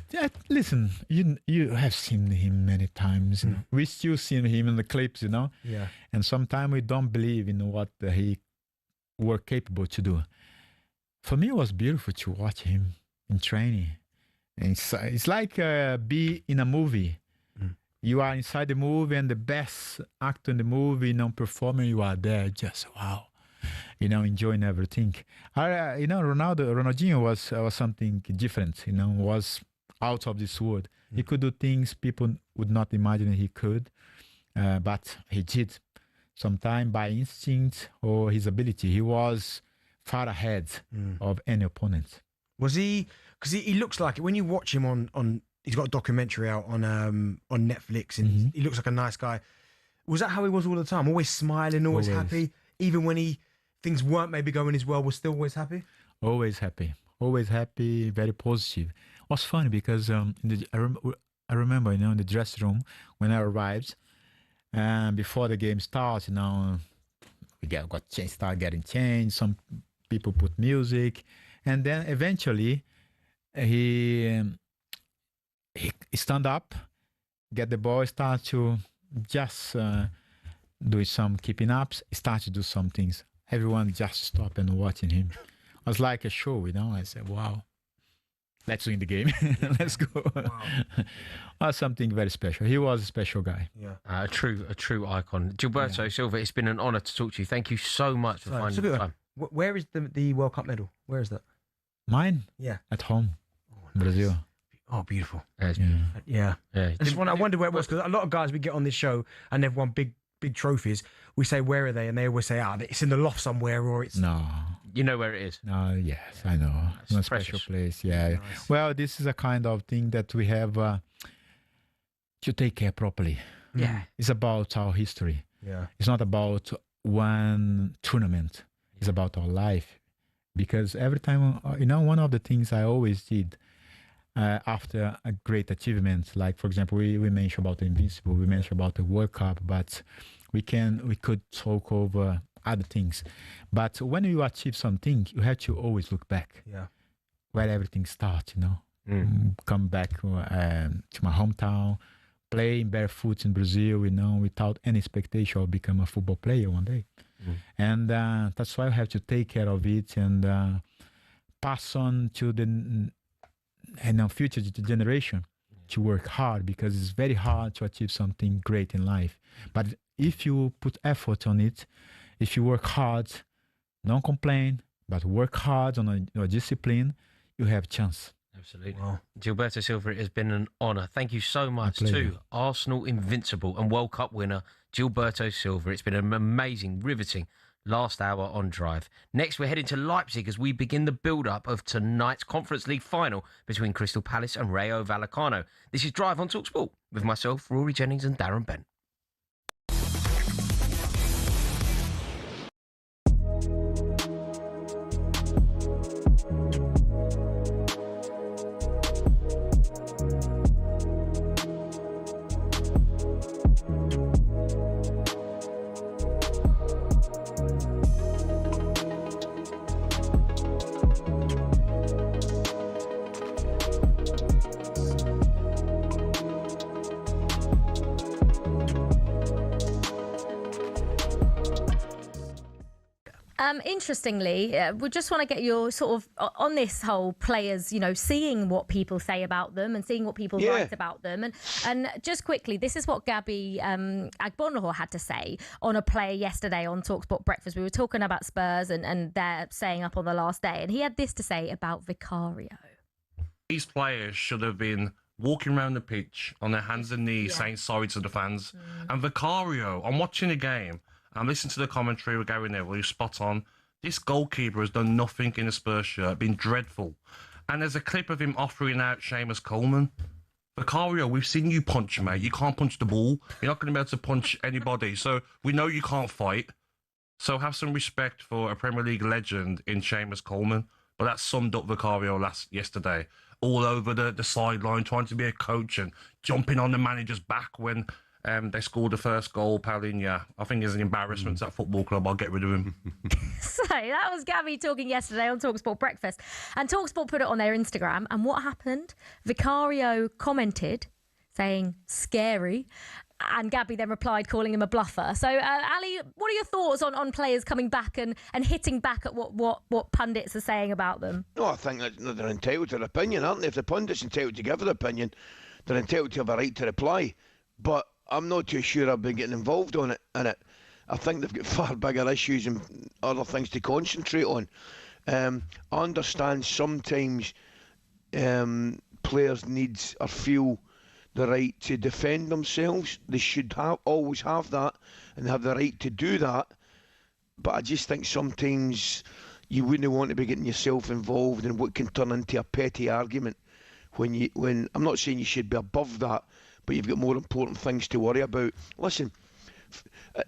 listen. You have seen him many times. We still see him in the clips, Yeah. And sometimes we don't believe in what he were capable to do. For me, it was beautiful to watch him in training. And it's like be in a movie. You are inside the movie, and the best actor in the movie, performer, you are there. Just wow, enjoying everything. Ronaldinho was something different. Was out of this world. He could do things people would not imagine he could, but he did. Sometimes by instinct or his ability, he was far ahead of any opponent. Was he? Because he looks like it when you watch him on. He's got a documentary out on Netflix, and he looks like a nice guy. Was that how he was all the time? Always smiling, always happy, even when things weren't maybe going as well. Was still always happy. Always happy, very positive. It was funny because I remember, in the dressing room when I arrived. And before the game starts, we start getting changed. Some people put music, and then eventually he stand up, get the ball, start to just do some keeping ups, start to do some things. Everyone just stop and watching him. It was like a show, I said, wow. Let's win the game. Let's go. Wow. Something very special. He was a special guy. Yeah, a true icon. Gilberto Silva, it's been an honour to talk to you. Thank you so much for finding the time. Where is the World Cup medal? Where is that? Mine? Yeah. At home, Brazil. Oh, beautiful. Yeah. I wonder where it was, because a lot of guys we get on this show and they've won big trophies. We say, where are they? And they always say, it's in the loft somewhere, or it's... No. You know where it is? No, yes, I know. It's a special place, yeah. Nice. Well, this is a kind of thing that we have to take care properly. Yeah. It's about our history. Yeah. It's not about one tournament. It's about our life. Because every time, one of the things I always did after a great achievement, like, for example, we mentioned about the Invincible, we mentioned about the World Cup, but we could talk over other things. But when you achieve something, you have to always look back. Yeah. Where everything starts, Come back to my hometown, playing barefoot in Brazil, without any expectation of become a football player one day. And that's why I have to take care of it and pass on to the future generation to work hard, because it's very hard to achieve something great in life. But if you put effort on it, if you work hard, don't complain, but work hard on your discipline, you have a chance. Absolutely. Wow. Gilberto Silva, it has been an honour. Thank you so much to Arsenal Invincible and World Cup winner Gilberto Silva. It's been an amazing, riveting last hour on Drive. Next, we're heading to Leipzig as we begin the build-up of tonight's Conference League final between Crystal Palace and Rayo Vallecano. This is Drive on talkSPORT with myself, Rory Jennings and Darren Bent. Interestingly, we just want to get your sort of on this whole players, seeing what people say about them and seeing what people write about them. And just quickly, this is what Gabby Agbonlahor had to say on a player yesterday on talkSPORT Breakfast. We were talking about Spurs and their staying up on the last day. And he had this to say about Vicario. These players should have been walking around the pitch on their hands and knees saying sorry to the fans. And Vicario, I'm watching the game. I'm listening to the commentary with Gary Neville, who's spot on. This goalkeeper has done nothing in a Spurs shirt, been dreadful. And there's a clip of him offering out Seamus Coleman. Vicario, we've seen you punch, mate. You can't punch the ball. You're not going to be able to punch anybody. So we know you can't fight. So have some respect for a Premier League legend in Seamus Coleman. But that summed up Vicario yesterday. All over the sideline, trying to be a coach and jumping on the manager's back when they scored the first goal. Paulinho, I think, is an embarrassment to that football club. I'll get rid of him. So that was Gabby talking yesterday on talkSPORT Breakfast. And talkSPORT put it on their Instagram. And what happened? Vicario commented saying, scary. And Gabby then replied, calling him a bluffer. So, Ali, what are your thoughts on players coming back and hitting back at what pundits are saying about them? No, I think that they're entitled to their opinion, aren't they? If the pundit's entitled to give their opinion, they're entitled to have a right to reply. But I'm not too sure I've been getting involved in it. I think they've got far bigger issues and other things to concentrate on. I understand sometimes players needs or feel the right to defend themselves. They should always have that and have the right to do that. But I just think sometimes you wouldn't want to be getting yourself involved in what can turn into a petty argument. When I'm not saying you should be above that, but you've got more important things to worry about. Listen,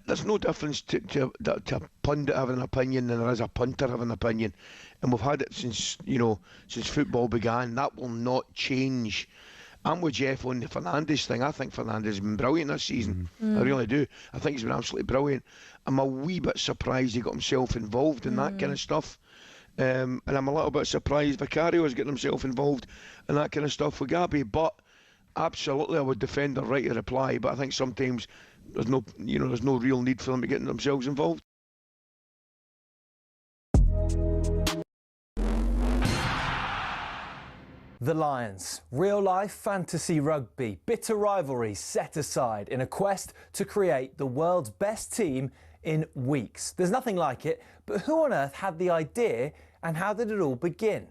there's no difference to a pundit having an opinion than there is a punter having an opinion, and we've had it since football began. That will not change. I'm with Jeff on the Fernandes thing. I think Fernandes has been brilliant this season. I really do. I think he's been absolutely brilliant. I'm a wee bit surprised he got himself involved in that kind of stuff. And I'm a little bit surprised Vicario is getting himself involved in that kind of stuff with Gabby. But absolutely, I would defend their right to reply. But I think sometimes there's no real need for them to get themselves involved. The Lions. Real-life fantasy rugby. Bitter rivalries set aside in a quest to create the world's best team in weeks. There's nothing like it, but who on earth had the idea and how did it all begin?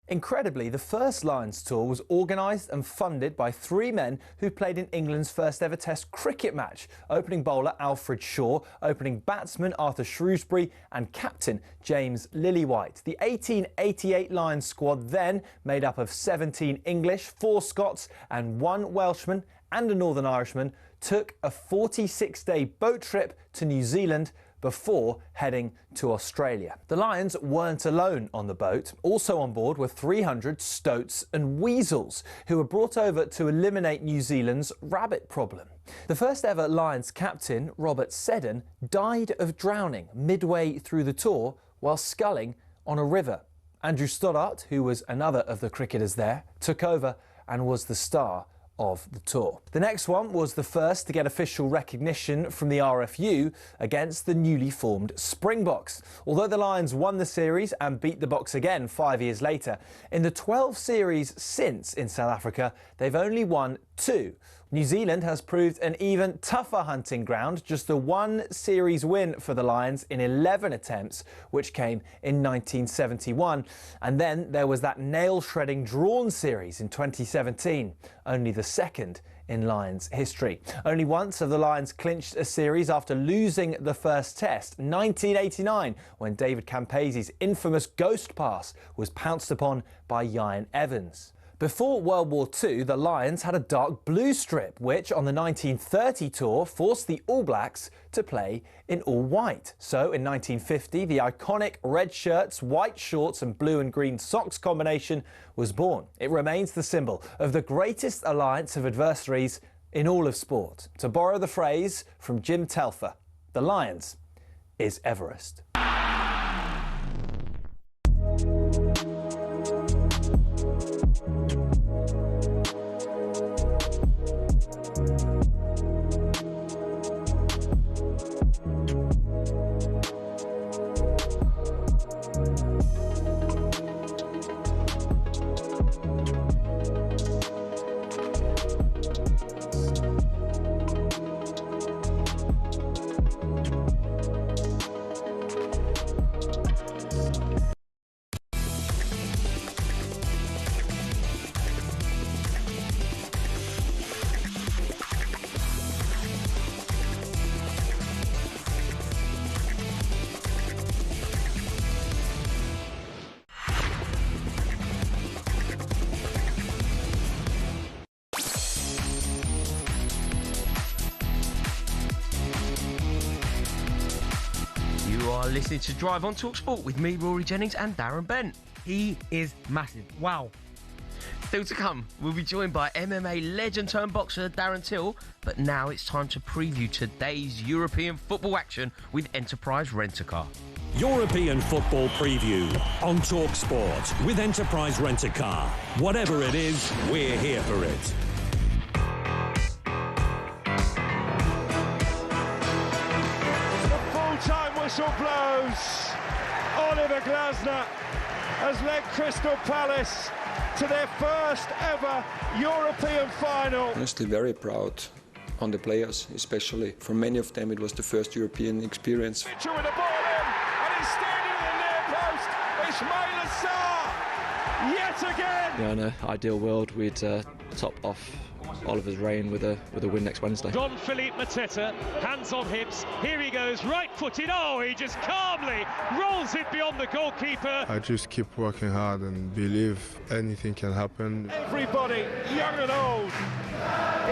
Incredibly, the first Lions tour was organised and funded by three men who played in England's first ever Test cricket match: opening bowler Alfred Shaw, opening batsman Arthur Shrewsbury and captain James Lillywhite. The 1888 Lions squad, then made up of 17 English, 4 Scots and 1 Welshman and a Northern Irishman, took a 46-day boat trip to New Zealand before heading to Australia. The Lions weren't alone on the boat. Also on board were 300 stoats and weasels, who were brought over to eliminate New Zealand's rabbit problem. The first ever Lions captain, Robert Seddon, died of drowning midway through the tour while sculling on a river. Andrew Stoddart, who was another of the cricketers there, took over and was the star of the tour. The next one was the first to get official recognition from the RFU against the newly formed Springboks. Although the Lions won the series and beat the Boks again 5 years later, in the 12 series since in South Africa, they've only won 2. New Zealand has proved an even tougher hunting ground, just the 1 series win for the Lions in 11 attempts, which came in 1971. And then there was that nail-shredding drawn series in 2017, only the second in Lions history. Only once have the Lions clinched a series after losing the first test, 1989, when David Campese's infamous ghost pass was pounced upon by Ian Evans. Before World War II, the Lions had a dark blue strip, which on the 1930 tour forced the All Blacks to play in all white. So in 1950, the iconic red shirts, white shorts and blue and green socks combination was born. It remains the symbol of the greatest alliance of adversaries in all of sport. To borrow the phrase from Jim Telfer, the Lions is Everest. are listening to Drive on talkSPORT with me, Rory Jennings, and Darren Bent. He is massive. Wow. Still to come, we'll be joined by MMA legend turned boxer Darren Till, but now it's time to preview today's European football action with Enterprise Rent-A-Car. European football preview on talkSPORT with Enterprise Rent-A-Car. Whatever it is, we're here for it. The full-time whistle blows. Oliver Glasner has led Crystal Palace to their first ever European final. Honestly, very proud on the players, especially. For many of them, it was the first European experience. With the ball in, and he's standing in the near post. Ismail Assar, yet again. Yeah, in an ideal world, we'd top off Oliver's reign with a win next Wednesday. Don-Philippe Mateta, hands on hips. Here he goes, right-footed. Oh, he just calmly rolls it beyond the goalkeeper. I just keep working hard and believe anything can happen. Everybody, young and old,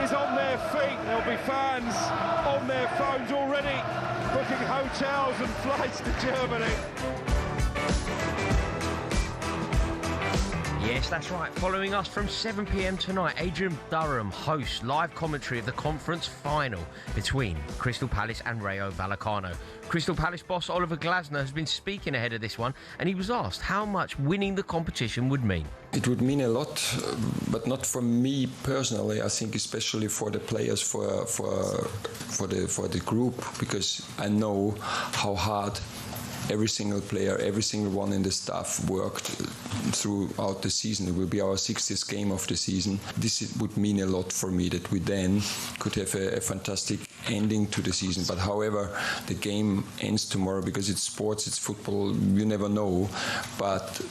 is on their feet. There'll be fans on their phones already, booking hotels and flights to Germany. Yes, that's right. Following us from 7 p.m. tonight, Adrian Durham hosts live commentary of the conference final between Crystal Palace and Rayo Vallecano. Crystal Palace boss Oliver Glasner has been speaking ahead of this one, and he was asked how much winning the competition would mean. It would mean a lot, but not for me personally. I think especially for the players, for the group, because I know how hard every single player, every single one in the staff worked throughout the season. It will be our 60th game of the season. This would mean a lot for me that we then could have a fantastic ending to the season. But however, the game ends tomorrow because it's sports, it's football, you never know. But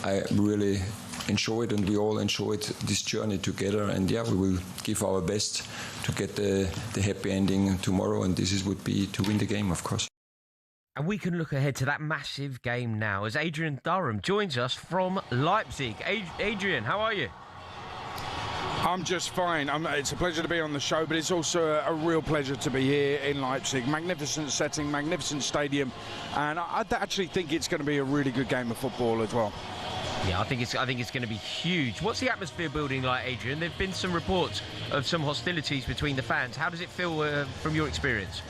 I really enjoyed, and we all enjoyed this journey together, and yeah, we will give our best to get the happy ending tomorrow, and this would be to win the game, of course. And we can look ahead to that massive game now as Adrian Durham joins us from Leipzig. Adrian, how are you? I'm just fine. It's a pleasure to be on the show, but it's also a real pleasure to be here in Leipzig. Magnificent setting, magnificent stadium, and I actually think it's going to be a really good game of football as well. Yeah, I think it's going to be huge. What's the atmosphere building like, Adrian? There've been some reports of some hostilities between the fans. How does it feel from your experience?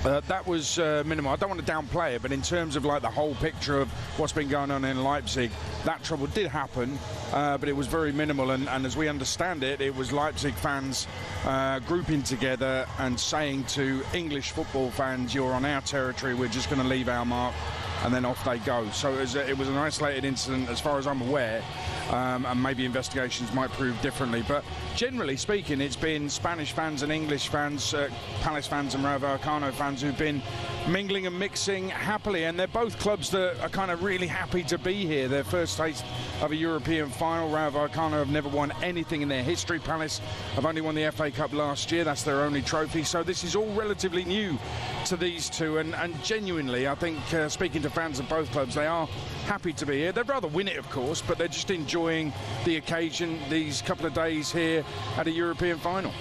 That was minimal. I don't want to downplay it, but in terms of like the whole picture of what's been going on in Leipzig, that trouble did happen, but it was very minimal. And as we understand it, it was Leipzig fans grouping together and saying to English football fans, "You're on our territory. We're just going to leave our mark." And then off they go. So it was an isolated incident as far as I'm aware, and maybe investigations might prove differently. But generally speaking, it's been Spanish fans and English fans, Palace fans and Rayo Vallecano fans who've been mingling and mixing happily. And they're both clubs that are kind of really happy to be here. Their first taste of a European final. Rayo Vallecano have never won anything in their history. Palace have only won the FA Cup last year. That's their only trophy. So this is all relatively new to these two. And genuinely, I think, speaking to fans of both clubs, they are happy to be here. They'd rather win it, of course, but they're just enjoying the occasion, these couple of days here at a European final.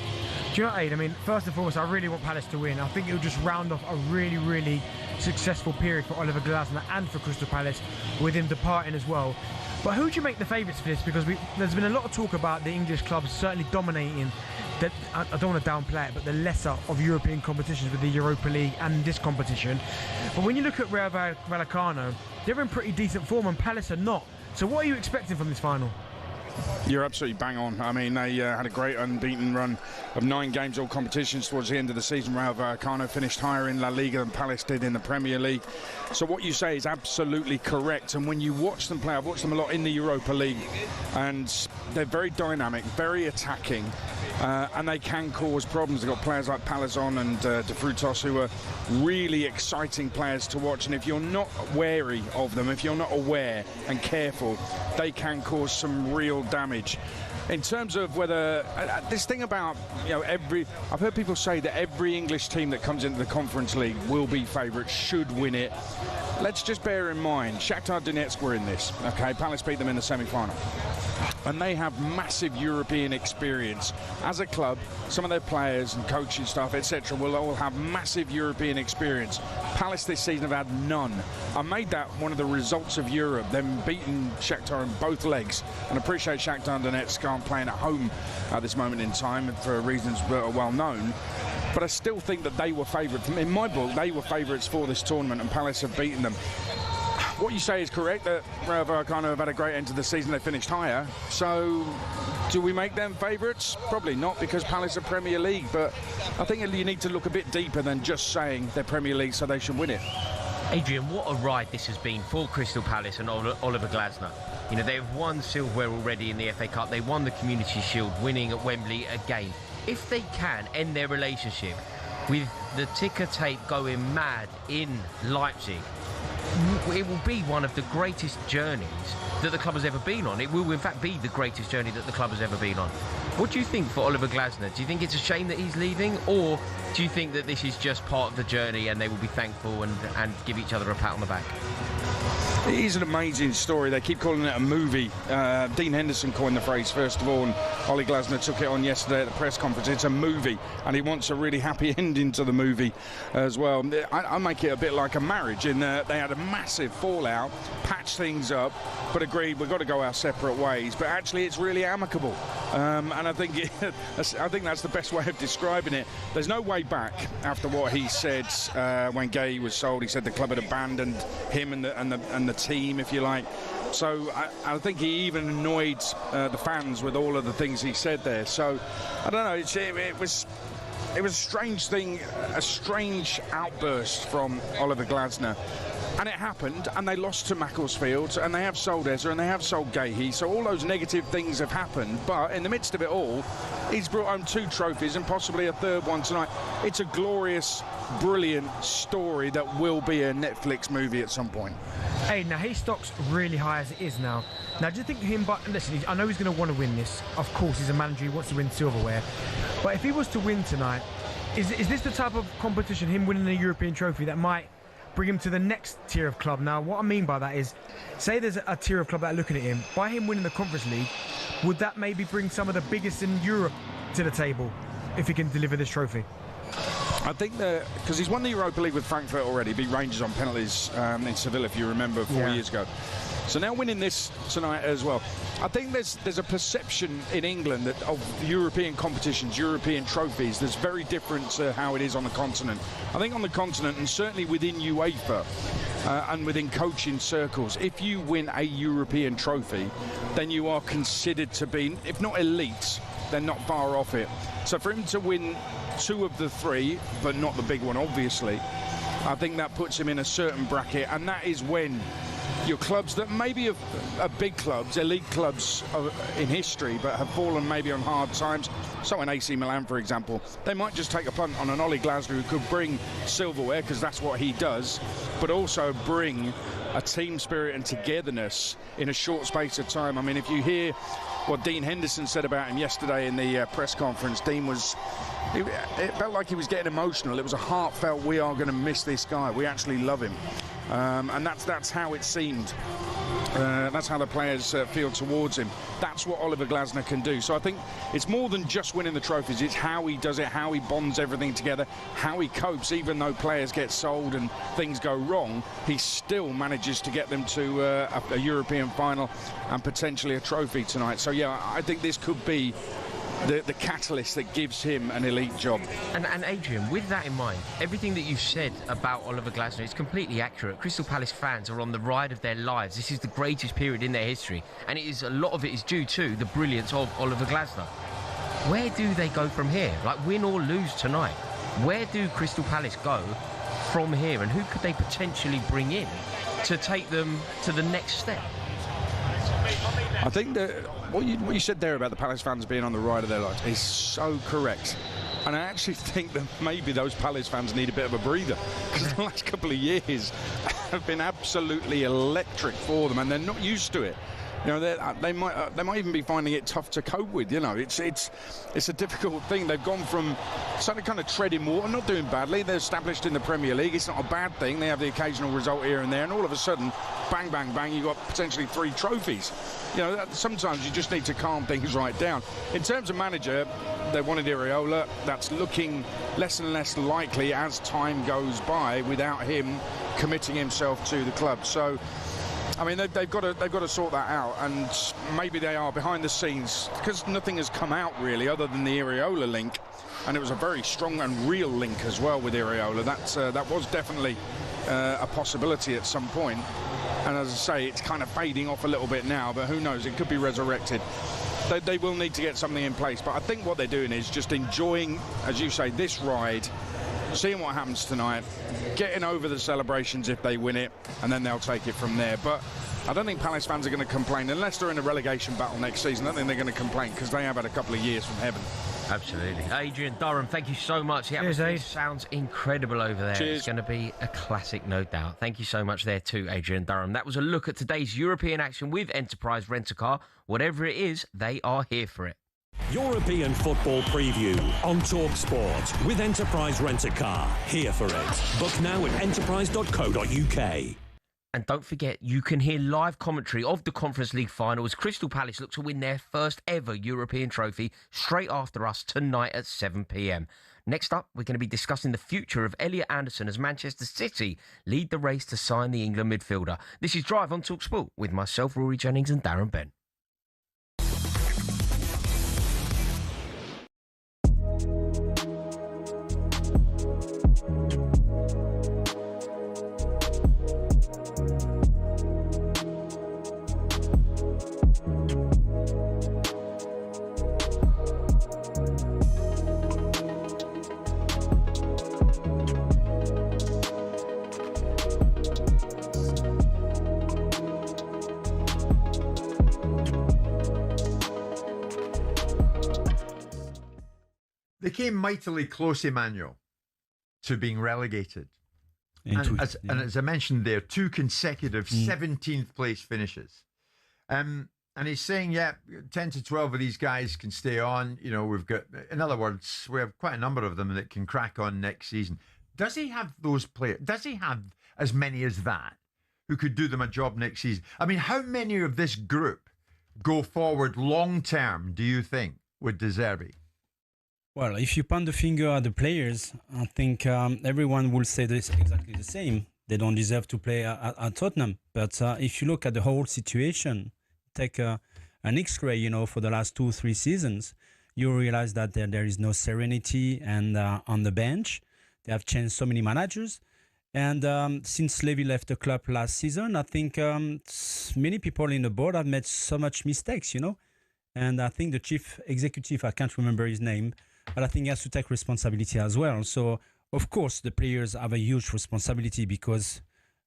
Do you know what, Aid? I mean, first and foremost, I really want Palace to win. I think it'll just round off a really, really successful period for Oliver Glasner and for Crystal Palace, with him departing as well. But who do you make the favourites for this? Because there's been a lot of talk about the English clubs certainly dominating, I don't want to downplay it, but the lesser of European competitions with the Europa League and this competition. But when you look at Rayo Vallecano, they're in pretty decent form and Palace are not. So what are you expecting from this final? You're absolutely bang on. I mean, they had a great unbeaten run of 9 games, all competitions towards the end of the season. Rayo Vallecano finished higher in La Liga than Palace did in the Premier League. So what you say is absolutely correct. And when you watch them play, I've watched them a lot in the Europa League, and they're very dynamic, very attacking, and they can cause problems. They've got players like Palazon and De Frutos who are really exciting players to watch. And if you're not wary of them, if you're not aware and careful, they can cause some real damage. In terms of whether this thing about, you know, I've heard people say that every English team that comes into the Conference League will be favourites, should win it. Let's just bear in mind, Shakhtar Donetsk were in this. Okay, Palace beat them in the semi-final. and they have massive European experience. As a club, some of their players and coaching staff, etc., will all have massive European experience. Palace this season have had none. I made that one of the results of Europe, them beating Shakhtar in both legs, and appreciate Shakhtar Donetsk aren't playing at home at this moment in time for reasons that are well known. But I still think that they were favourites. In my book, they were favourites for this tournament, and Palace have beaten them. What you say is correct, that Rayo Vallecano have had a great end to the season. They finished higher. So, do we make them favourites? Probably not, because Palace are Premier League. But I think you need to look a bit deeper than just saying they're Premier League, so they should win it. Adrian, what a ride this has been for Crystal Palace and Oliver Glasner. You know, they've won silverware already in the FA Cup. They won the Community Shield, winning at Wembley again. If they can end their relationship with the ticker tape going mad in Leipzig, it will be one of the greatest journeys that the club has ever been on. It will, in fact, be the greatest journey that the club has ever been on. What do you think for Oliver Glasner? Do you think it's a shame that he's leaving, or do you think that this is just part of the journey and they will be thankful and give each other a pat on the back? It is an amazing story. They keep calling it a movie. Dean Henderson coined the phrase, first of all, and Ollie Glasner took it on yesterday at the press conference. It's a movie, and he wants a really happy ending to the movie as well. I make it a bit like a marriage, in that they had a massive fallout, patched things up, but agreed we've got to go our separate ways. But actually, it's really amicable, and I think that's the best way of describing it. There's no way back after what he said when Gay was sold. He said the club had abandoned him and the team, if you like. So I think he even annoyed the fans with all of the things he said there. So I don't know. It was a strange thing, a strange outburst from Oliver Glasner. And it happened, and they lost to Macclesfield, and they have sold Ezra, and they have sold Gahey. So all those negative things have happened. But in the midst of it all, he's brought home 2 trophies and possibly a third one tonight. It's a glorious, brilliant story that will be a Netflix movie at some point. Hey, now his stock's really high as it is now. Now, do you think him? But listen, I know he's going to want to win this. Of course, he's a manager. He wants to win silverware. But if he was to win tonight, is this the type of competition, him winning a European trophy, that might bring him to the next tier of club? Now, what I mean by that is, say there's a tier of club that are looking at him. By him winning the Conference League, would that maybe bring some of the biggest in Europe to the table if he can deliver this trophy? I think that because he's won the Europa League with Frankfurt already, beat Rangers on penalties in Seville, if you remember, 4 years ago. So now winning this tonight as well. I think there's a perception in England that of European competitions, European trophies, that's very different to how it is on the continent. I think on the continent, and certainly within UEFA and within coaching circles, if you win a European trophy, then you are considered to be, if not elite, then not far off it. So for him to win 2 of the 3, but not the big one, obviously, I think that puts him in a certain bracket, and that is when your clubs that maybe are big clubs, elite clubs in history, but have fallen maybe on hard times. So in AC Milan, for example, they might just take a punt on an Ollie Glasner who could bring silverware, because that's what he does, but also bring a team spirit and togetherness in a short space of time. I mean, if you hear what Dean Henderson said about him yesterday in the press conference, Dean was... It felt like he was getting emotional. It was a heartfelt, we are going to miss this guy. We actually love him. And that's how it seemed. That's how the players feel towards him. That's what Oliver Glasner can do. So I think it's more than just winning the trophies. It's how he does it, how he bonds everything together, how he copes. Even though players get sold and things go wrong, he still manages to get them to a European final and potentially a trophy tonight. So yeah, I think this could be the catalyst that gives him an elite job. And Adrian, with that in mind, everything that you've said about Oliver Glasner is completely accurate. Crystal Palace fans are on the ride of their lives. This is the greatest period in their history, and a lot of it is due to the brilliance of Oliver Glasner. Where do they go from here? Like, win or lose tonight, where do Crystal Palace go from here, and who could they potentially bring in to take them to the next step? I think that what you said there about the Palace fans being on the ride of their lives is so correct. And I actually think that maybe those Palace fans need a bit of a breather, because the last couple of years have been absolutely electric for them, and they're not used to it. You know, they might even be finding it tough to cope with. You know, it's a difficult thing. They've gone from suddenly kind of treading water, not doing badly. They're established in the Premier League. It's not a bad thing. They have the occasional result here and there, and all of a sudden, bang, bang, bang, you've got potentially 3 trophies. You know, sometimes you just need to calm things right down. In terms of manager, they wanted Iraola. That's looking less and less likely as time goes by without him committing himself to the club. So, I mean, they've got to sort that out, and maybe they are behind the scenes because nothing has come out really other than the Iraola link, and it was a very strong and real link as well with Iraola. That was definitely a possibility at some point, and as I say, it's kind of fading off a little bit now, but who knows? It could be resurrected. They will need to get something in place, but I think what they're doing is just enjoying, as you say, this ride, seeing what happens tonight, getting over the celebrations if they win it, and then they'll take it from there. But I don't think Palace fans are going to complain unless they're in a relegation battle next season. I don't think they're going to complain because they have had a couple of years from heaven. Absolutely. Adrian Durham, thank you so much. The atmosphere sounds incredible over there. Cheers. It's going to be a classic, no doubt. Thank you so much there too, Adrian Durham. That was a look at today's European action with Enterprise Rent-A-Car. Whatever it is, they are here for it. European football preview on talkSPORT with Enterprise Rent-A-Car. Here for it. Book now at enterprise.co.uk. And don't forget, you can hear live commentary of the Conference League final as Crystal Palace look to win their first ever European trophy straight after us tonight at 7 p.m. Next up, we're going to be discussing the future of Elliot Anderson as Manchester City lead the race to sign the England midfielder. This is Drive on talkSPORT with myself, Rory Jennings, and Darren Bent. They came mightily close, Emmanuel, to being relegated. And as I mentioned there, 2 consecutive 17th place finishes. And he's saying, 10 to 12 of these guys can stay on. You know, we've got, in other words, we have quite a number of them that can crack on next season. Does he have those players? Does he have as many as that who could do them a job next season? I mean, how many of this group go forward long term, do you think, with De Zerbi? Well, if you point the finger at the players, I think everyone will say this exactly the same. They don't deserve to play at Tottenham. But if you look at the whole situation, take an X-ray, you know, for the last 2-3 seasons, you realize that there is no serenity and on the bench. They have changed so many managers. And since Levy left the club last season, I think many people in the board have made so much mistakes, you know. And I think the chief executive, I can't remember his name, but I think he has to take responsibility as well. So, of course, the players have a huge responsibility because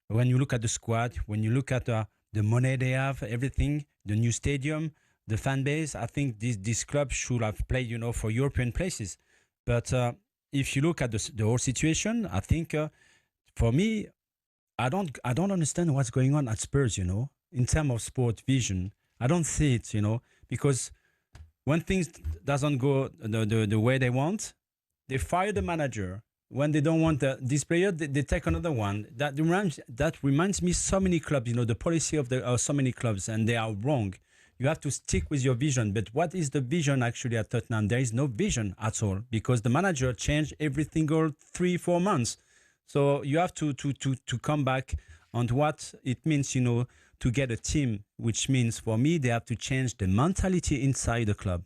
when you look at the squad, when you look at the money they have, everything, the new stadium, the fan base, I think this club should have played, you know, for European places. But if you look at the whole situation, I think, for me, I don't understand what's going on at Spurs, you know, in terms of sport vision. I don't see it, you know, because when things doesn't go the way they want, they fire the manager. When they don't want this player, they take another one. That reminds me so many clubs, you know, the policy of so many clubs, and they are wrong. You have to stick with your vision. But what is the vision actually at Tottenham? There is no vision at all because the manager changed every single 3-4 months. So you have to come back on what it means, you know, to get a team, which means for me, they have to change the mentality inside the club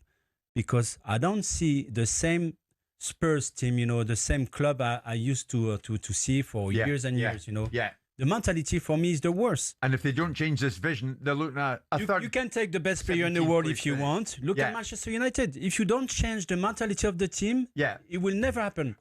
because I don't see the same Spurs team, you know, the same club I used to see for years and years, you know. Yeah. The mentality for me is the worst. And if they don't change this vision, they're looking at a third. You can take the best player in the world if you want. Look at Manchester United. If you don't change the mentality of the team, it will never happen.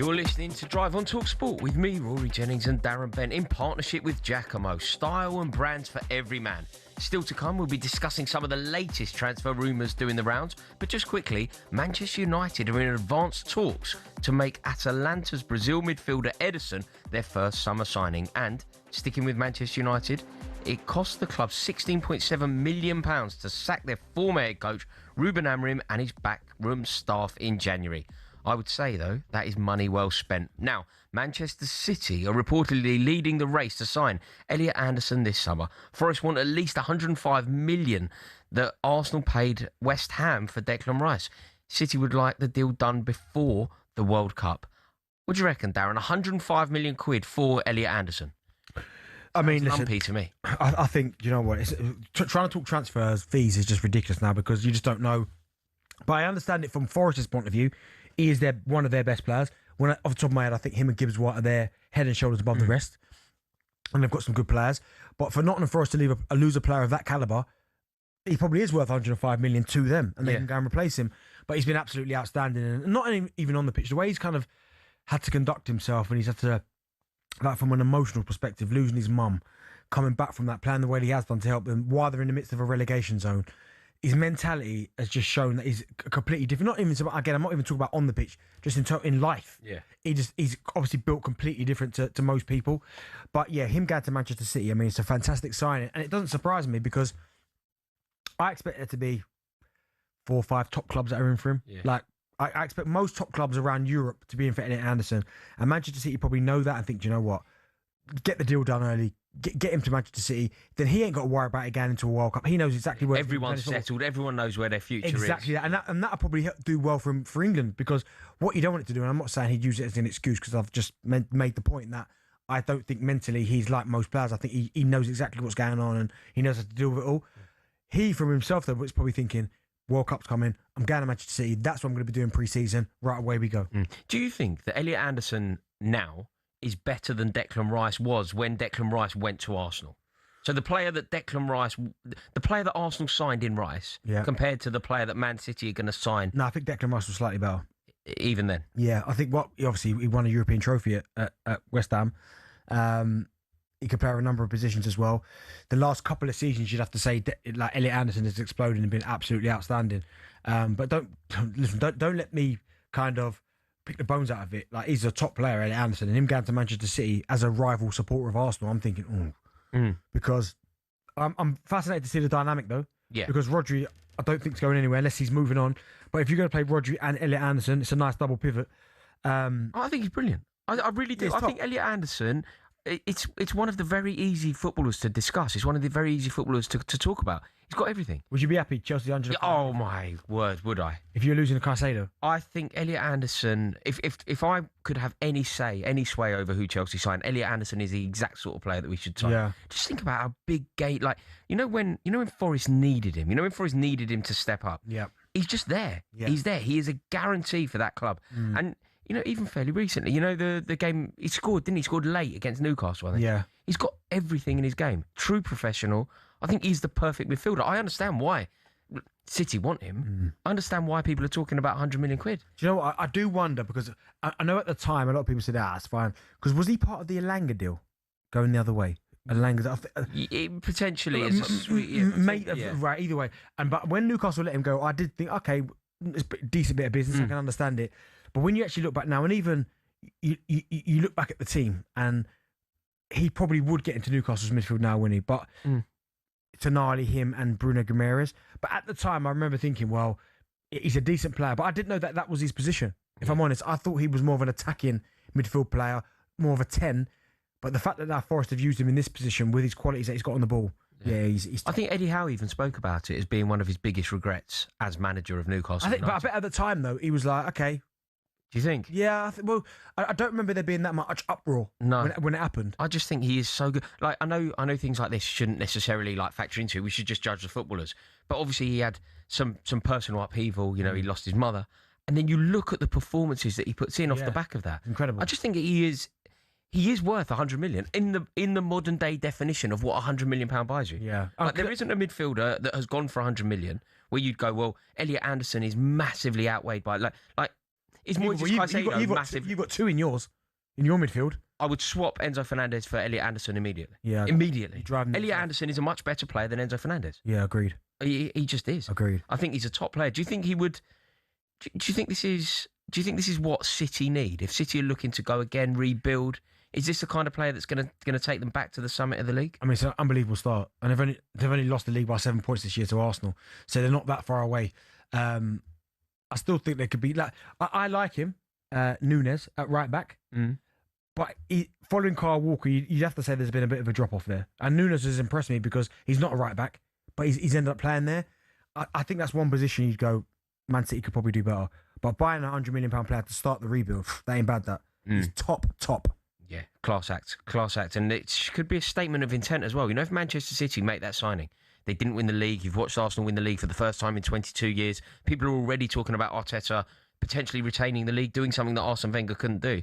You're listening to Drive on talkSPORT with me, Rory Jennings and Darren Bent, in partnership with Giacomo. Style and brands for every man. Still to come, we'll be discussing some of the latest transfer rumours doing the rounds. But just quickly, Manchester United are in advanced talks to make Atalanta's Brazil midfielder Ederson their first summer signing. And, sticking with Manchester United, it cost the club £16.7 million to sack their former head coach, Ruben Amorim, and his backroom staff in January. I would say, though, that is money well spent. Now, Manchester City are reportedly leading the race to sign Elliot Anderson this summer. Forest want at least £105 million that Arsenal paid West Ham for Declan Rice. City would like the deal done before the World Cup. What do you reckon, Darren? £105 million for Elliot Anderson? I mean, listen, lumpy to me. I think, you know what, trying to talk transfers, fees is just ridiculous now because you just don't know. But I understand it from Forest's point of view. He is one of their best players. Off the top of my head, I think him and Gibbs White are their head and shoulders above the rest. And they've got some good players. But for Nottingham Forest to lose a player of that calibre, he probably is worth £105 million to them, and they can go and replace him. But he's been absolutely outstanding, and not even on the pitch. The way he's kind of had to conduct himself, and he's had to, like from an emotional perspective, losing his mum, coming back from that, playing the way he has done to help them while they're in the midst of a relegation zone. His mentality has just shown that he's completely different. Not even, again, I'm not even talking about on the pitch, just in life. Yeah. He's obviously built completely different to most people. But yeah, him going to Manchester City, I mean, it's a fantastic signing. And it doesn't surprise me because I expect there to be 4 or 5 top clubs that are in for him. Yeah. Like, I expect most top clubs around Europe to be in for Elliot Anderson. And Manchester City probably know that and think, do you know what? Get the deal done early. Get him to Manchester City. Then he ain't got to worry about it going into a World Cup. He knows exactly where everyone's settled. Everyone knows where their future is. Exactly that. And that'll probably do well for England because what you don't want it to do, and I'm not saying he'd use it as an excuse because I've just made the point that I don't think mentally he's like most players. I think he knows exactly what's going on and he knows how to deal with it all. He, from himself, though, is probably thinking, World Cup's coming. I'm going to Manchester City. That's what I'm going to be doing pre-season. Right, away we go. Do you think that Elliot Anderson now is better than Declan Rice was when Declan Rice went to Arsenal? So the player that Arsenal signed in Rice, compared to the player that Man City are going to sign. No, I think Declan Rice was slightly better. Even then? Yeah, I think obviously he won a European trophy at West Ham. He could play a number of positions as well. The last couple of seasons, you'd have to say, like Elliot Anderson has exploded and been absolutely outstanding. But don't let me kind of pick the bones out of it. Like, he's a top player, Elliot Anderson, and him going to Manchester City as a rival supporter of Arsenal, I'm thinking, because I'm fascinated to see the dynamic though. Yeah. Because Rodri, I don't think is going anywhere unless he's moving on. But if you're going to play Rodri and Elliot Anderson, it's a nice double pivot. I think he's brilliant. I really do. I think Elliot Anderson, it's one of the very easy footballers to discuss. It's one of the very easy footballers to talk about. He's got everything. Would you be happy, Chelsea 100? Oh my word, would I? If you're losing a Caicedo? I think Elliot Anderson, if I could have any sway over who Chelsea sign, Elliot Anderson is the exact sort of player that we should sign. Yeah. Just think about how big gate, like, you know when Forest needed him, to step up. Yeah. He's just there. Yeah. He's there. He is a guarantee for that club. And even fairly recently, the game he scored, didn't he? Scored late against Newcastle, I think. Yeah. He's got everything in his game. True professional. I think he's the perfect midfielder. I understand why City want him. I understand why people are talking about 100 million quid. Do you know what? I do wonder because I know at the time a lot of people said, it's fine. Because was he part of the Elanga deal going the other way? Elanga, it potentially is a sweet... Right, either way. But when Newcastle let him go, I did think, okay, it's a decent bit of business. I can understand it. But when you actually look back now, and even you look back at the team, and he probably would get into Newcastle's midfield now, wouldn't he? But Tonali, him, and Bruno Guimaraes. But at the time, I remember thinking, well, he's a decent player. But I didn't know that was his position. If I'm honest, I thought he was more of an attacking midfield player, more of a 10. But the fact that now Forest have used him in this position with his qualities that he's got on the ball, he's I think Eddie Howe even spoke about it as being one of his biggest regrets as manager of Newcastle. But I bet at the time, though, he was like, okay. Do you think? Yeah, I don't remember there being that much uproar when it happened. I just think he is so good. Like, I know things like this shouldn't necessarily factor into it. We should just judge the footballers. But obviously he had some personal upheaval. He lost his mother. And then you look at the performances that he puts in off the back of that. Incredible. I just think he is worth 100 million in the modern day definition of what £100 million buys you. Yeah. There isn't a midfielder that has gone for 100 million where you'd go, well, Elliot Anderson is massively outweighed by like Is Moyes massive? You've got two in your midfield. I would swap Enzo Fernandez for Elliot Anderson immediately. Yeah, immediately. Elliot Anderson is a much better player than Enzo Fernandez. Yeah, agreed. He just is. Agreed. I think he's a top player. Do you think he would? Do you think this is? Do you think this is what City need? If City are looking to go again, rebuild, is this the kind of player that's going to take them back to the summit of the league? I mean, it's an unbelievable start, and they've only lost the league by 7 points this year to Arsenal, so they're not that far away. I still think they could be. Like, I like him, Nunes at right back. But following Kyle Walker, you'd have to say there's been a bit of a drop-off there. And Nunes has impressed me because he's not a right-back, but he's ended up playing there. I think that's one position you'd go, Man City could probably do better. But buying a £100 million player to start the rebuild, that ain't bad, that. He's top. Yeah, class act. And it could be a statement of intent as well. You know, if Manchester City make that signing, they didn't win the league. You've watched Arsenal win the league for the first time in 22 years. People are already talking about Arteta potentially retaining the league, doing something that Arsene Wenger couldn't do.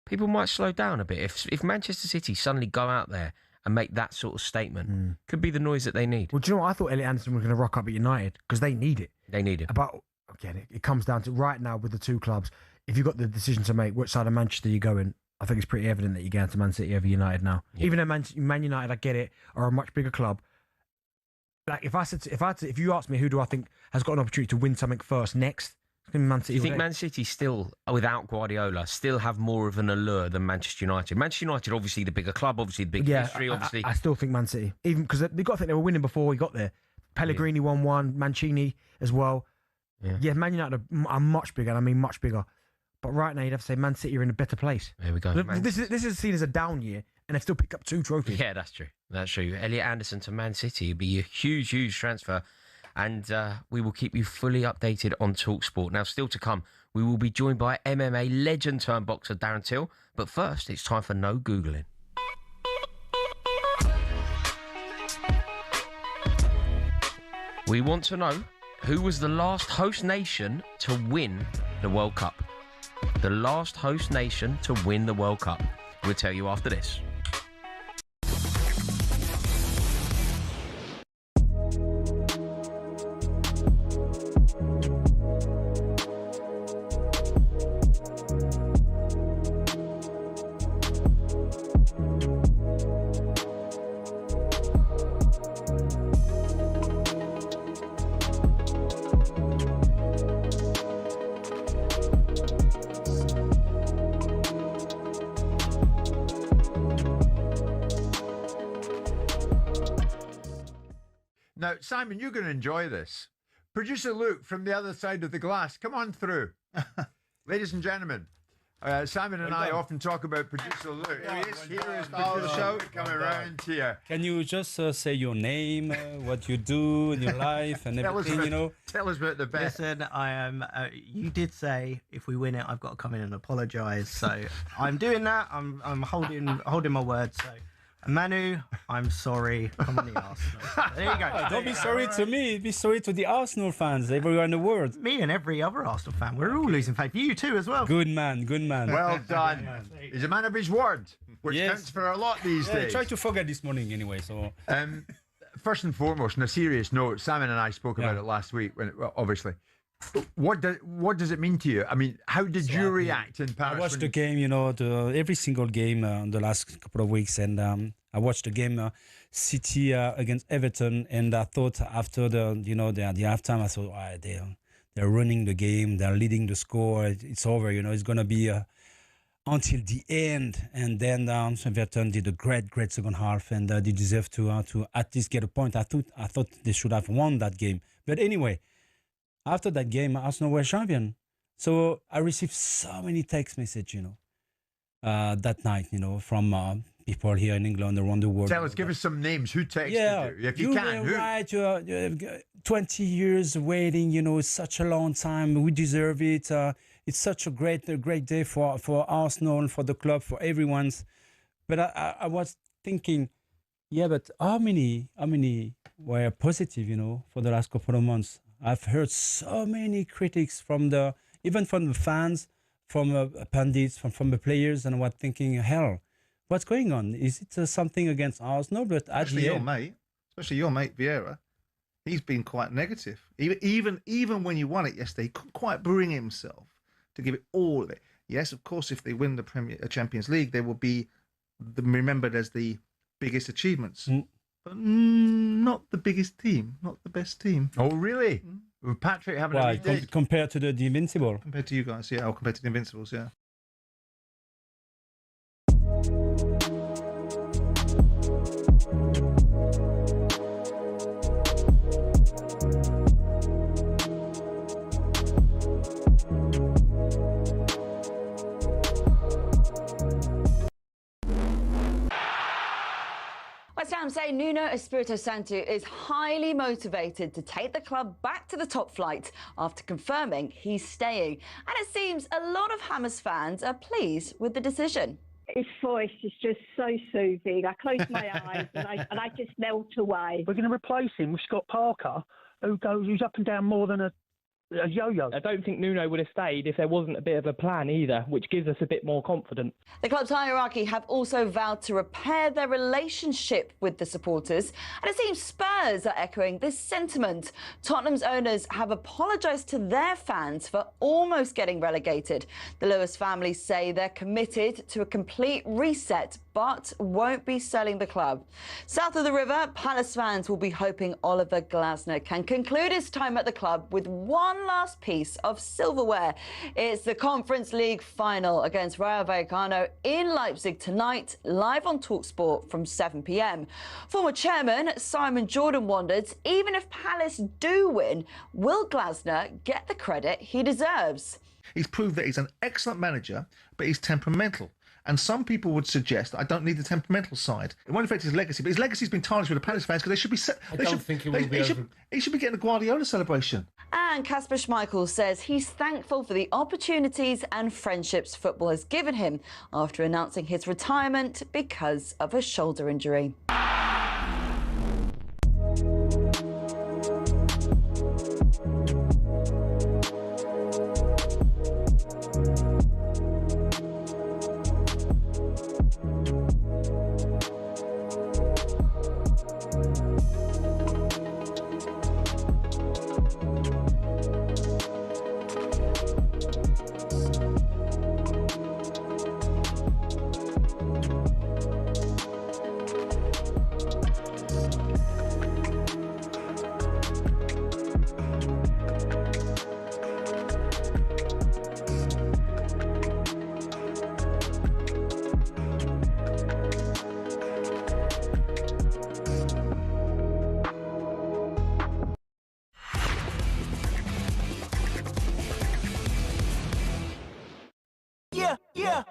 People might slow down a bit. If Manchester City suddenly go out there and make that sort of statement, could be the noise that they need. Well, do you know what? I thought Elliot Anderson was going to rock up at United because they need it. They need it. But again, it comes down to right now with the two clubs. If you've got the decision to make which side of Manchester you go in, I think it's pretty evident that you're going to Man City over United now. Yeah. Even though Man United, I get it, are a much bigger club. Like if you ask me who do I think has got an opportunity to win something first next, Man City. Do you think Man City still, without Guardiola, still have more of an allure than Manchester United? Manchester United, obviously the bigger club, obviously the big history, obviously. I still think Man City, even because they've got to think they were winning before we got there. Pellegrini won one, Mancini as well. Yeah, Man United are much bigger, and I mean much bigger. But right now, you'd have to say Man City are in a better place. There we go. This is seen as a down year, and they've still picked up 2 trophies. Yeah, that's true. That's true. Elliot Anderson to Man City would be a huge, huge transfer. And we will keep you fully updated on talkSPORT. Now, still to come, we will be joined by MMA legend turned boxer Darren Till. But first, it's time for No Googling. We want to know who was the last host nation to win the World Cup. The last host nation to win the World Cup. We'll tell you after this. Now, Simon, you're going to enjoy this. Producer Luke from the other side of the glass, come on through. Ladies and gentlemen, Simon and I often talk about producer Luke. Here he is, producer Luke coming around here. Can you just say your name, what you do in your life and everything, you know? Tell us about the best. Listen, I am. You did say if we win it, I've got to come in and apologise. So I'm doing that. I'm holding my word. So. Manu, I'm sorry. Come on the Arsenal. There you go. Don't be sorry to me. Be sorry to the Arsenal fans everywhere in the world. Me and every other Arsenal fan. We're all losing faith. You too as well. Good man. Good man. Well done. He's a man of his word, which counts for a lot these days. I tried to forget this morning anyway. So, first and foremost, on a serious note, Simon and I spoke about it last week. Obviously. What does it mean to you? I mean, how did you react in Paris? I watched the game, every single game the last couple of weeks, and I watched the game City against Everton, and I thought after the halftime, I thought, they're running the game, they're leading the score, it's over, it's gonna be until the end, and then Everton did a great second half, and they deserve to at least get a point. I thought they should have won that game, but anyway. After that game, Arsenal were champion. So I received so many text messages, that night, from people here in England, around the world. Tell us, give us some names. Who texted you? If you can. Were right. You're 20 years waiting, it's such a long time. We deserve it. It's such a great day for Arsenal, for the club, for everyone's. But I was thinking, but how many were positive, for the last couple of months? I've heard so many critics even from the fans, from pundits, from the players, and I was thinking, hell, what's going on? Is it something against Arsenal? But especially your mate Vieira, he's been quite negative. Even when you won it yesterday, he couldn't quite bring himself to give it all of it. Yes, of course, if they win the Champions League, they will be remembered as the biggest achievements. But not the biggest team, not the best team. Oh, really? With Patrick having a day? Compared to the Invincible? Compared to you guys, yeah. Or compared to the Invincibles, yeah. West Ham say Nuno Espirito Santo is highly motivated to take the club back to the top flight after confirming he's staying. And it seems a lot of Hammers fans are pleased with the decision. His voice is just so soothing. I close my eyes and I just melt away. We're going to replace him with Scott Parker, who's up and down more than a yo-yo. I don't think Nuno would have stayed if there wasn't a bit of a plan either, which gives us a bit more confidence. The club's hierarchy have also vowed to repair their relationship with the supporters, and it seems Spurs are echoing this sentiment. Tottenham's owners have apologised to their fans for almost getting relegated. The Lewis family say they're committed to a complete reset, but won't be selling the club. South of the river, Palace fans will be hoping Oliver Glasner can conclude his time at the club with one last piece of silverware. It's the Conference League final against Rayo Vallecano in Leipzig tonight, live on talkSPORT from 7 p.m. Former chairman Simon Jordan wondered, even if Palace do win, will Glasner get the credit he deserves? He's proved that he's an excellent manager, but he's temperamental. And some people would suggest I don't need the temperamental side. It won't affect his legacy, but his legacy's been tarnished with the Palace fans because they should be. He should be getting a Guardiola celebration. And Kasper Schmeichel says he's thankful for the opportunities and friendships football has given him after announcing his retirement because of a shoulder injury. Yeah.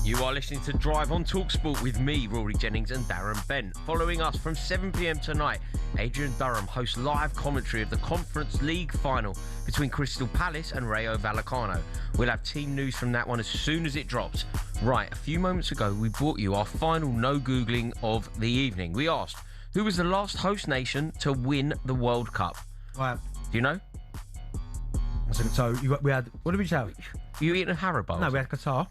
You are listening to Drive on talkSPORT with me, Rory Jennings and Darren Bent. Following us from 7 p.m. tonight, Adrian Durham hosts live commentary of the Conference League final between Crystal Palace and Rayo Vallecano. We'll have team news from that one as soon as it drops. Right, a few moments ago, we brought you our final no-Googling of the evening. We asked, who was the last host nation to win the World Cup? Right. Do you know? So we had, what did we have? You eating a Haribo? No, we had Qatar.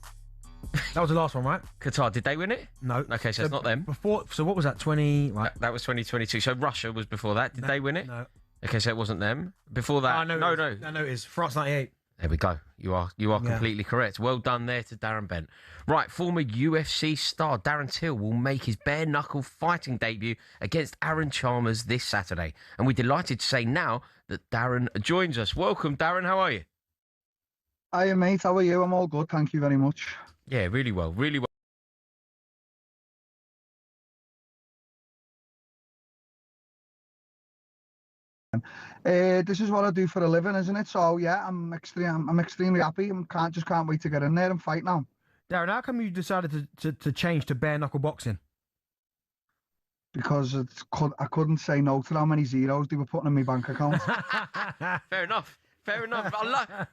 That was the last one, right? Qatar, did they win it? No. Okay, so it's not them. So what was that, 20... Right. That was 2022. So Russia was before that. Did they win it? No. Okay, so it wasn't them. Before that... No, it is. France 98. There we go. You are completely correct. Well done there to Darren Bent. Right, former UFC star Darren Till will make his bare-knuckle fighting debut against Aaron Chalmers this Saturday. And we're delighted to say now that Darren joins us. Welcome, Darren. How are you? Hiya, mate. How are you? I'm all good. Thank you very much. Yeah, really well. Really well. This is what I do for a living, isn't it? So yeah, I'm extremely happy. Just can't wait to get in there and fight now. Darren, how come you decided to change to bare knuckle boxing? Because I couldn't say no to how many zeros they were putting in my bank account. Fair enough. Fair enough.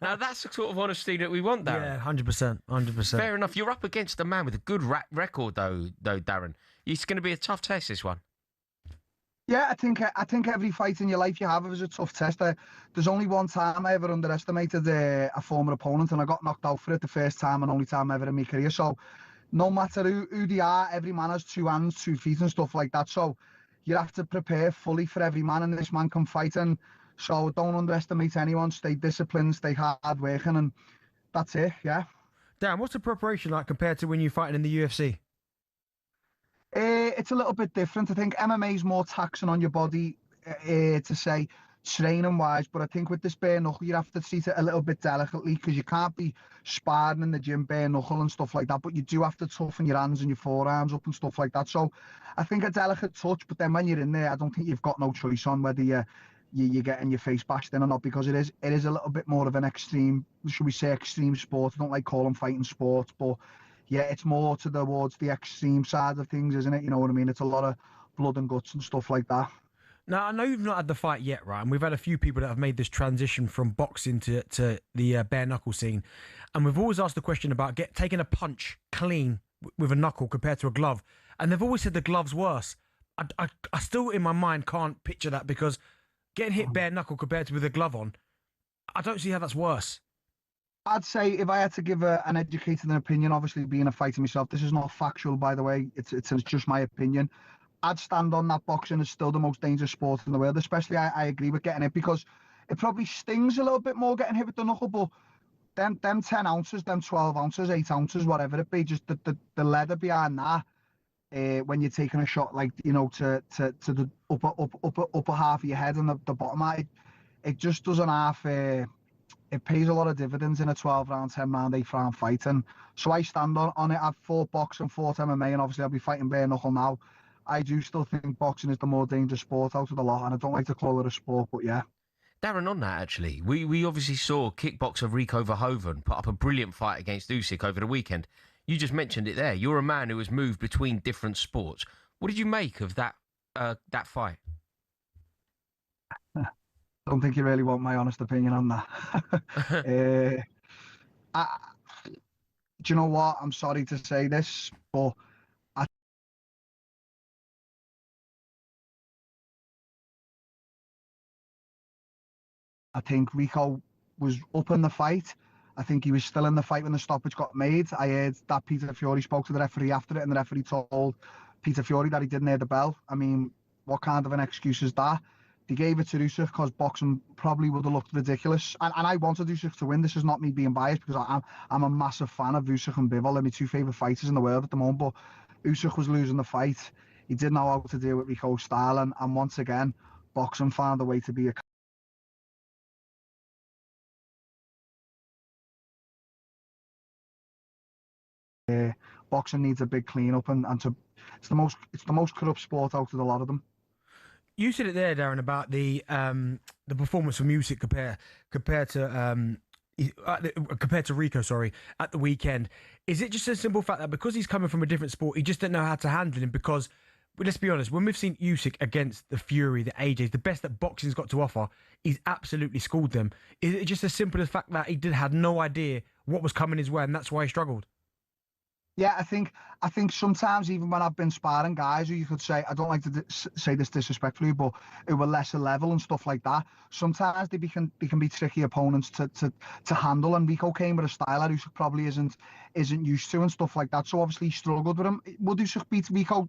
Now that's the sort of honesty that we want, Darren. Yeah, 100%. Fair enough. You're up against a man with a good record, though, Darren. It's going to be a tough test, this one. Yeah, I think every fight in your life you have is a tough test. There's only one time I ever underestimated a former opponent, and I got knocked out for it the first time and only time ever in my career. So no matter who they are, every man has 2 hands, 2 feet and stuff like that. So you have to prepare fully for every man, and this man can fight. And so don't underestimate anyone. Stay disciplined, stay hard working, and that's it. Yeah. Dan, what's the preparation like compared to when you're fighting in the UFC? It's a little bit different. I think MMA is more taxing on your body, to say training wise, but I think with this bare knuckle you have to treat it a little bit delicately, because you can't be sparring in the gym bare knuckle and stuff like that, but you do have to toughen your hands and your forearms up and stuff like that. So I think a delicate touch, but then when you're in there, I don't think you've got no choice on whether you're getting your face bashed in or not, because it is a little bit more of an extreme, should we say, extreme sport. I don't like calling fighting sport, but yeah, it's more towards the extreme side of things, isn't it? You know what I mean? It's a lot of blood and guts and stuff like that. Now, I know you've not had the fight yet, right? And we've had a few people that have made this transition from boxing to the bare knuckle scene. And we've always asked the question about taking a punch clean with a knuckle compared to a glove. And they've always said the glove's worse. I still, in my mind, can't picture that, because getting hit bare knuckle compared to with a glove on, I don't see how that's worse. I'd say, if I had to give an educated opinion, obviously being a fighter myself, this is not factual, by the way, it's just my opinion. I'd stand on that boxing is still the most dangerous sport in the world, especially I agree with getting it, because it probably stings a little bit more getting hit with the knuckle, but them 10 ounces, them 12 ounces, 8 ounces, whatever it be, just the leather behind that, when you're taking a shot, like, you know, to the upper half of your head and the bottom, it just doesn't half... it pays a lot of dividends in a 12-round, 10-round, 8-round fight. And so I stand on it. I've fought boxing, fought MMA, and obviously I'll be fighting bare knuckle now. I do still think boxing is the more dangerous sport out of the lot, and I don't like to call it a sport, but yeah. Darren, on that, actually, we obviously saw kickboxer Rico Verhoeven put up a brilliant fight against Usyk over the weekend. You just mentioned it there. You're a man who has moved between different sports. What did you make of that fight? I don't think you really want my honest opinion on that. Do you know what? I'm sorry to say this, but I think Rico was up in the fight. I think he was still in the fight when the stoppage got made. I heard that Peter Fiore spoke to the referee after it, and the referee told Peter Fiore that he didn't hear the bell. I mean, what kind of an excuse is that? They gave it to Usyk because boxing probably would have looked ridiculous. And I wanted Usyk to win. This is not me being biased, because I'm a massive fan of Usyk and Bivol. They're my two favourite fighters in the world at the moment. But Usyk was losing the fight. He didn't know how to deal with Rico's style. And once again, boxing found a way to be a... boxing needs a big clean up, and it's the most corrupt sport out of a lot of them. You said it there, Darren, about the performance from Usyk compared to Rico, sorry, at the weekend. Is it just a simple fact that because he's coming from a different sport, he just didn't know how to handle him? Because, let's be honest, when we've seen Usyk against the Fury, the AJs, the best that boxing's got to offer, he's absolutely schooled them. Is it just as simple as the fact that he had no idea what was coming his way, and that's why he struggled? Yeah, I think sometimes, even when I've been sparring guys who you could say, I don't like to say this disrespectfully, but who were lesser level and stuff like that, sometimes they can be tricky opponents to handle. And Rico came with a style that Usyk probably isn't used to and stuff like that. So obviously he struggled with him. Would Usyk beat Rico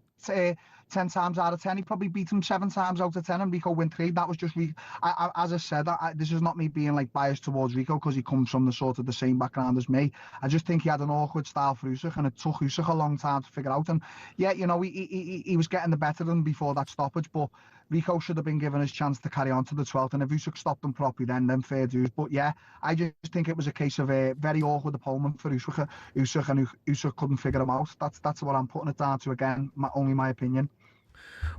10 times out of 10? He probably beat him 7 times out of 10, and Rico win 3. That was just as I said, this is not me being like biased towards Rico, because he comes from the same background as me. I just think he had an awkward style for Usyk, and it took Usyk a long time to figure out. And yeah, you know, he was getting the better of him before that stoppage, but Rico should have been given his chance to carry on to the 12th, and if Usyk stopped him properly, then fair dues. But yeah, I just think it was a case of a very awkward opponent for Usyk, and Usyk couldn't figure him out. That's what I'm putting it down to. Again, only my opinion.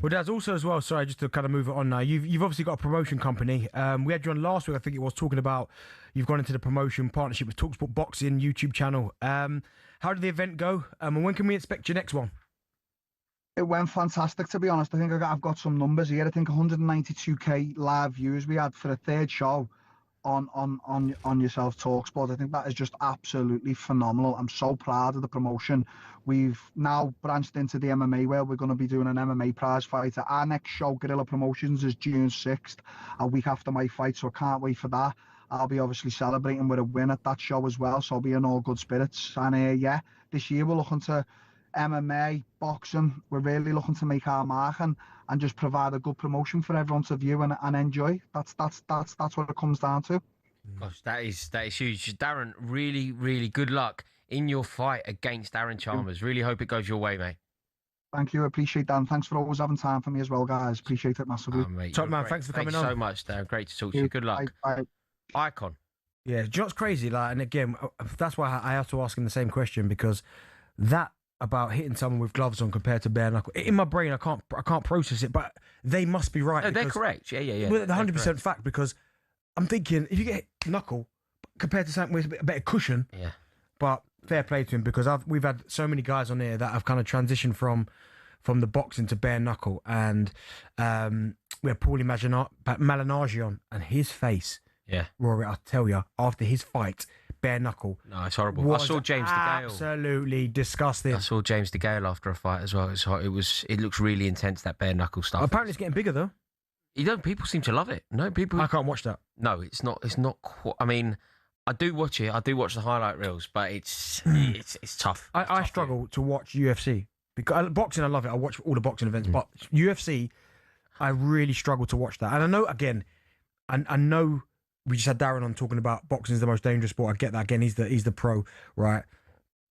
Well, Daz, also as well, sorry, just to kind of move it on now, you've obviously got a promotion company. We had you on last week, I think it was, talking about you've gone into the promotion partnership with talkSPORT Boxing YouTube channel. How did the event go? And when can we expect your next one? It went fantastic, to be honest. I think I've got some numbers here. I think 192k live views we had for a third show on yourself, talkSPORT. I think that is just absolutely phenomenal. I'm so proud of the promotion. We've now branched into the MMA world. We're going to be doing an MMA prize fight. Our next show, Guerrilla Promotions, is June 6th, a week after my fight, so I can't wait for that. I'll be obviously celebrating with a win at that show as well, so I'll be in all good spirits. And yeah, this year we're looking to MMA, boxing. We're really looking to make our mark and just provide a good promotion for everyone to view and enjoy. That's what it comes down to. Gosh, that is huge. Darren, really, really good luck in your fight against Aaron Chalmers. Really hope it goes your way, mate. Thank you. I appreciate that. And thanks for always having time for me as well, guys. Appreciate it massively. Oh, mate, Top man, thanks for coming on. Thank you so much, Darren. Great to talk to you. Good luck. Bye. Icon. Yeah, do you know what's crazy? Like, and again, that's why I have to ask him the same question, because that about hitting someone with gloves on compared to bare knuckle, in my brain, I can't process it, but they must be right. No, they're correct. Yeah. Well, the 100% fact, because I'm thinking if you get knuckle compared to something with a better cushion, yeah. But fair play to him, because we've had so many guys on here that have kind of transitioned from the boxing to bare knuckle, and we had Paulie Malignaggi on, and his face, yeah, Rory, I'll tell you, after his fight, bare knuckle. No, it's horrible. I saw James DeGale. Absolutely disgusting. I saw James DeGale after a fight as well. It looks really intense, that bare knuckle stuff. Apparently, it's getting bigger though. People seem to love it. No, people. I can't watch that. No, it's not. It's not. I mean, I do watch it. I do watch the highlight reels, but it's tough. I struggle to watch UFC because boxing. I love it. I watch all the boxing events, but UFC, I really struggle to watch that. And I know, again, I know we just had Darren on talking about boxing is the most dangerous sport. I get that. Again, he's the pro, right?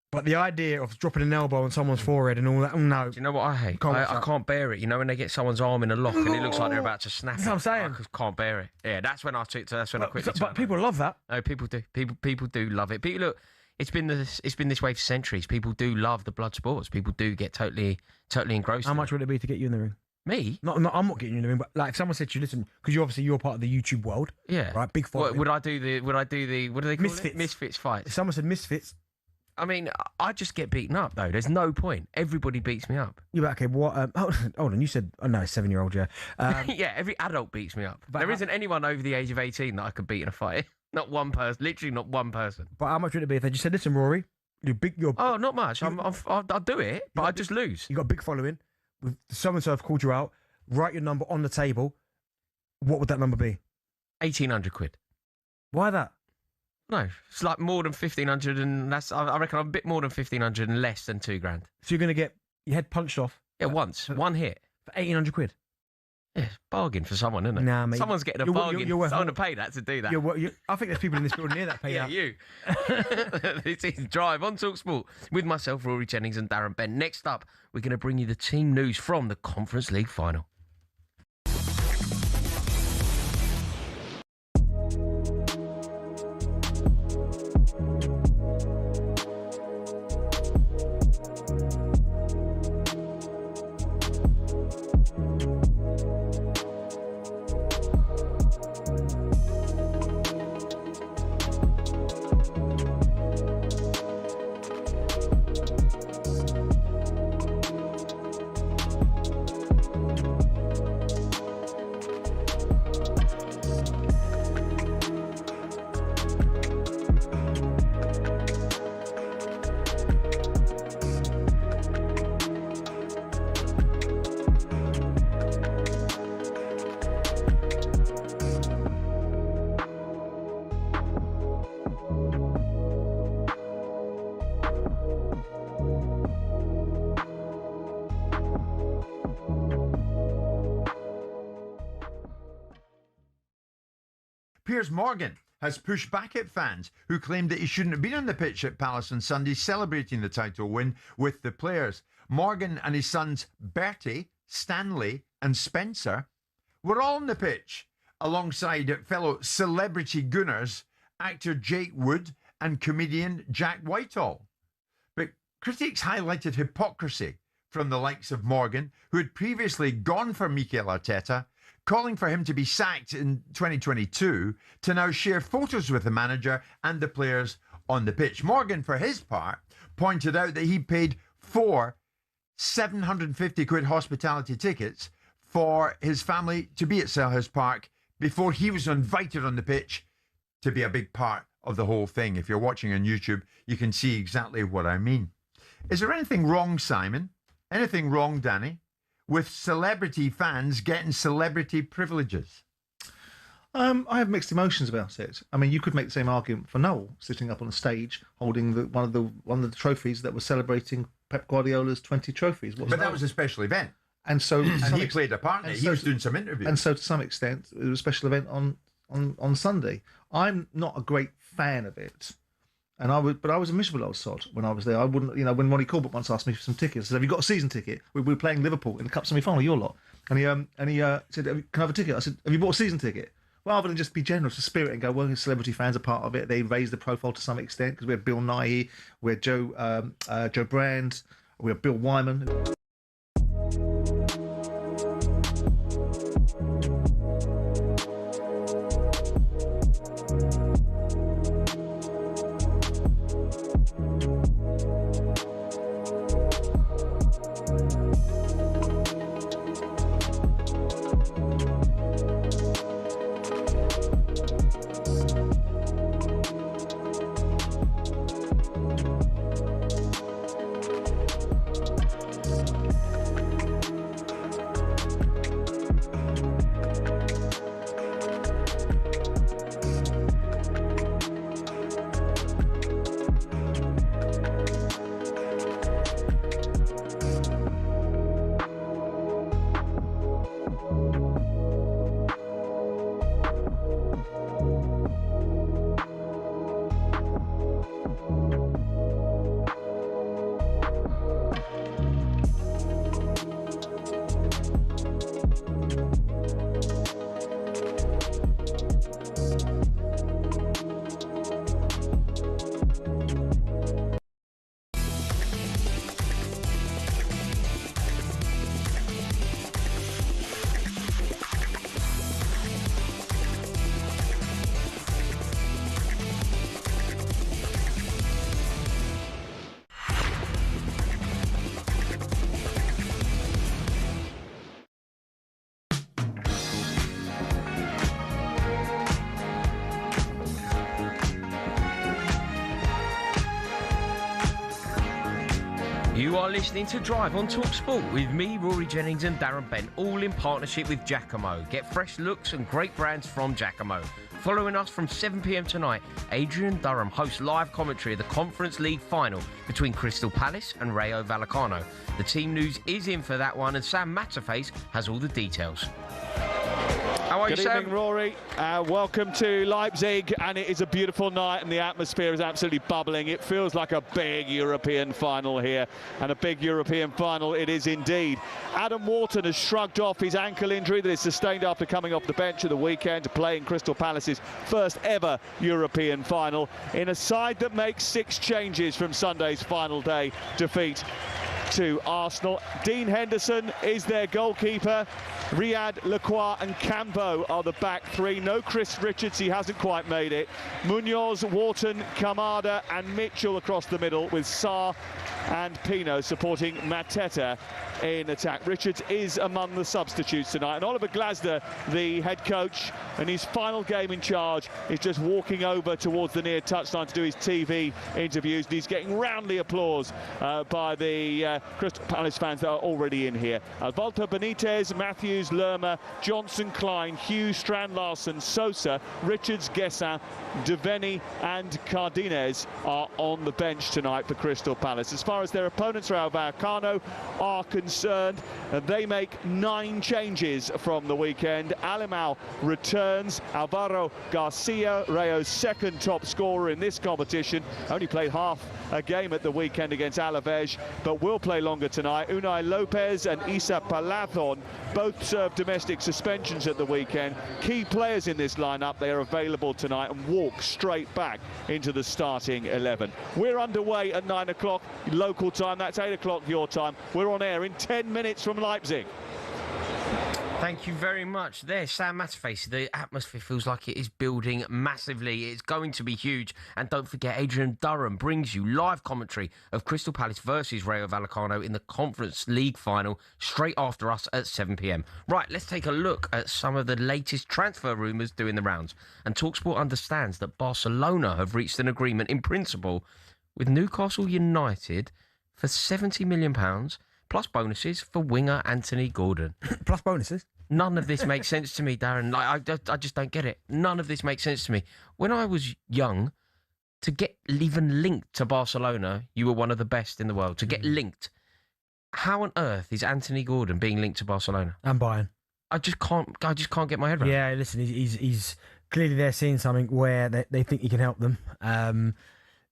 But the idea of dropping an elbow on someone's forehead and all that, no. Do you know what I hate? I can't bear it. You know when they get someo's arm in a lock and it looks like they're about to snap it. That's what I'm saying. I can't bear it. Yeah, that's when I quickly. But people love that. No, people do. People do love it. People look. It's been this way for centuries. People do love the blood sports. People do get totally engrossed. How much would it be to get you in the ring? Me? I'm not getting you in the ring, but like if someone said to you, listen, because you're part of the YouTube world. Yeah. Right. Big fight. Would I do the? What do they call Misfits. it? Misfits fights. If someone said Misfits. I mean, I just get beaten up though. There's no point. Everybody beats me up. Yeah, okay. What? Hold on. You said, oh no, 7-year-old. Yeah. Yeah. Every adult beats me up. But there isn't anyone over the age of 18 that I could beat in a fight. Not one person. Literally, not one person. But how much would it be if they just said, listen, Rory, Oh, not much. I'll do it, but I just lose. You got a big following. With so and so have called you out. Write your number on the table. What would that number be? 1,800 quid. Why that? No, it's like more than 1,500, and I reckon I'm a bit more than 1,500 and less than $2,000. So you're going to get your head punched off? Yeah, once. One hit. For 1,800 quid? Yeah, bargain for someone, isn't it? Nah, mate. Someone's getting a bargain. Someone to pay that to do that. I think there's people in this building here that pay that. Yeah, you. This is Drive on talkSPORT with myself, Rory Jennings and Darren Bent. Next up, we're going to bring you the team news from the Conference League final. Piers Morgan has pushed back at fans who claimed that he shouldn't have been on the pitch at Palace on Sunday celebrating the title win with the players. Morgan and his sons Bertie, Stanley and Spencer were all on the pitch alongside fellow celebrity Gunners, actor Jake Wood and comedian Jack Whitehall. But critics highlighted hypocrisy from the likes of Morgan, who had previously gone for Mikel Arteta, calling for him to be sacked in 2022, to now share photos with the manager and the players on the pitch. Morgan, for his part, pointed out that he paid 4 750 quid hospitality tickets for his family to be at Selhurst Park before he was invited on the pitch to be a big part of the whole thing. If you're watching on YouTube, you can see exactly what I mean. Is there anything wrong, Simon? Anything wrong, Danny, with celebrity fans getting celebrity privileges? I have mixed emotions about it. I mean, you could make the same argument for Noel sitting up on a stage holding one of the trophies that was celebrating Pep Guardiola's 20 trophies. But that was a special event. And so he played a part in it. He was doing some interviews. And so to some extent, it was a special event on Sunday. I'm not a great fan of it. But I was a miserable old sod when I was there. I wouldn't, when Ronnie Corbett once asked me for some tickets, I said, "Have you got a season ticket?" We were playing Liverpool in the cup semi-final, your lot. And he said, "Can I have a ticket?" I said, "Have you bought a season ticket?" Rather than just be generous to spirit and go, well, celebrity fans are part of it. They raised the profile to some extent because we had Bill Nighy, we had Joe Brand, we had Bill Wyman. You are listening to Drive on talkSPORT with me, Rory Jennings and Darren Bent, all in partnership with Giacomo. Get fresh looks and great brands from Giacomo. Following us from 7 p.m. tonight, Adrian Durham hosts live commentary of the Conference League final between Crystal Palace and Rayo Vallecano. The team news is in for that one, and Sam Matterface has all the details. How are you, Good Sam? evening, Rory. Welcome to Leipzig, and it is a beautiful night, and the atmosphere is absolutely bubbling. It feels like a big European final here, and a big European final it is indeed. Adam Wharton has shrugged off his ankle injury that is sustained after coming off the bench at the weekend to play in Crystal Palace's first ever European final, in a side that makes 6 changes from Sunday's final day defeat to Arsenal. Dean Henderson is their goalkeeper. Riyad, Lacroix and Cambo are the back three. No Chris Richards, he hasn't quite made it. Munoz, Wharton, Kamada and Mitchell across the middle, with Sarr and Pino supporting Mateta in attack. Richards is among the substitutes tonight, and Oliver Glasner, the head coach, in his final game in charge, is just walking over towards the near touchline to do his TV interviews, and he's getting roundly applause by the Crystal Palace fans that are already in here. Walter Benitez, Matthews, Lerma, Johnson, Klein, Hughes, Strand Larsen, Sosa, Richards, Guessin, Devaney and Cardinez are on the bench tonight for Crystal Palace. As far as their opponents, Rayo Vallecano, are concerned, they make 9 changes from the weekend. Alemão returns. Alvaro Garcia, Rayo's second top scorer in this competition, only played half a game at the weekend against Alaves, but will play longer tonight. Unai Lopez and Issa Palathon both served domestic suspensions at the weekend. Key players in this lineup, they are available tonight and walk straight back into the starting 11. We're underway at 9 o'clock local time, that's 8 o'clock your time. We're on air in 10 minutes from Leipzig. Thank you very much there, Sam Matterface. The atmosphere feels like it is building massively. It's going to be huge. And don't forget, Adrian Durham brings you live commentary of Crystal Palace versus Rayo Vallecano in the Conference League final straight after us at 7 p.m. Right, let's take a look at some of the latest transfer rumours doing the rounds. And talkSPORT understands that Barcelona have reached an agreement in principle with Newcastle United for £70 million plus bonuses for winger Anthony Gordon. Plus bonuses? None of this makes sense to me, Darren. I just don't get it. None of this makes sense to me. When I was young, to get even linked to Barcelona, you were one of the best in the world. To get linked, how on earth is Anthony Gordon being linked to Barcelona and Bayern? I just can't get my head around. Yeah, listen, he's clearly they're seeing something where they think he can help them.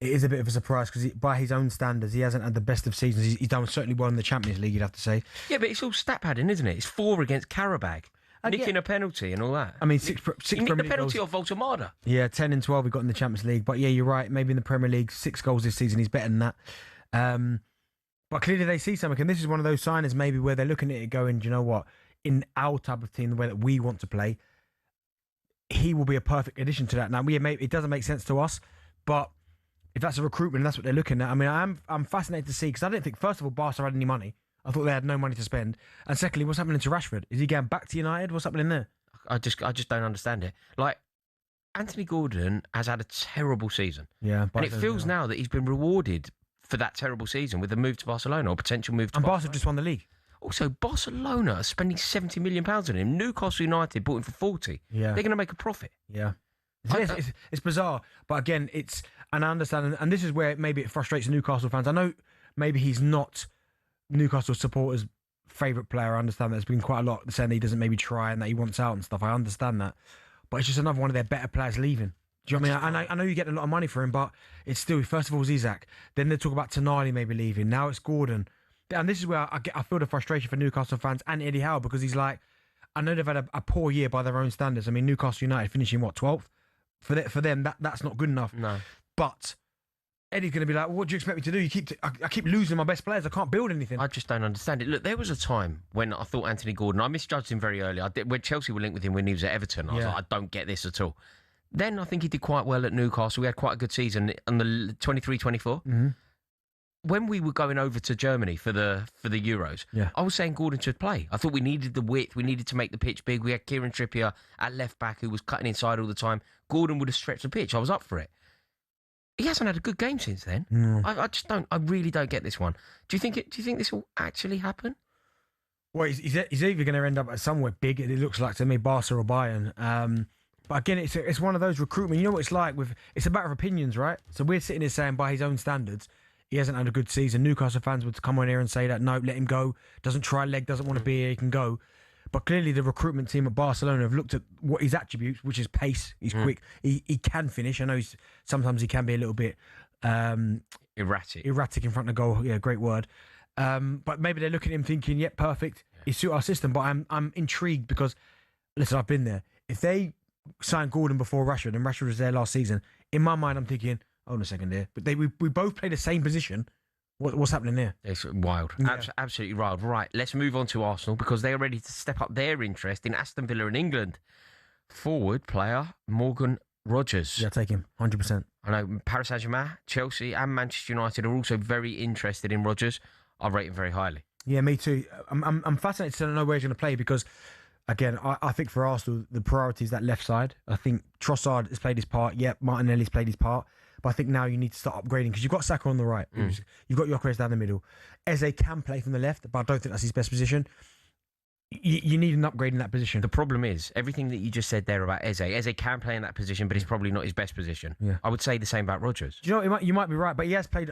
It is a bit of a surprise because by his own standards, he hasn't had the best of seasons. He's done certainly well in the Champions League, you'd have to say. Yeah, but it's all stat padding, isn't it? It's 4 against Karabag, nicking a penalty and all that. I mean, six you nicked Premier the League penalty goals. off Voltemada. Yeah, 10 and 12 he got in the Champions League. But yeah, you're right. Maybe in the Premier League, 6 goals this season. He's better than that. But clearly they see something. And this is one of those signings maybe where they're looking at it going, do you know what? In our type of team, the way that we want to play, he will be a perfect addition to that. Now, it doesn't make sense to us, but if that's a recruitment, that's what they're looking at. I mean, I'm fascinated to see, because I didn't think, first of all, Barca had any money. I thought they had no money to spend. And secondly, what's happening to Rashford? Is he going back to United? What's happening there? I just don't understand it. Like, Anthony Gordon has had a terrible season. Yeah. And it feels now that he's been rewarded for that terrible season with a move to Barcelona or potential move to Barcelona. And Barcelona. Barca just won the league. Also, Barcelona are spending £70 million on him. Newcastle United bought him for 40. Yeah. They're going to make a profit. Yeah. It's bizarre. But again, and I understand, and this is where maybe it frustrates Newcastle fans. I know maybe he's not Newcastle supporters' favourite player. I understand there's been quite a lot saying that he doesn't maybe try and that he wants out and stuff. I understand that. But it's just another one of their better players leaving. Do you know what I mean? I know you get a lot of money for him, but it's still, first of all, Zizek. Then they talk about Tonali maybe leaving. Now it's Gordon. And this is where I feel the frustration for Newcastle fans and Eddie Howe, because he's like, I know they've had a poor year by their own standards. I mean, Newcastle United finishing, 12th? For them, that's not good enough. No. But Eddie's going to be like, what do you expect me to do? I keep losing my best players. I can't build anything. I just don't understand it. Look, there was a time when I thought Anthony Gordon, I misjudged him very early. When Chelsea were linked with him when he was at Everton, I was like, I don't get this at all. Then I think he did quite well at Newcastle. We had quite a good season on the 23-24. Mm-hmm. When we were going over to Germany for the Euros, I was saying Gordon should play. I thought we needed the width. We needed to make the pitch big. We had Kieran Trippier at left back who was cutting inside all the time. Gordon would have stretched the pitch. I was up for it. He hasn't had a good game since then. No. I really don't get this one. Do you think this will actually happen? Well, he's either going to end up at somewhere big, it looks like to me, Barca or Bayern. But again, it's one of those recruitment. You know what it's like it's a matter of opinions, right? So we're sitting here saying by his own standards, he hasn't had a good season. Newcastle fans would come on here and say that, no, let him go. Doesn't try leg, doesn't want to be here, he can go. But clearly the recruitment team at Barcelona have looked at what his attributes, which is pace. He's quick. He can finish. I know sometimes he can be a little bit erratic in front of goal. Yeah, great word. But maybe they're looking at him thinking, yeah, perfect. He suit our system. But I'm intrigued because, listen, I've been there. If they signed Gordon before Rashford, and Rashford was there last season, in my mind I'm thinking, hold on a second here. But we both play the same position. What's happening there? It's wild. Yeah. Absolutely wild. Right, let's move on to Arsenal because they are ready to step up their interest in Aston Villa in England. Forward player Morgan Rogers. Yeah, take him, 100%. I know Paris Saint-Germain, Chelsea and Manchester United are also very interested in Rogers. I rate him very highly. Yeah, me too. I'm fascinated to know where he's going to play because, again, I think for Arsenal, the priority is that left side. I think Trossard has played his part. Yeah, Martinelli's played his part. But I think now you need to start upgrading because you've got Saka on the right. You've got Gyökeres down the middle. Eze can play from the left, but I don't think that's his best position. You need an upgrade in that position. The problem is, everything that you just said there about Eze can play in that position, but it's probably not his best position. Yeah. I would say the same about Rodgers. Do you know, you might be right, but he has played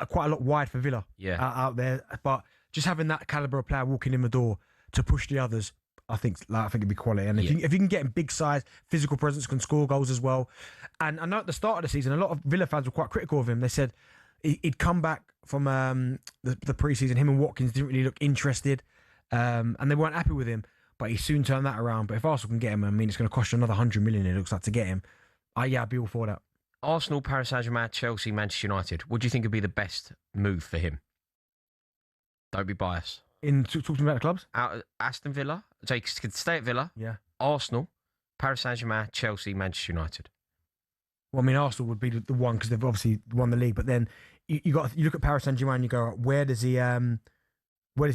quite a lot wide for Villa out there. But just having that calibre of player walking in the door to push the others, I think it'd be quality. And if you can get him big size, physical presence, can score goals as well. And I know at the start of the season, a lot of Villa fans were quite critical of him. They said he'd come back from the pre-season. Him and Watkins didn't really look interested, and they weren't happy with him. But he soon turned that around. But if Arsenal can get him, I mean, it's going to cost you another 100 million, it looks like, to get him. I'd be all for that. Arsenal, Paris Saint-Germain, Chelsea, Manchester United. What do you think would be the best move for him? Don't be biased. Talking about the clubs? Aston Villa. So he could stay at Villa. Yeah. Arsenal, Paris Saint-Germain, Chelsea, Manchester United. Well, I mean, Arsenal would be the one because they've obviously won the league. But then you look at Paris Saint-Germain and you go, where does he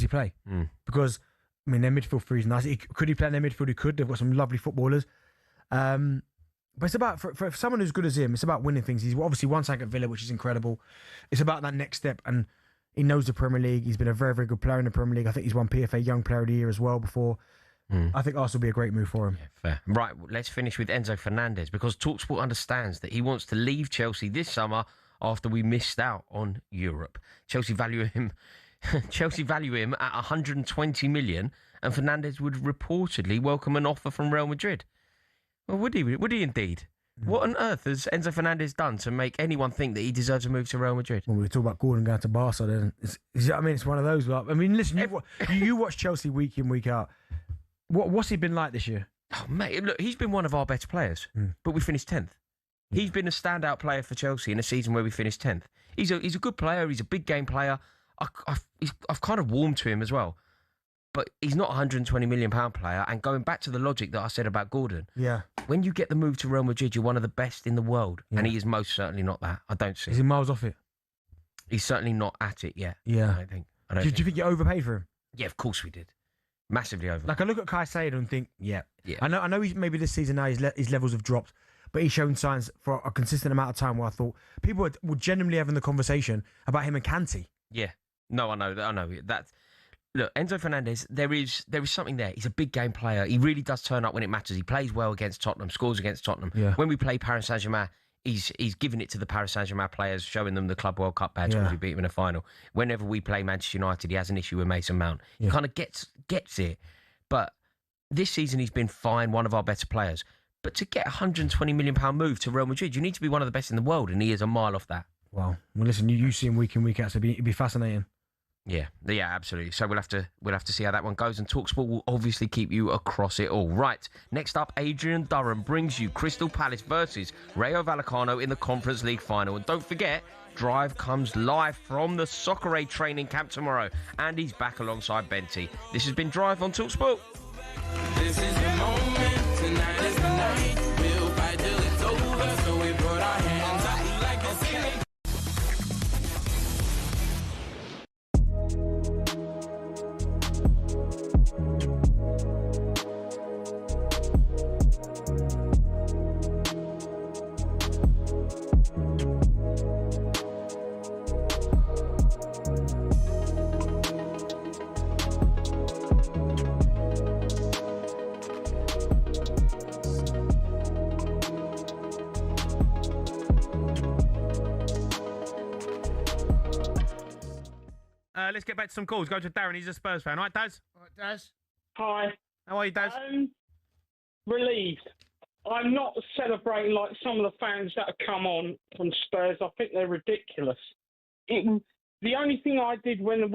play? Because, I mean, their midfield three is nice. Could he play in their midfield? He could. They've got some lovely footballers. But it's about, for someone who's good as him, it's about winning things. He's obviously won something at Villa, which is incredible. It's about that next step. And he knows the Premier League. He's been a very, very good player in the Premier League. I think he's won PFA Young Player of the Year as well before. I think Arsenal will be a great move for him. Fair. Right, let's finish with Enzo Fernandez, because talkSPORT understands that he wants to leave Chelsea this summer after we missed out on Europe. Chelsea value him at 120 million, and Fernandez would reportedly welcome an offer from Real Madrid. Well, would he? Would he indeed? What on earth has Enzo Fernandez done to make anyone think that he deserves a move to Real Madrid? Well, we talk about Gordon going to Barca, then it's one of those. I mean, listen, you watch Chelsea week in, week out. What's he been like this year? Oh, mate, look, he's been one of our better players, but we finished 10th. He's been a standout player for Chelsea in a season where we finished 10th. He's a good player. He's a big game player. I've kind of warmed to him as well. But he's not a £120 million player. And going back to the logic that I said about Gordon, when you get the move to Real Madrid, you're one of the best in the world. And he is most certainly not that. I don't see. Is he miles off it? He's certainly not at it yet. Yeah. I don't think. Do you think you overpaid for him? Yeah, of course we did. Massively over. Like, I look at Caicedo and think, I know he's maybe this season now his levels have dropped, but he's shown signs for a consistent amount of time where I thought people were genuinely having the conversation about him and Kanté. Yeah. No, I know that. Look, Enzo Fernandez, there is something there. He's a big game player. He really does turn up when it matters. He plays well against Tottenham, scores against Tottenham. Yeah. When we play Paris Saint-Germain, he's giving it to the Paris Saint-Germain players, showing them the Club World Cup badge because we beat him in a final. Whenever we play Manchester United, he has an issue with Mason Mount. He kind of gets it. But this season, he's been fine, one of our better players. But to get a £120 million move to Real Madrid, you need to be one of the best in the world, and he is a mile off that. Wow. Well, listen, you see him week in, week out, so it'd be fascinating. Yeah, absolutely. So we'll have to see how that one goes, and talkSPORT will obviously keep you across it all. Right, next up, Adrian Durham brings you Crystal Palace versus Rayo Vallecano in the Conference League final. And don't forget, Drive comes live from the Soccer Aid training camp tomorrow, and he's back alongside Benty. This has been Drive on talkSPORT. This is the moment, tonight is the night. We'll fight till it's over, so we put our hands up like a snake. Let's get back to some calls. Go to Darren. He's a Spurs fan. All right, Daz? All right, Daz. Hi. How are you, Daz? Relieved. I'm not celebrating like some of the fans that have come on from Spurs. I think they're ridiculous. The only thing I did when